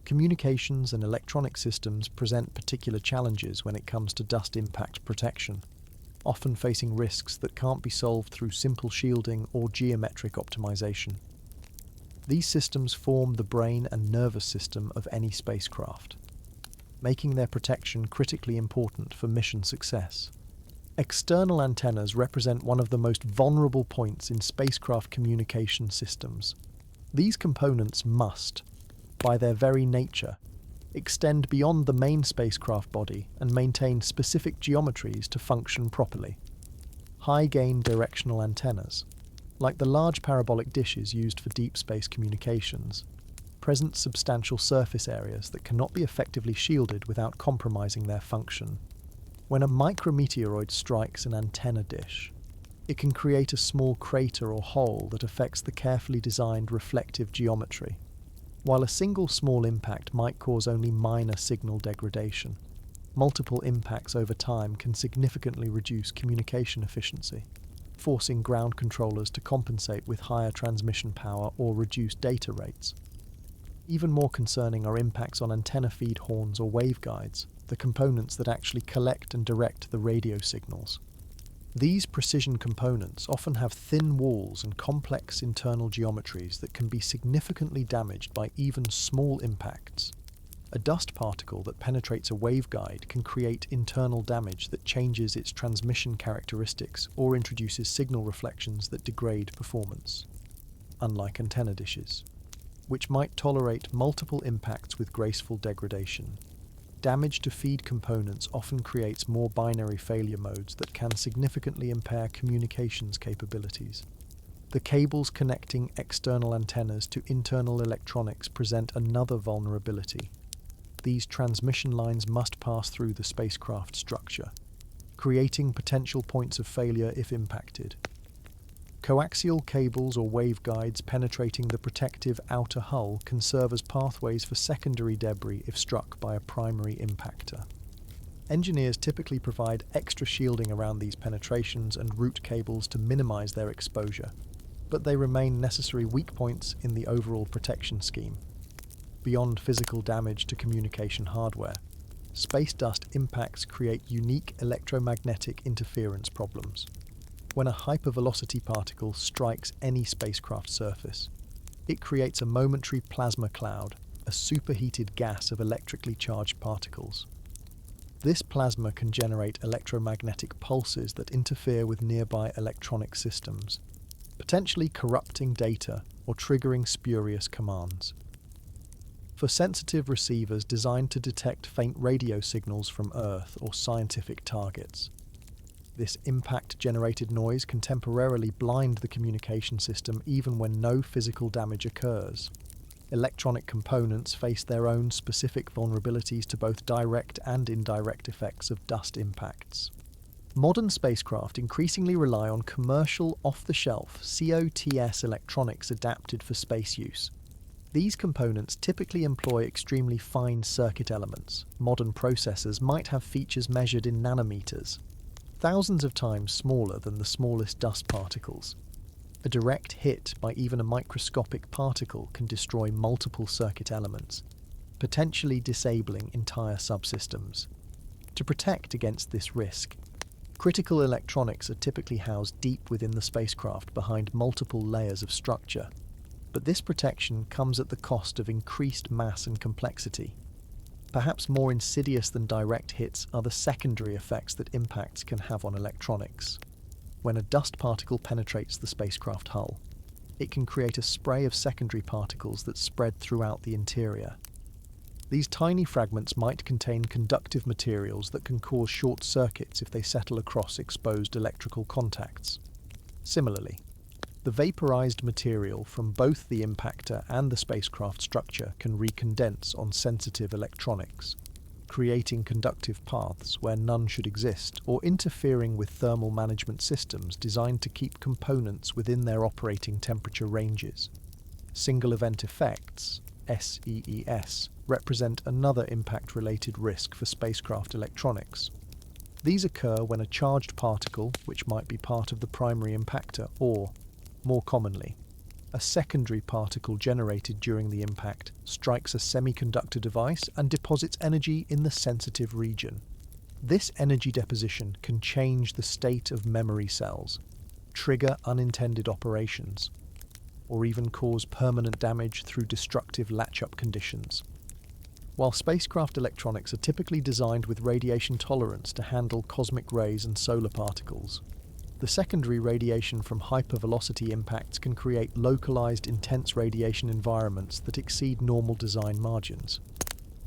Communications and electronic systems present particular challenges when it comes to dust impact protection, often facing risks that can't be solved through simple shielding or geometric optimization. These systems form the brain and nervous system of any spacecraft, making their protection critically important for mission success. External antennas represent one of the most vulnerable points in spacecraft communication systems. These components must, by their very nature, extend beyond the main spacecraft body and maintain specific geometries to function properly. High-gain directional antennas, like the large parabolic dishes used for deep space communications, present substantial surface areas that cannot be effectively shielded without compromising their function. When a micrometeoroid strikes an antenna dish, it can create a small crater or hole that affects the carefully designed reflective geometry. While a single small impact might cause only minor signal degradation, multiple impacts over time can significantly reduce communication efficiency, forcing ground controllers to compensate with higher transmission power or reduce data rates. Even more concerning are impacts on antenna feed horns or waveguides, the components that actually collect and direct the radio signals. These precision components often have thin walls and complex internal geometries that can be significantly damaged by even small impacts. A dust particle that penetrates a waveguide can create internal damage that changes its transmission characteristics or introduces signal reflections that degrade performance, unlike antenna dishes, which might tolerate multiple impacts with graceful degradation. Damage to feed components often creates more binary failure modes that can significantly impair communications capabilities. The cables connecting external antennas to internal electronics present another vulnerability. These transmission lines must pass through the spacecraft structure, creating potential points of failure if impacted. Coaxial cables or waveguides penetrating the protective outer hull can serve as pathways for secondary debris if struck by a primary impactor. Engineers typically provide extra shielding around these penetrations and route cables to minimize their exposure, but they remain necessary weak points in the overall protection scheme. Beyond physical damage to communication hardware, space dust impacts create unique electromagnetic interference problems. When a hypervelocity particle strikes any spacecraft surface, it creates a momentary plasma cloud, a superheated gas of electrically charged particles. This plasma can generate electromagnetic pulses that interfere with nearby electronic systems, potentially corrupting data or triggering spurious commands. For sensitive receivers designed to detect faint radio signals from Earth or scientific targets, this impact-generated noise can temporarily blind the communication system even when no physical damage occurs. Electronic components face their own specific vulnerabilities to both direct and indirect effects of dust impacts. Modern spacecraft increasingly rely on commercial, off-the-shelf COTS electronics adapted for space use. These components typically employ extremely fine circuit elements. Modern processors might have features measured in nanometers, thousands of times smaller than the smallest dust particles. A direct hit by even a microscopic particle can destroy multiple circuit elements, potentially disabling entire subsystems. To protect against this risk, critical electronics are typically housed deep within the spacecraft behind multiple layers of structure, but this protection comes at the cost of increased mass and complexity. Perhaps more insidious than direct hits are the secondary effects that impacts can have on electronics. When a dust particle penetrates the spacecraft hull, it can create a spray of secondary particles that spread throughout the interior. These tiny fragments might contain conductive materials that can cause short circuits if they settle across exposed electrical contacts. Similarly, the vaporized material from both the impactor and the spacecraft structure can recondense on sensitive electronics, creating conductive paths where none should exist or interfering with thermal management systems designed to keep components within their operating temperature ranges. Single event effects, SEES, represent another impact-related risk for spacecraft electronics. These occur when a charged particle, which might be part of the primary impactor, or more commonly, a secondary particle generated during the impact strikes a semiconductor device and deposits energy in the sensitive region. This energy deposition can change the state of memory cells, trigger unintended operations, or even cause permanent damage through destructive latch-up conditions. While spacecraft electronics are typically designed with radiation tolerance to handle cosmic rays and solar particles, the secondary radiation from hypervelocity impacts can create localized intense radiation environments that exceed normal design margins.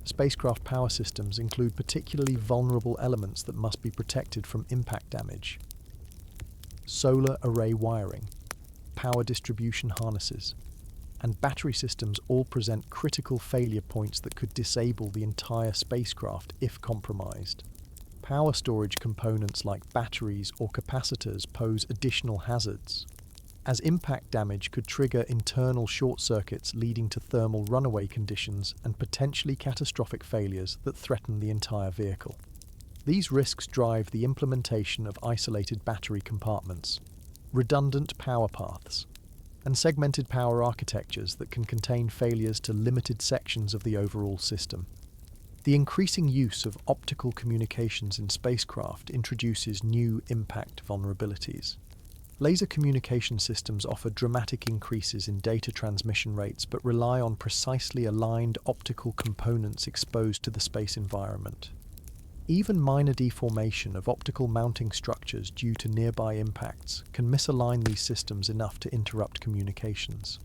Spacecraft power systems include particularly vulnerable elements that must be protected from impact damage. Solar array wiring, power distribution harnesses, and battery systems all present critical failure points that could disable the entire spacecraft if compromised. Power storage components like batteries or capacitors pose additional hazards. as impact damage could trigger internal short circuits leading to thermal runaway conditions and potentially catastrophic failures that threaten the entire vehicle. These risks drive the implementation of isolated battery compartments, redundant power paths, and segmented power architectures that can contain failures to limited sections of the overall system. The increasing use of optical communications in spacecraft introduces new impact vulnerabilities. Laser communication systems offer dramatic increases in data transmission rates but rely on precisely aligned optical components exposed to the space environment. Even minor deformation of optical mounting structures due to nearby impacts can misalign these systems enough to interrupt communications.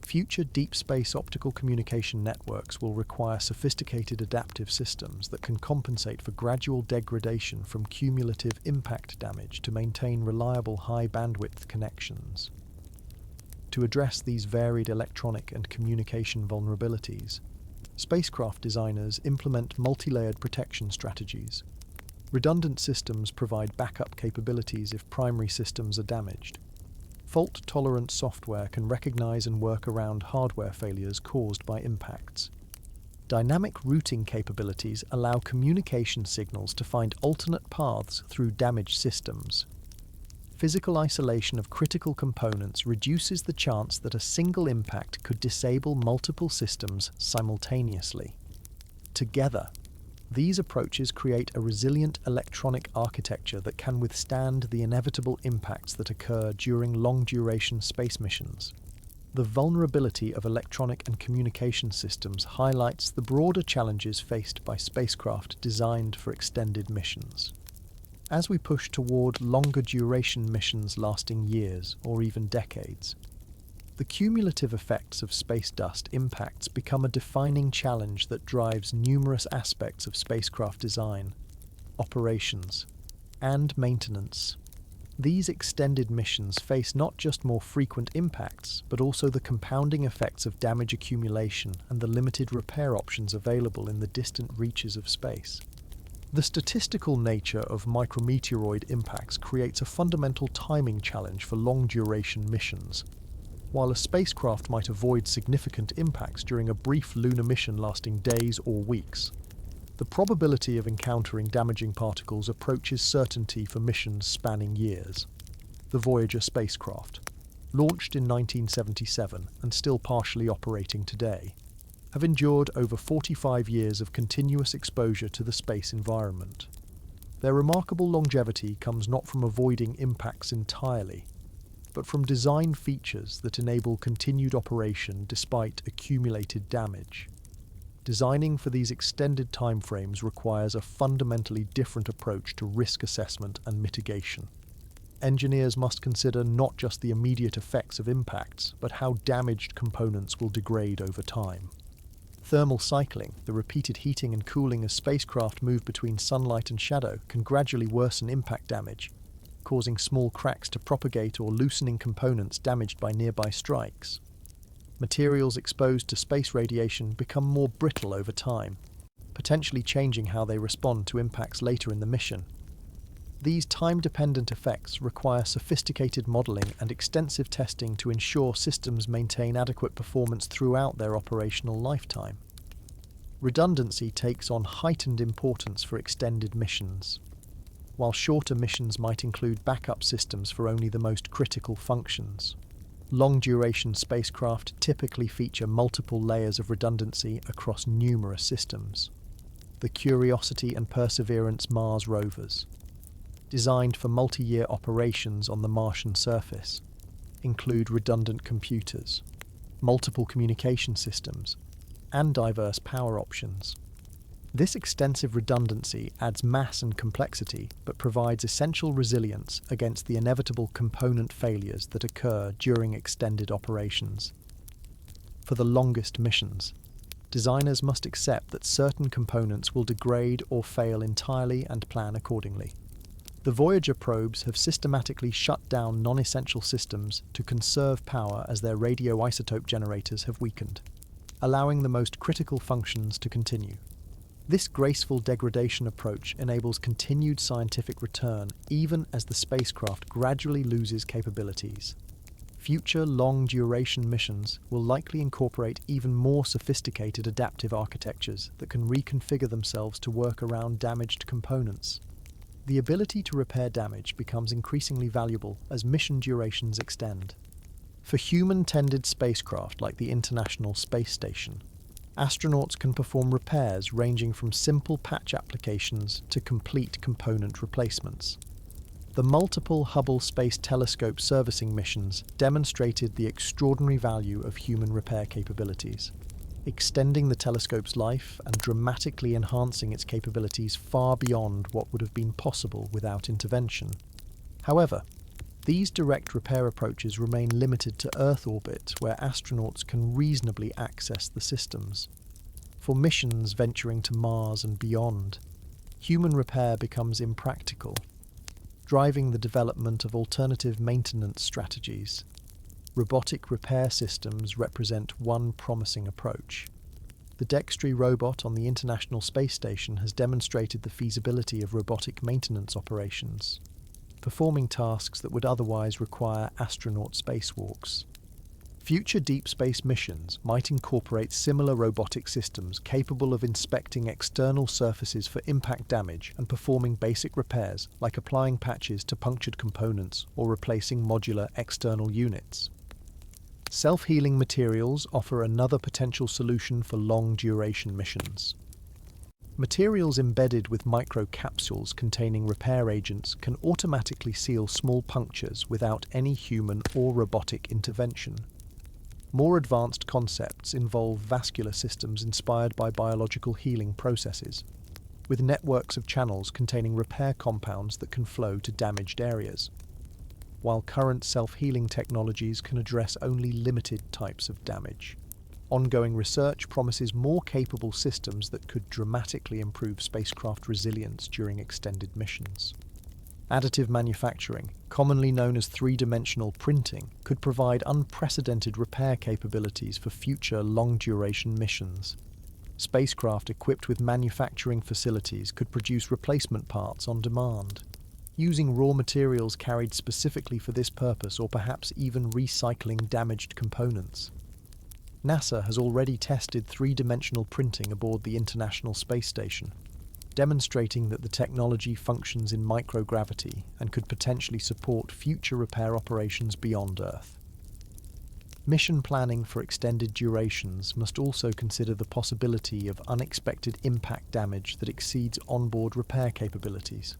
Future deep space optical communication networks will require sophisticated adaptive systems that can compensate for gradual degradation from cumulative impact damage to maintain reliable high-bandwidth connections. To address these varied electronic and communication vulnerabilities, spacecraft designers implement multi-layered protection strategies. Redundant systems provide backup capabilities if primary systems are damaged. Fault-tolerant software can recognize and work around hardware failures caused by impacts. Dynamic routing capabilities allow communication signals to find alternate paths through damaged systems. Physical isolation of critical components reduces the chance that a single impact could disable multiple systems simultaneously. Together, these approaches create a resilient electronic architecture that can withstand the inevitable impacts that occur during long-duration space missions. The vulnerability of electronic and communication systems highlights the broader challenges faced by spacecraft designed for extended missions. As we push toward longer duration missions lasting years or even decades, the cumulative effects of space dust impacts become a defining challenge that drives numerous aspects of spacecraft design, operations, and maintenance. These extended missions face not just more frequent impacts, but also the compounding effects of damage accumulation and the limited repair options available in the distant reaches of space. The statistical nature of micrometeoroid impacts creates a fundamental timing challenge for long-duration missions. While a spacecraft might avoid significant impacts during a brief lunar mission lasting days or weeks, the probability of encountering damaging particles approaches certainty for missions spanning years. The Voyager spacecraft, launched in 1977 and still partially operating today, have endured over 45 years of continuous exposure to the space environment. Their remarkable longevity comes not from avoiding impacts entirely, but from design features that enable continued operation despite accumulated damage. Designing for these extended timeframes requires a fundamentally different approach to risk assessment and mitigation. Engineers must consider not just the immediate effects of impacts, but how damaged components will degrade over time. Thermal cycling, the repeated heating and cooling as spacecraft move between sunlight and shadow, can gradually worsen impact damage, causing small cracks to propagate or loosening components damaged by nearby strikes. Materials exposed to space radiation become more brittle over time, potentially changing how they respond to impacts later in the mission. These time-dependent effects require sophisticated modeling and extensive testing to ensure systems maintain adequate performance throughout their operational lifetime. Redundancy takes on heightened importance for extended missions. While shorter missions might include backup systems for only the most critical functions, long-duration spacecraft typically feature multiple layers of redundancy across numerous systems. The Curiosity and Perseverance Mars rovers, designed for multi-year operations on the Martian surface, include redundant computers, multiple communication systems, and diverse power options. This extensive redundancy adds mass and complexity, but provides essential resilience against the inevitable component failures that occur during extended operations. For the longest missions, designers must accept that certain components will degrade or fail entirely and plan accordingly. The Voyager probes have systematically shut down non-essential systems to conserve power as their radioisotope generators have weakened, allowing the most critical functions to continue. This graceful degradation approach enables continued scientific return even as the spacecraft gradually loses capabilities. Future long-duration missions will likely incorporate even more sophisticated adaptive architectures that can reconfigure themselves to work around damaged components. The ability to repair damage becomes increasingly valuable as mission durations extend. For human-tended spacecraft like the International Space Station, astronauts can perform repairs ranging from simple patch applications to complete component replacements. The multiple Hubble Space Telescope servicing missions demonstrated the extraordinary value of human repair capabilities, extending the telescope's life and dramatically enhancing its capabilities far beyond what would have been possible without intervention. However, these direct repair approaches remain limited to Earth orbit, where astronauts can reasonably access the systems. For missions venturing to Mars and beyond, human repair becomes impractical, driving the development of alternative maintenance strategies. Robotic repair systems represent one promising approach. The Dextry robot on the International Space Station has demonstrated the feasibility of robotic maintenance operations, performing tasks that would otherwise require astronaut spacewalks. Future deep space missions might incorporate similar robotic systems capable of inspecting external surfaces for impact damage and performing basic repairs like applying patches to punctured components or replacing modular external units. Self-healing materials offer another potential solution for long-duration missions. Materials embedded with microcapsules containing repair agents can automatically seal small punctures without any human or robotic intervention. More advanced concepts involve vascular systems inspired by biological healing processes, with networks of channels containing repair compounds that can flow to damaged areas. While current self-healing technologies can address only limited types of damage, ongoing research promises more capable systems that could dramatically improve spacecraft resilience during extended missions. Additive manufacturing, commonly known as three-dimensional printing, could provide unprecedented repair capabilities for future long-duration missions. Spacecraft equipped with manufacturing facilities could produce replacement parts on demand, using raw materials carried specifically for this purpose or perhaps even recycling damaged components. NASA has already tested three-dimensional printing aboard the International Space Station, demonstrating that the technology functions in microgravity and could potentially support future repair operations beyond Earth. Mission planning for extended durations must also consider the possibility of unexpected impact damage that exceeds onboard repair capabilities.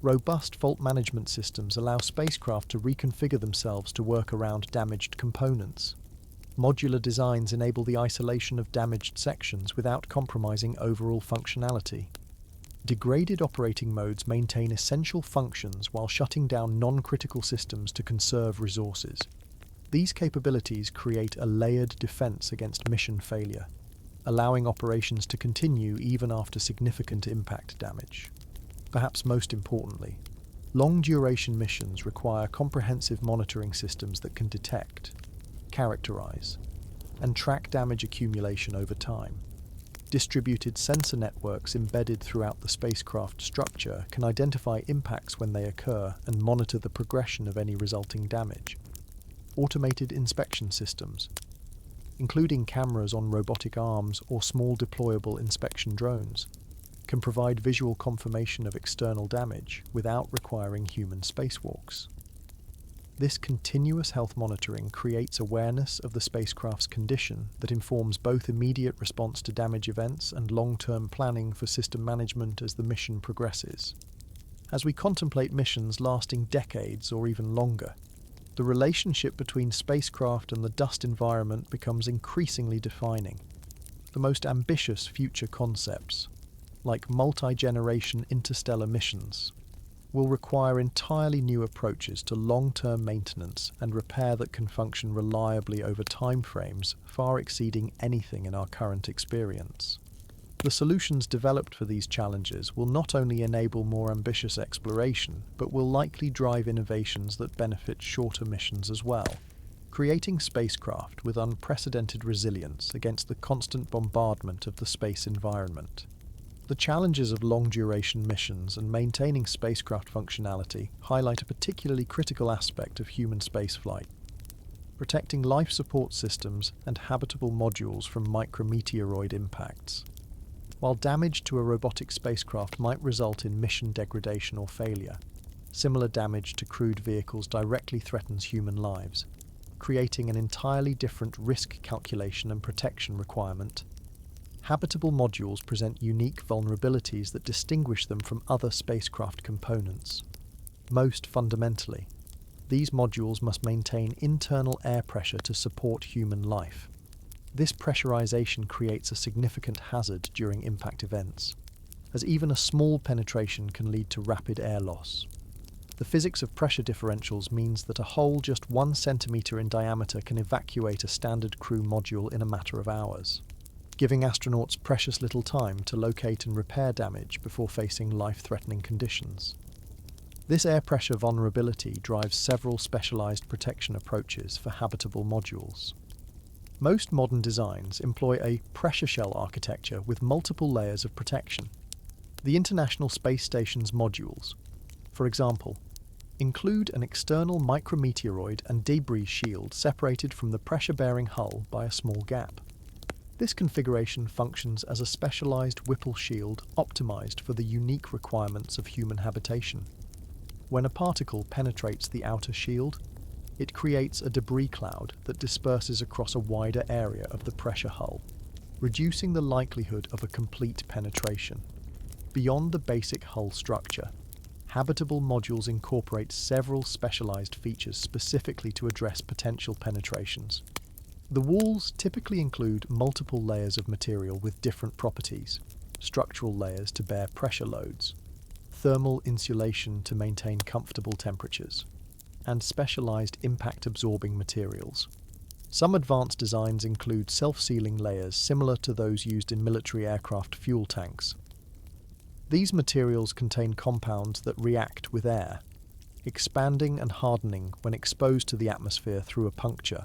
Robust fault management systems allow spacecraft to reconfigure themselves to work around damaged components. Modular designs enable the isolation of damaged sections without compromising overall functionality. Degraded operating modes maintain essential functions while shutting down non-critical systems to conserve resources. These capabilities create a layered defense against mission failure, allowing operations to continue even after significant impact damage. Perhaps most importantly, long-duration missions require comprehensive monitoring systems that can detect, characterize, and track damage accumulation over time. Distributed sensor networks embedded throughout the spacecraft structure can identify impacts when they occur and monitor the progression of any resulting damage. Automated inspection systems, including cameras on robotic arms or small deployable inspection drones, can provide visual confirmation of external damage without requiring human spacewalks. This continuous health monitoring creates awareness of the spacecraft's condition that informs both immediate response to damage events and long-term planning for system management as the mission progresses. As we contemplate missions lasting decades or even longer, the relationship between spacecraft and the dust environment becomes increasingly defining. The most ambitious future concepts, like multi-generation interstellar missions, will require entirely new approaches to long-term maintenance and repair that can function reliably over timeframes far exceeding anything in our current experience. The solutions developed for these challenges will not only enable more ambitious exploration, but will likely drive innovations that benefit shorter missions as well, creating spacecraft with unprecedented resilience against the constant bombardment of the space environment. The challenges of long-duration missions and maintaining spacecraft functionality highlight a particularly critical aspect of human spaceflight: protecting life support systems and habitable modules from micrometeoroid impacts. While damage to a robotic spacecraft might result in mission degradation or failure, similar damage to crewed vehicles directly threatens human lives, creating an entirely different risk calculation and protection requirement. Habitable modules present unique vulnerabilities that distinguish them from other spacecraft components. Most fundamentally, these modules must maintain internal air pressure to support human life. This pressurization creates a significant hazard during impact events, as even a small penetration can lead to rapid air loss. The physics of pressure differentials means that a hole just 1 centimeter in diameter can evacuate a standard crew module in a matter of hours, giving astronauts precious little time to locate and repair damage before facing life-threatening conditions. This air pressure vulnerability drives several specialized protection approaches for habitable modules. Most modern designs employ a pressure shell architecture with multiple layers of protection. The International Space Station's modules, for example, include an external micrometeoroid and debris shield separated from the pressure-bearing hull by a small gap. This configuration functions as a specialized Whipple shield optimized for the unique requirements of human habitation. When a particle penetrates the outer shield, it creates a debris cloud that disperses across a wider area of the pressure hull, reducing the likelihood of a complete penetration. Beyond the basic hull structure, habitable modules incorporate several specialized features specifically to address potential penetrations. The walls typically include multiple layers of material with different properties, structural layers to bear pressure loads, thermal insulation to maintain comfortable temperatures, and specialized impact-absorbing materials. Some advanced designs include self-sealing layers similar to those used in military aircraft fuel tanks. These materials contain compounds that react with air, expanding and hardening when exposed to the atmosphere through a puncture,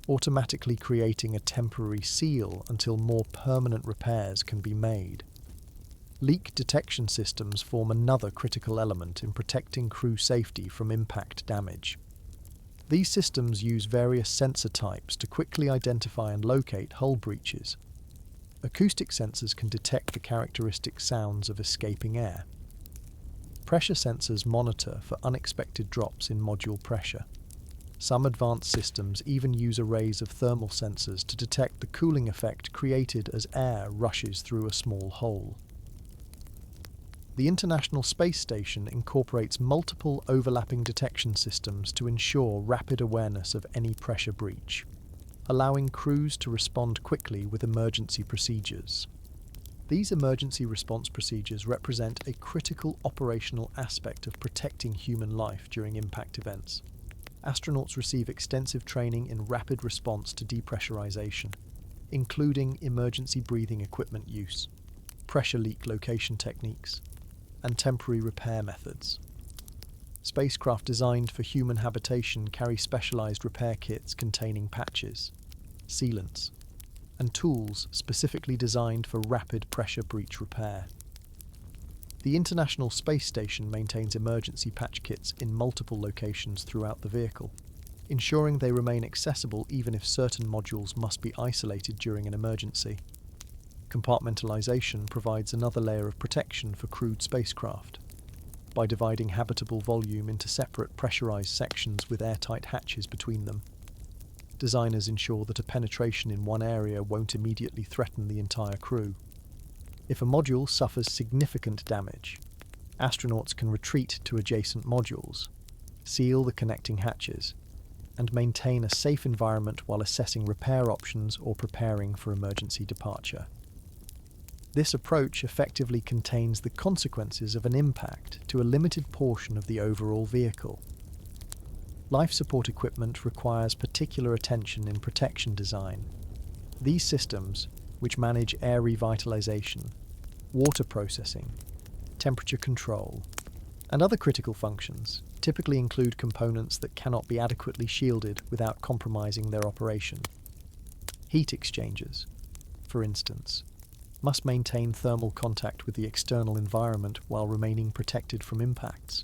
automatically creating a temporary seal until more permanent repairs can be made. Leak detection systems form another critical element in protecting crew safety from impact damage. These systems use various sensor types to quickly identify and locate hull breaches. Acoustic sensors can detect the characteristic sounds of escaping air. Pressure sensors monitor for unexpected drops in module pressure. Some advanced systems even use arrays of thermal sensors to detect the cooling effect created as air rushes through a small hole. The International Space Station incorporates multiple overlapping detection systems to ensure rapid awareness of any pressure breach, allowing crews to respond quickly with emergency procedures. These emergency response procedures represent a critical operational aspect of protecting human life during impact events. Astronauts receive extensive training in rapid response to depressurization, including emergency breathing equipment use, pressure leak location techniques, and temporary repair methods. Spacecraft designed for human habitation carry specialized repair kits containing patches, sealants, and tools specifically designed for rapid pressure breach repair. The International Space Station maintains emergency patch kits in multiple locations throughout the vehicle, ensuring they remain accessible even if certain modules must be isolated during an emergency. Compartmentalization provides another layer of protection for crewed spacecraft. By dividing habitable volume into separate pressurized sections with airtight hatches between them, designers ensure that a penetration in one area won't immediately threaten the entire crew. If a module suffers significant damage, astronauts can retreat to adjacent modules, seal the connecting hatches, and maintain a safe environment while assessing repair options or preparing for emergency departure. This approach effectively contains the consequences of an impact to a limited portion of the overall vehicle. Life support equipment requires particular attention in protection design. These systems, which manage air revitalization, water processing, temperature control, and other critical functions, typically include components that cannot be adequately shielded without compromising their operation. Heat exchangers, for instance, must maintain thermal contact with the external environment while remaining protected from impacts.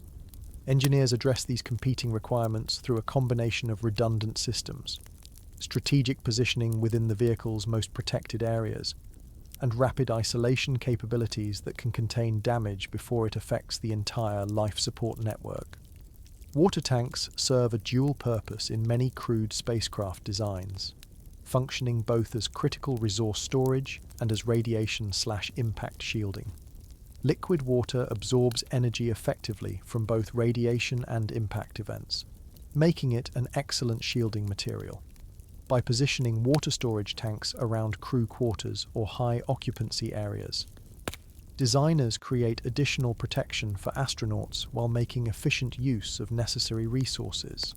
Engineers address these competing requirements through a combination of redundant systems, strategic positioning within the vehicle's most protected areas, and rapid isolation capabilities that can contain damage before it affects the entire life support network. Water tanks serve a dual purpose in many crewed spacecraft designs, functioning both as critical resource storage and as radiation/impact shielding. Liquid water absorbs energy effectively from both radiation and impact events, making it an excellent shielding material. By positioning water storage tanks around crew quarters or high occupancy areas, designers create additional protection for astronauts while making efficient use of necessary resources.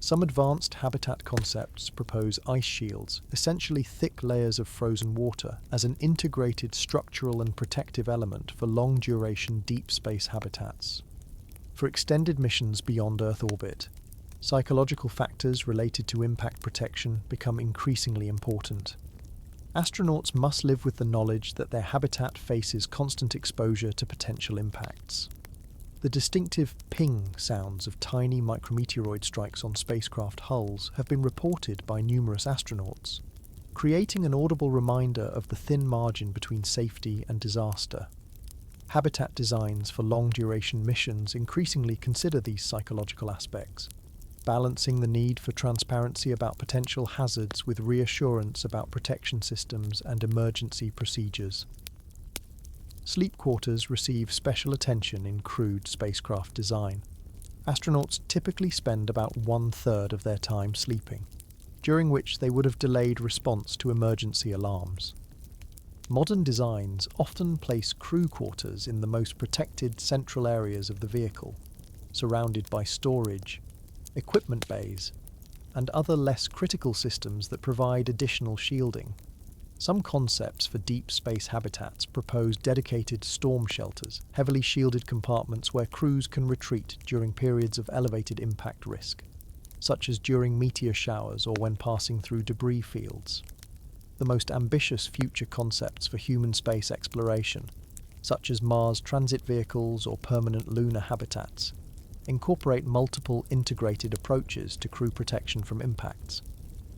Some advanced habitat concepts propose ice shields, essentially thick layers of frozen water, as an integrated structural and protective element for long-duration deep space habitats. For extended missions beyond Earth orbit, psychological factors related to impact protection become increasingly important. Astronauts must live with the knowledge that their habitat faces constant exposure to potential impacts. The distinctive ping sounds of tiny micrometeoroid strikes on spacecraft hulls have been reported by numerous astronauts, creating an audible reminder of the thin margin between safety and disaster. Habitat designs for long-duration missions increasingly consider these psychological aspects, balancing the need for transparency about potential hazards with reassurance about protection systems and emergency procedures. Sleep quarters receive special attention in crewed spacecraft design. Astronauts typically spend about 1/3 of their time sleeping, during which they would have delayed response to emergency alarms. Modern designs often place crew quarters in the most protected central areas of the vehicle, surrounded by storage, equipment bays, and other less critical systems that provide additional shielding. Some concepts for deep space habitats propose dedicated storm shelters, heavily shielded compartments where crews can retreat during periods of elevated impact risk, such as during meteor showers or when passing through debris fields. The most ambitious future concepts for human space exploration, such as Mars transit vehicles or permanent lunar habitats, incorporate multiple integrated approaches to crew protection from impacts.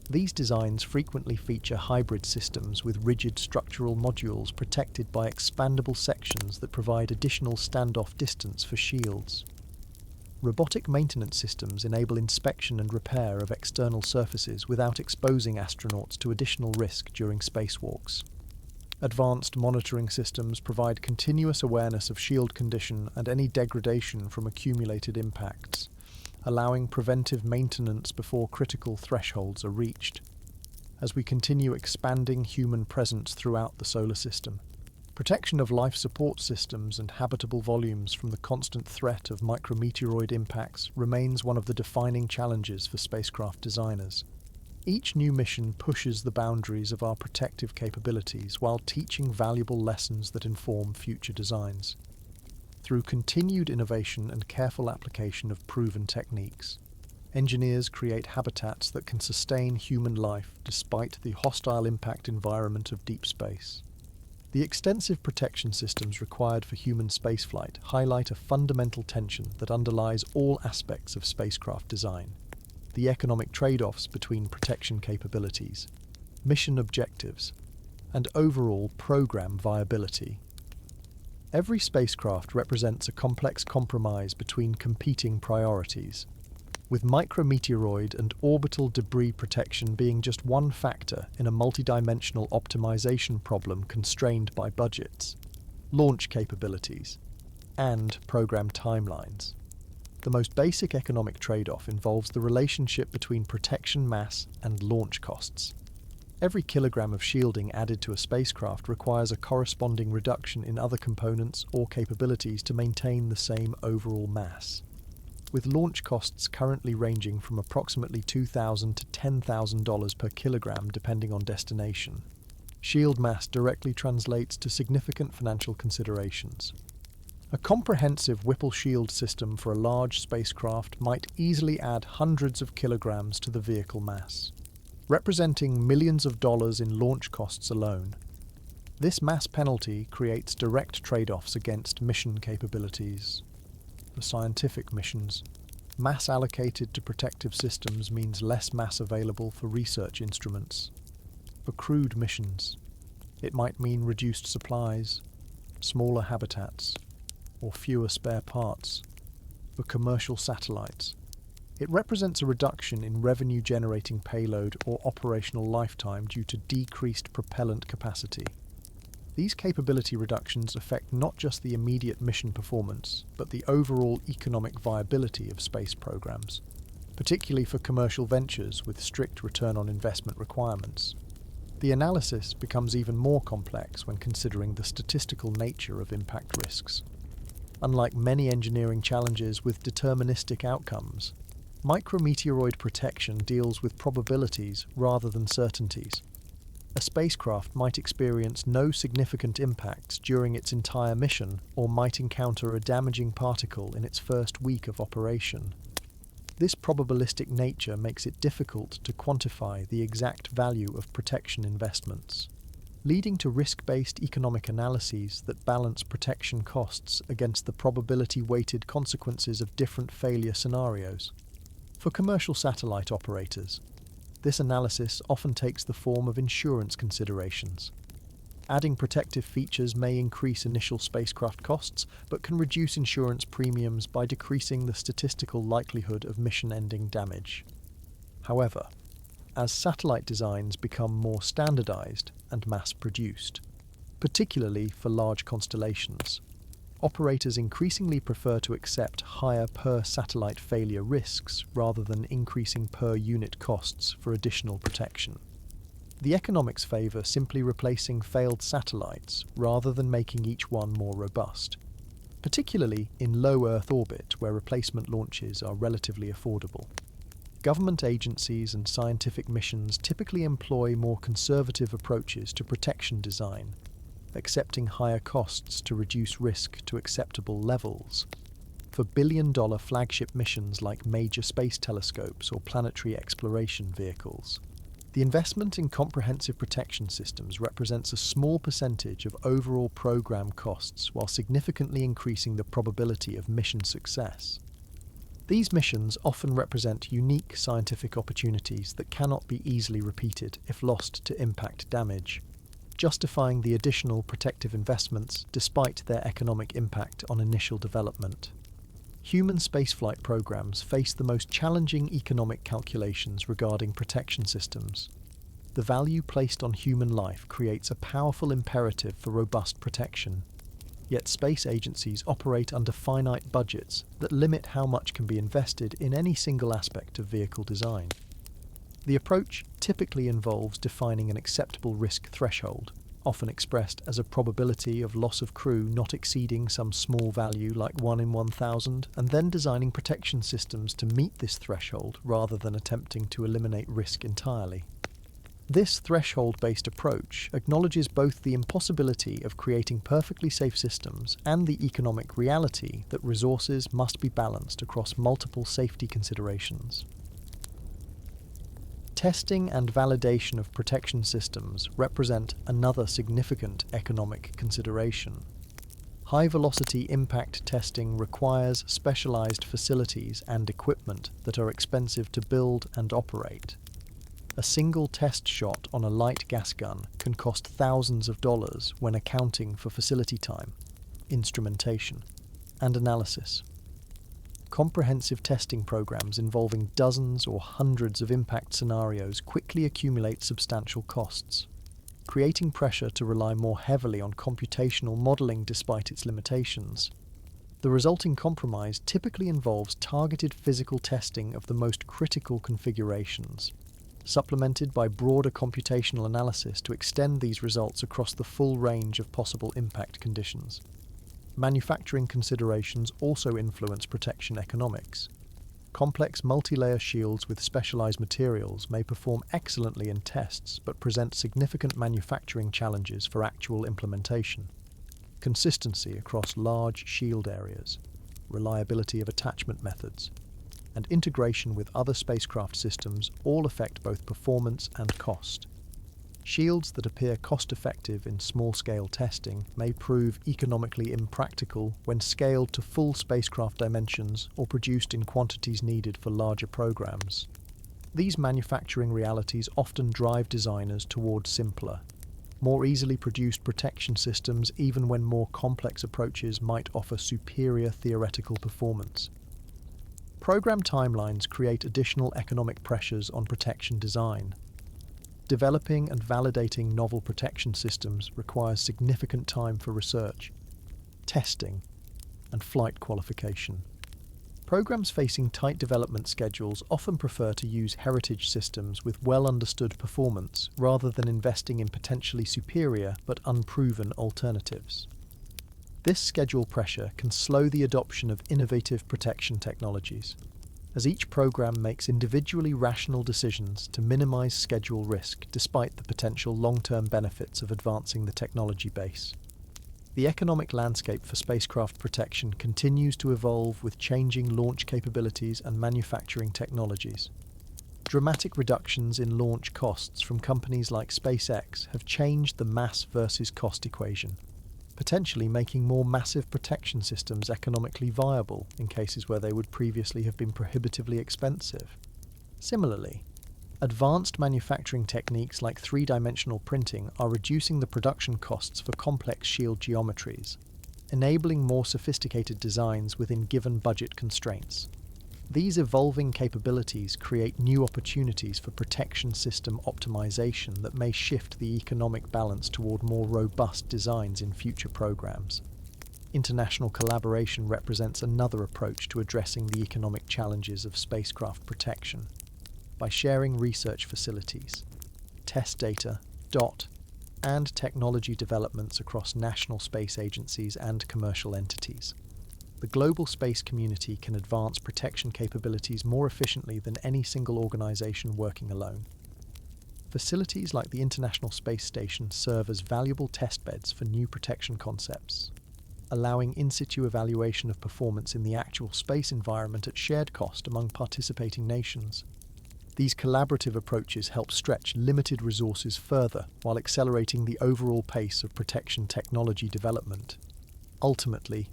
These designs frequently feature hybrid systems with rigid structural modules protected by expandable sections that provide additional standoff distance for shields. Robotic maintenance systems enable inspection and repair of external surfaces without exposing astronauts to additional risk during spacewalks. Advanced monitoring systems provide continuous awareness of shield condition and any degradation from accumulated impacts, allowing preventive maintenance before critical thresholds are reached. As we continue expanding human presence throughout the solar system, protection of life support systems and habitable volumes from the constant threat of micrometeoroid impacts remains one of the defining challenges for spacecraft designers. Each new mission pushes the boundaries of our protective capabilities while teaching valuable lessons that inform future designs. Through continued innovation and careful application of proven techniques, engineers create habitats that can sustain human life despite the hostile impact environment of deep space. The extensive protection systems required for human spaceflight highlight a fundamental tension that underlies all aspects of spacecraft design: the economic trade-offs between protection capabilities, mission objectives, and overall program viability. Every spacecraft represents a complex compromise between competing priorities, with micrometeoroid and orbital debris protection being just one factor in a multidimensional optimization problem constrained by budgets, launch capabilities, and program timelines. The most basic economic trade-off involves the relationship between protection mass and launch costs. Every kilogram of shielding added to a spacecraft requires a corresponding reduction in other components or capabilities to maintain the same overall mass. With launch costs currently ranging from approximately $2,000 to $10,000 per kilogram depending on destination, shield mass directly translates to significant financial considerations. A comprehensive Whipple shield system for a large spacecraft might easily add hundreds of kilograms to the vehicle mass, representing millions of dollars in launch costs alone. This mass penalty creates direct trade-offs against mission capabilities. for scientific missions. Mass allocated to protective systems means less mass available for research instruments. For crewed missions, it might mean reduced supplies, smaller habitats, or fewer spare parts. For commercial satellites, it represents a reduction in revenue-generating payload or operational lifetime due to decreased propellant capacity. These capability reductions affect not just the immediate mission performance, but the overall economic viability of space programs, particularly for commercial ventures with strict return on investment requirements. The analysis becomes even more complex when considering the statistical nature of impact risks. Unlike many engineering challenges with deterministic outcomes, micrometeoroid protection deals with probabilities rather than certainties. A spacecraft might experience no significant impacts during its entire mission, or might encounter a damaging particle in its first week of operation. This probabilistic nature makes it difficult to quantify the exact value of protection investments, leading to risk-based economic analyses that balance protection costs against the probability-weighted consequences of different failure scenarios. For commercial satellite operators, this analysis often takes the form of insurance considerations. Adding protective features may increase initial spacecraft costs, but can reduce insurance premiums by decreasing the statistical likelihood of mission-ending damage. However, as satellite designs become more standardized and mass-produced, particularly for large constellations, operators increasingly prefer to accept higher per-satellite failure risks rather than increasing per-unit costs for additional protection. The economics favor simply replacing failed satellites rather than making each one more robust, particularly in low Earth orbit where replacement launches are relatively affordable. Government agencies and scientific missions typically employ more conservative approaches to protection design, accepting higher costs to reduce risk to acceptable levels. For billion-dollar flagship missions like major space telescopes or planetary exploration vehicles, the investment in comprehensive protection systems represents a small percentage of overall program costs while significantly increasing the probability of mission success. These missions often represent unique scientific opportunities that cannot be easily repeated if lost to impact damage, justifying the additional protective investments despite their economic impact on initial development. Human spaceflight programs face the most challenging economic calculations regarding protection systems. The value placed on human life creates a powerful imperative for robust protection. Yet space agencies operate under finite budgets that limit how much can be invested in any single aspect of vehicle design. The approach typically involves defining an acceptable risk threshold, often expressed as a probability of loss of crew not exceeding some small value like 1 in 1,000, and then designing protection systems to meet this threshold rather than attempting to eliminate risk entirely. This threshold-based approach acknowledges both the impossibility of creating perfectly safe systems and the economic reality that resources must be balanced across multiple safety considerations. Testing and validation of protection systems represent another significant economic consideration. High-velocity impact testing requires specialized facilities and equipment that are expensive to build and operate. A single test shot on a light gas gun can cost thousands of dollars when accounting for facility time, instrumentation, and analysis. Comprehensive testing programs involving dozens or hundreds of impact scenarios quickly accumulate substantial costs, creating pressure to rely more heavily on computational modeling despite its limitations. The resulting compromise typically involves targeted physical testing of the most critical configurations, supplemented by broader computational analysis to extend these results across the full range of possible impact conditions. Manufacturing considerations also influence protection economics. Complex multi-layer shields with specialized materials may perform excellently in tests but present significant manufacturing challenges for actual implementation. Consistency across large shield areas, reliability of attachment methods, and integration with other spacecraft systems all affect both performance and cost. Shields that appear cost-effective in small-scale testing may prove economically impractical when scaled to full spacecraft dimensions or produced in quantities needed for larger programs. These manufacturing realities often drive designers toward simpler, more easily produced protection systems even when more complex approaches might offer superior theoretical performance. Program timelines create additional economic pressures on protection design. Developing and validating novel protection systems requires significant time for research, testing, and flight qualification. Programs facing tight development schedules often prefer to use heritage systems with well-understood performance rather than investing in potentially superior but unproven alternatives. This schedule pressure can slow the adoption of innovative protection technologies, as each program makes individually rational decisions to minimize schedule risk despite the potential long-term benefits of advancing the technology base. The economic landscape for spacecraft protection continues to evolve with changing launch capabilities and manufacturing technologies. Dramatic reductions in launch costs from companies like SpaceX have changed the mass versus cost equation, potentially making more massive protection systems economically viable in cases where they would previously have been prohibitively expensive. Similarly, advanced manufacturing techniques like three-dimensional printing are reducing the production costs for complex shield geometries, enabling more sophisticated designs within given budget constraints. These evolving capabilities create new opportunities for protection system optimization that may shift the economic balance toward more robust designs in future programs. International collaboration represents another approach to addressing the economic challenges of spacecraft protection. By sharing research facilities, test data, and technology developments across national space agencies and commercial entities, the global space community can advance protection capabilities more efficiently than any single organization working alone. Facilities like the International Space Station serve as valuable testbeds for new protection concepts, allowing in-situ evaluation of performance in the actual space environment at shared cost among participating nations. These collaborative approaches help stretch limited resources further while accelerating the overall pace of protection technology development. Ultimately,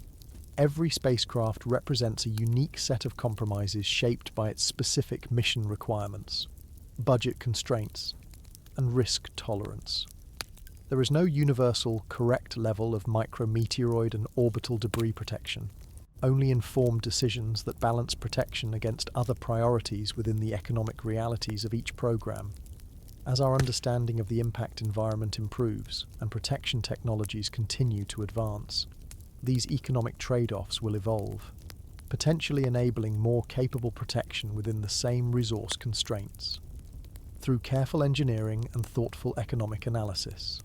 every spacecraft represents a unique set of compromises shaped by its specific mission requirements, budget constraints, and risk tolerance. There is no universal, correct level of micrometeoroid and orbital debris protection, only informed decisions that balance protection against other priorities within the economic realities of each program. As our understanding of the impact environment improves and protection technologies continue to advance, these economic trade-offs will evolve, potentially enabling more capable protection within the same resource constraints. Through careful engineering and thoughtful economic analysis,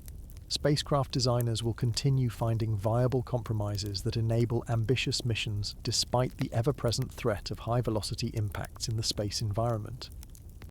spacecraft designers will continue finding viable compromises that enable ambitious missions despite the ever-present threat of high-velocity impacts in the space environment.